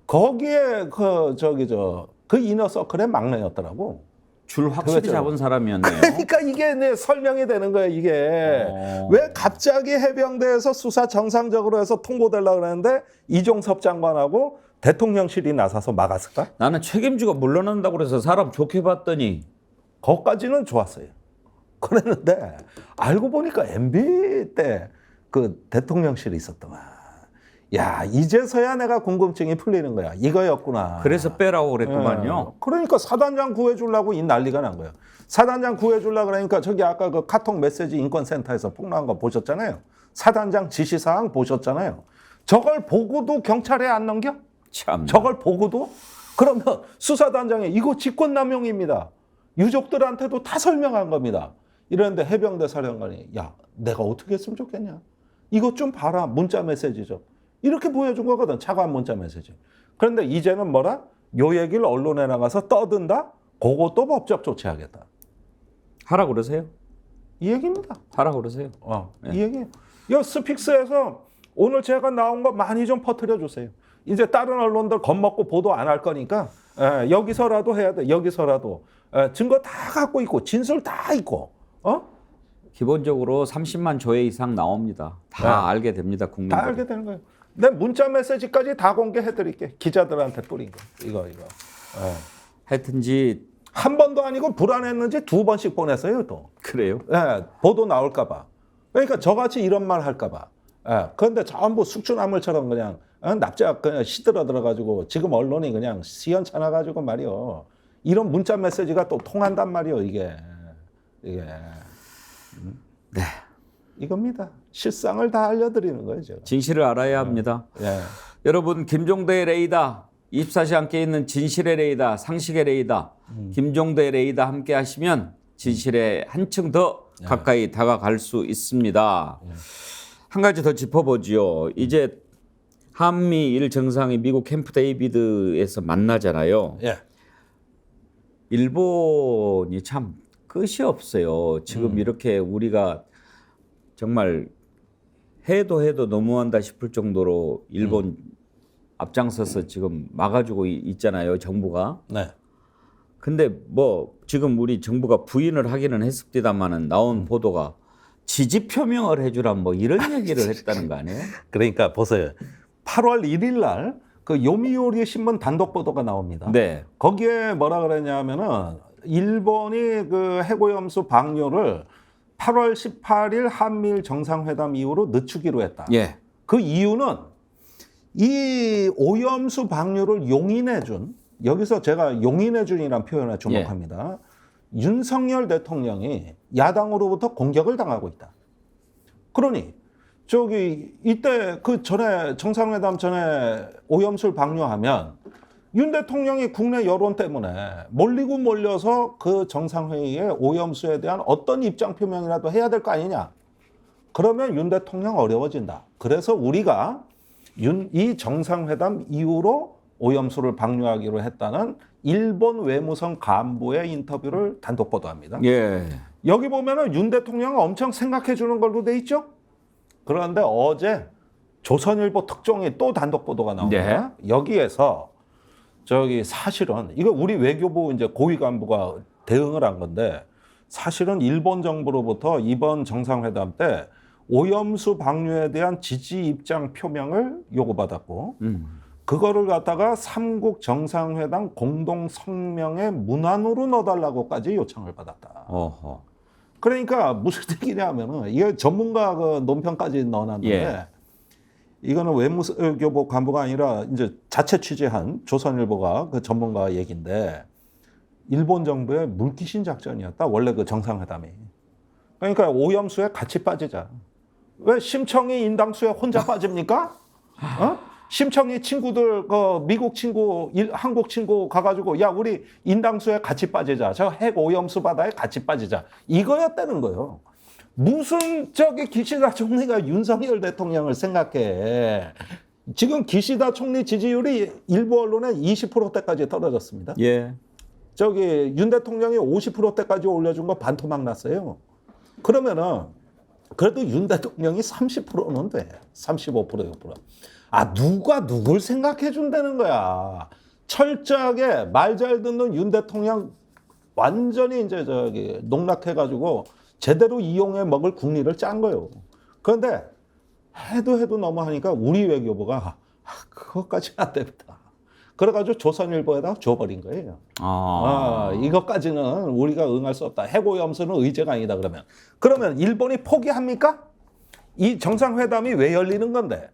거기에 그 이너서클의 막내였더라고. 줄 확실히 잡은 사람이었네요. 그러니까 이게 설명이 되는 거예요. 이게 왜 갑자기 해병대에서 수사 정상적으로 해서 통보되려고 그랬는데 이종섭 장관하고 대통령실이 나서서 막았을까? 나는 책임지고 물러난다고 그래서 사람 좋게 봤더니 거기까지는 좋았어요. 그랬는데 알고 보니까 MB 때 그 대통령실이 있었더만. 야, 이제서야 내가 궁금증이 풀리는 거야. 이거였구나. 그래서 빼라고 그랬구만요. 그러니까 사단장 구해주려고 이 난리가 난 거예요. 사단장 구해주려고 그러니까 저기 아까 그 카톡 메시지 인권센터에서 폭로한 거 보셨잖아요. 사단장 지시사항 보셨잖아요. 저걸 보고도 경찰에 안 넘겨? 참. 저걸 보고도? 그러면 수사단장이 이거 직권남용입니다. 유족들한테도 다 설명한 겁니다. 이랬는데 해병대 사령관이 야, 내가 어떻게 했으면 좋겠냐? 이것 좀 봐라. 문자 메시지 좀. 이렇게 보여준 거거든. 차관 문자 메시지. 그런데 이제는 뭐라? 요 얘기를 언론에 나가서 떠든다? 그것도 법적 조치하겠다. 하라고 그러세요? 이 얘기입니다. 하라고 그러세요? 이 얘기예요. 이 스픽스에서 오늘 제가 나온 거 많이 좀 퍼뜨려 주세요. 이제 다른 언론들 겁먹고 보도 안 할 거니까 여기서라도 해야 돼. 여기서라도. 증거 다 갖고 있고 진술 다 있고. 기본적으로 30만 조회 이상 나옵니다. 다 알게 됩니다. 국민들. 다 알게 되는 거예요. 내 문자 메시지까지 다 공개해 드릴게. 기자들한테 뿌린 거. 이거. 하여튼지 한 번도 아니고 불안했는지 2번씩 보냈어요, 또. 그래요? 보도 나올까 봐. 그러니까 저같이 이런 말 할까 봐. 그런데 전부 숙주나물처럼 그냥 납작 그냥 시들어 들어가지고 지금 언론이 그냥 시원찮아 가지고 말이요. 이런 문자 메시지가 또 통한단 말이요, 이게. 네. 이겁니다. 실상을 다 알려드리는 거예요, 제가. 진실을 알아야 합니다. 여러분, 김종대의 레이더, 24시 함께 있는 진실의 레이더, 상식의 레이더, 김종대의 레이더 함께 하시면 진실에 한층 더 가까이 다가갈 수 있습니다. 한 가지 더 짚어보지요. 이제 한미일 정상이 미국 캠프 데이비드에서 만나잖아요. 일본이 참 끝이 없어요. 지금 이렇게 우리가 정말 해도 너무한다 싶을 정도로 일본 앞장서서 지금 막아주고 있잖아요, 정부가. 근데 뭐 지금 우리 정부가 부인을 하기는 했습니다만은 나온 보도가 지지 표명을 해주라 뭐 이런 얘기를 했다는 거 아니에요? 그러니까 보세요. 8월 1일 날 그 요미우리 신문 단독 보도가 나옵니다. 거기에 뭐라 그랬냐면은 일본이 그 해고염수 방류를 8월 18일 한미일 정상회담 이후로 늦추기로 했다. 그 이유는 이 오염수 방류를 용인해준, 여기서 제가 용인해준이라는 표현에 주목합니다. 윤석열 대통령이 야당으로부터 공격을 당하고 있다. 그러니 저기 이때 그 전에 정상회담 전에 오염수를 방류하면 윤 대통령이 국내 여론 때문에 몰리고 몰려서 그 정상회의에 오염수에 대한 어떤 입장 표명이라도 해야 될 거 아니냐. 그러면 윤 대통령 어려워진다. 그래서 우리가 이 정상회담 이후로 오염수를 방류하기로 했다는 일본 외무성 간부의 인터뷰를 단독 보도합니다. 여기 보면은 윤 대통령은 엄청 생각해 주는 걸로 돼 있죠. 그런데 어제 조선일보 특종이 또 단독 보도가 나옵니다. 여기에서 저기 사실은 이거 우리 외교부 이제 고위 간부가 대응을 한 건데 사실은 일본 정부로부터 이번 정상회담 때 오염수 방류에 대한 지지 입장 표명을 요구받았고 그거를 갖다가 삼국 정상회담 공동 성명의 문안으로 넣어달라고까지 요청을 받았다. 그러니까 무슨 얘기냐면은 이게 전문가 그 논평까지 넣어놨는데 이거는 외무교부 간부가 아니라 이제 자체 취재한 조선일보가 그 전문가 얘기인데 일본 정부의 물귀신 작전이었다. 원래 그 정상회담이. 그러니까 오염수에 같이 빠지자. 왜 심청이 인당수에 혼자 빠집니까? 심청이 친구들 그 미국 친구, 한국 친구 가가지고 야 우리 인당수에 같이 빠지자. 저 핵 오염수 바다에 같이 빠지자. 이거였다는 거예요. 무슨 저기 기시다 총리가 윤석열 대통령을 생각해. 지금 기시다 총리 지지율이 일부 언론에 20%대까지 떨어졌습니다. 저기 윤 대통령이 50%대까지 올려준 거 반토막 났어요. 그러면은 그래도 윤 대통령이 30%는 돼. 35%, 6%. 누가 누굴 생각해 준다는 거야. 철저하게 말 잘 듣는 윤 대통령 완전히 이제 저기 농락해가지고 제대로 이용해 먹을 국리를 짠 거예요. 그런데 해도 너무 하니까 우리 외교부가 그것까지는 안 됩니다. 그래가지고 조선일보에다가 줘버린 거예요. 이것까지는 우리가 응할 수 없다. 해고염수는 의제가 아니다. 그러면 일본이 포기합니까? 이 정상회담이 왜 열리는 건데?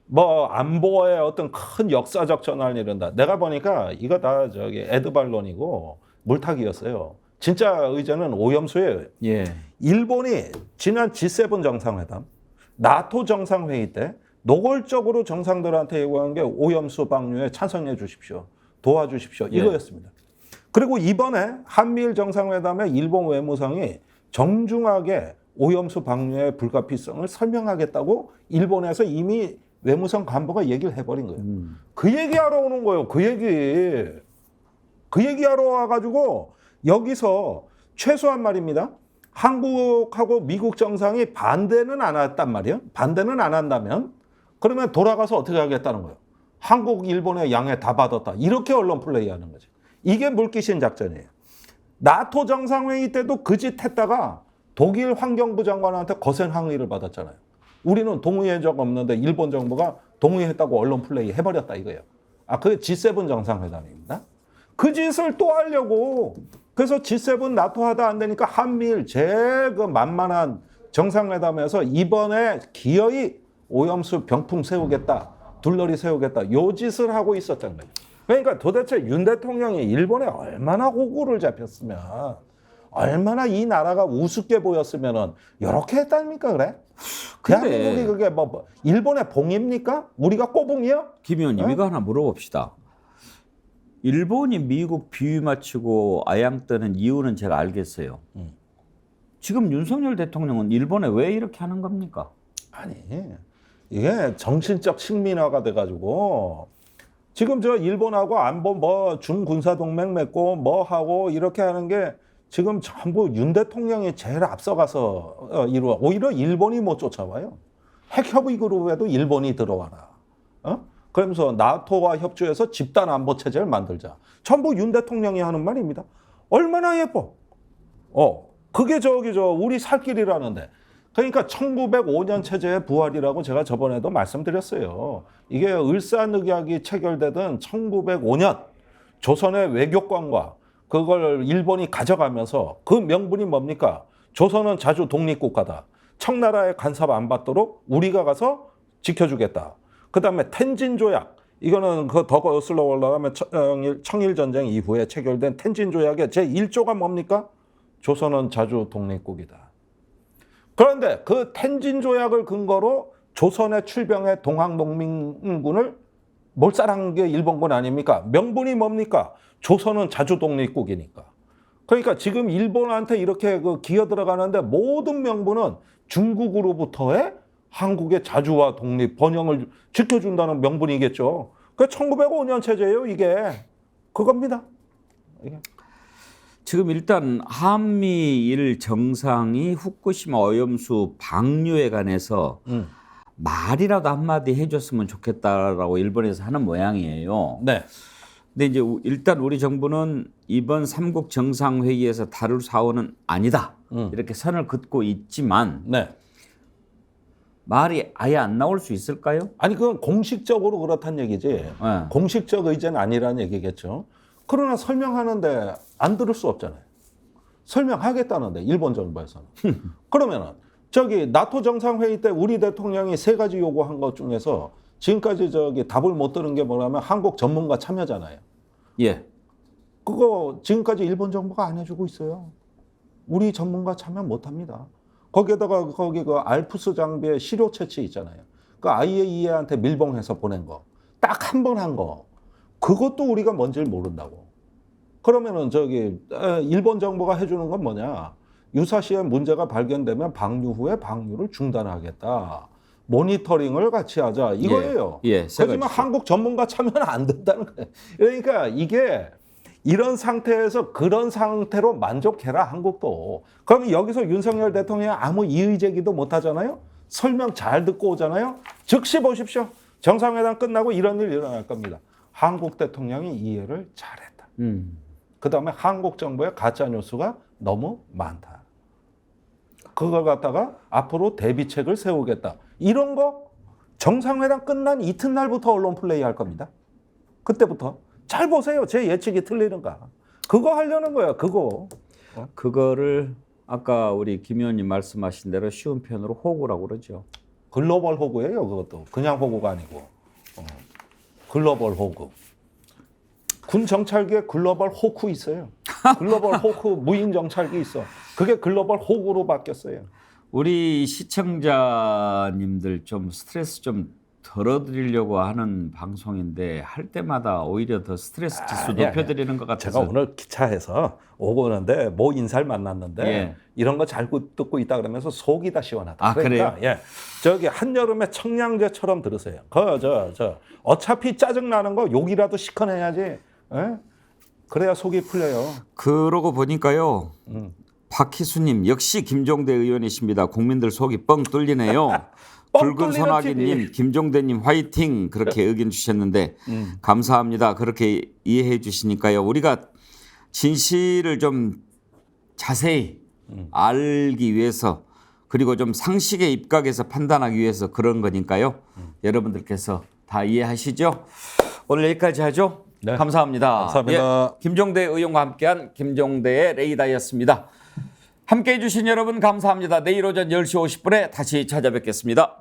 뭐 안보의 어떤 큰 역사적 전환을 이룬다. 내가 보니까 이거 다 에드발론이고 물타기였어요. 진짜 의제는 오염수예요. 예. 일본이 지난 G7 정상회담, 나토 정상회의 때 노골적으로 정상들한테 요구한 게 오염수 방류에 찬성해 주십시오. 도와주십시오. 이거였습니다. 그리고 이번에 한미일 정상회담에 일본 외무성이 정중하게 오염수 방류의 불가피성을 설명하겠다고 일본에서 이미 외무성 간부가 얘기를 해버린 거예요. 그 얘기하러 오는 거예요. 그 얘기하러 와가지고 여기서 최소한 말입니다. 한국하고 미국 정상이 반대는 안 했단 말이에요. 반대는 안 한다면 그러면 돌아가서 어떻게 하겠다는 거예요. 한국, 일본의 양해 다 받았다. 이렇게 언론 플레이하는 거죠. 이게 물귀신 작전이에요. 나토 정상회의 때도 그 짓 했다가 독일 환경부 장관한테 거센 항의를 받았잖아요. 우리는 동의한 적 없는데 일본 정부가 동의했다고 언론 플레이 해버렸다 이거예요. 그게 G7 정상회담입니다. 그 짓을 또 하려고. 그래서 G7 나토 하다 안 되니까 한미일 제일 그 만만한 정상회담에서 이번에 기어이 오염수 병풍 세우겠다, 둘러리 세우겠다, 요 짓을 하고 있었던 거예요. 그러니까 도대체 윤 대통령이 일본에 얼마나 호구를 잡혔으면, 얼마나 이 나라가 우습게 보였으면은 이렇게 했답니까, 그래? 대한민국이 그게 뭐 일본의 봉입니까? 우리가 꼬붕이요? 김 의원님 이거 하나 물어봅시다. 일본이 미국 비위 맞추고 아양 떠는 이유는 제가 알겠어요. 지금 윤석열 대통령은 일본에 왜 이렇게 하는 겁니까? 아니, 이게 정신적 식민화가 돼가지고 지금 저 일본하고 안보 뭐 중군사 동맹 맺고 뭐 하고 이렇게 하는 게 지금 전부 윤 대통령이 제일 앞서가서 이루어. 오히려 일본이 못 쫓아와요. 핵협의 그룹에도 일본이 들어와라. 그러면서 나토와 협조해서 집단 안보 체제를 만들자. 전부 윤 대통령이 하는 말입니다. 얼마나 예뻐. 그게 우리 살 길이라는데. 그러니까 1905년 체제의 부활이라고 제가 저번에도 말씀드렸어요. 이게 을사늑약이 체결되던 1905년 조선의 외교권과 그걸 일본이 가져가면서 그 명분이 뭡니까? 조선은 자주 독립국가다. 청나라의 간섭 안 받도록 우리가 가서 지켜주겠다. 그 다음에 텐진조약. 이거는 그 더 거슬러 올라가면 청일전쟁 이후에 체결된 텐진조약의 제1조가 뭡니까? 조선은 자주 독립국이다. 그런데 그 텐진조약을 근거로 조선의 출병의 동학농민군을 몰살한 게 일본군 아닙니까? 명분이 뭡니까? 조선은 자주 독립국이니까. 그러니까 지금 일본한테 이렇게 기어 들어가는데 모든 명분은 중국으로부터의 한국의 자주와 독립, 번영을 지켜준다는 명분이겠죠. 그 1905년 체제예요, 이게. 그겁니다. 이게. 지금 일단 한미일 정상이 후쿠시마 오염수 방류에 관해서 말이라도 한마디 해줬으면 좋겠다라고 일본에서 하는 모양이에요. 네. 근데 이제 일단 우리 정부는 이번 3국 정상회의에서 다룰 사안은 아니다. 이렇게 선을 긋고 있지만 말이 아예 안 나올 수 있을까요? 아니 그건 공식적으로 그렇다는 얘기지. 공식적 의제는 아니라는 얘기겠죠. 그러나 설명하는데 안 들을 수 없잖아요. 설명하겠다는데 일본 정부에서는. 그러면은 나토 정상회의 때 우리 대통령이 3가지 요구한 것 중에서 지금까지 답을 못 들은 게 뭐냐면 한국 전문가 참여잖아요. 예. 그거 지금까지 일본 정부가 안 해주고 있어요. 우리 전문가 참여 못 합니다. 거기에다가 거기 그 알프스 장비의 시료 채취 있잖아요. 그 IAEA한테 밀봉해서 보낸 거. 딱 한 번 한 거. 그것도 우리가 뭔지를 모른다고. 그러면은 일본 정부가 해주는 건 뭐냐. 유사시에 문제가 발견되면 방류 후에 방류를 중단하겠다. 모니터링을 같이 하자. 이거예요. 하지만 한국 전문가 참여는 안 된다는 거예요. 그러니까 이게 이런 상태에서 그런 상태로 만족해라, 한국도. 그럼 여기서 윤석열 대통령이 아무 이의 제기도 못 하잖아요. 설명 잘 듣고 오잖아요. 즉시 보십시오. 정상회담 끝나고 이런 일 일어날 겁니다. 한국 대통령이 이해를 잘했다. 그 다음에 한국 정부의 가짜뉴스가 너무 많다. 그걸 갖다가 앞으로 대비책을 세우겠다. 이런 거 정상회담 끝난 이튿날부터 언론 플레이 할 겁니다. 그때부터 잘 보세요. 제 예측이 틀리는가. 그거 하려는 거야. 그거. 그거를 아까 우리 김 의원님 말씀하신 대로 쉬운 표현으로 호구라고 그러죠. 글로벌 호구예요. 그것도 그냥 호구가 아니고 글로벌 호구. 군 정찰기에 글로벌 호크 있어요. 글로벌 호크 무인 정찰기 있어. 그게 글로벌 호구로 바뀌었어요. 우리 시청자님들 좀 스트레스 좀 덜어드리려고 하는 방송인데 할 때마다 오히려 더 스트레스 지수 높여드리는 것 같아서. 제가 오늘 기차에서 오고 오는데 모 인사를 만났는데 예. 이런 거 잘 듣고 있다 그러면서 속이 다 시원하다. 아, 그러니까 그래요? 예, 저기 한여름에 청량제처럼 들으세요. 저 어차피 짜증 나는 거 욕이라도 시커내야지. 예? 그래야 속이 풀려요. 그러고 보니까요. 박희수님 역시 김종대 의원이십니다. 국민들 속이 뻥 뚫리네요. 붉은 소나기님, 김종대님 화이팅 그렇게 의견 주셨는데 감사합니다. 그렇게 이해해 주시니까요. 우리가 진실을 좀 자세히 알기 위해서 그리고 좀 상식에 입각해서 판단하기 위해서 그런 거니까요. 여러분들께서 다 이해하시죠? 오늘 여기까지 하죠. 네. 감사합니다. 감사합니다. 예, 김종대 의원과 함께한 김종대의 레이다였습니다. 함께해 주신 여러분 감사합니다. 내일 오전 10시 50분에 다시 찾아뵙겠습니다.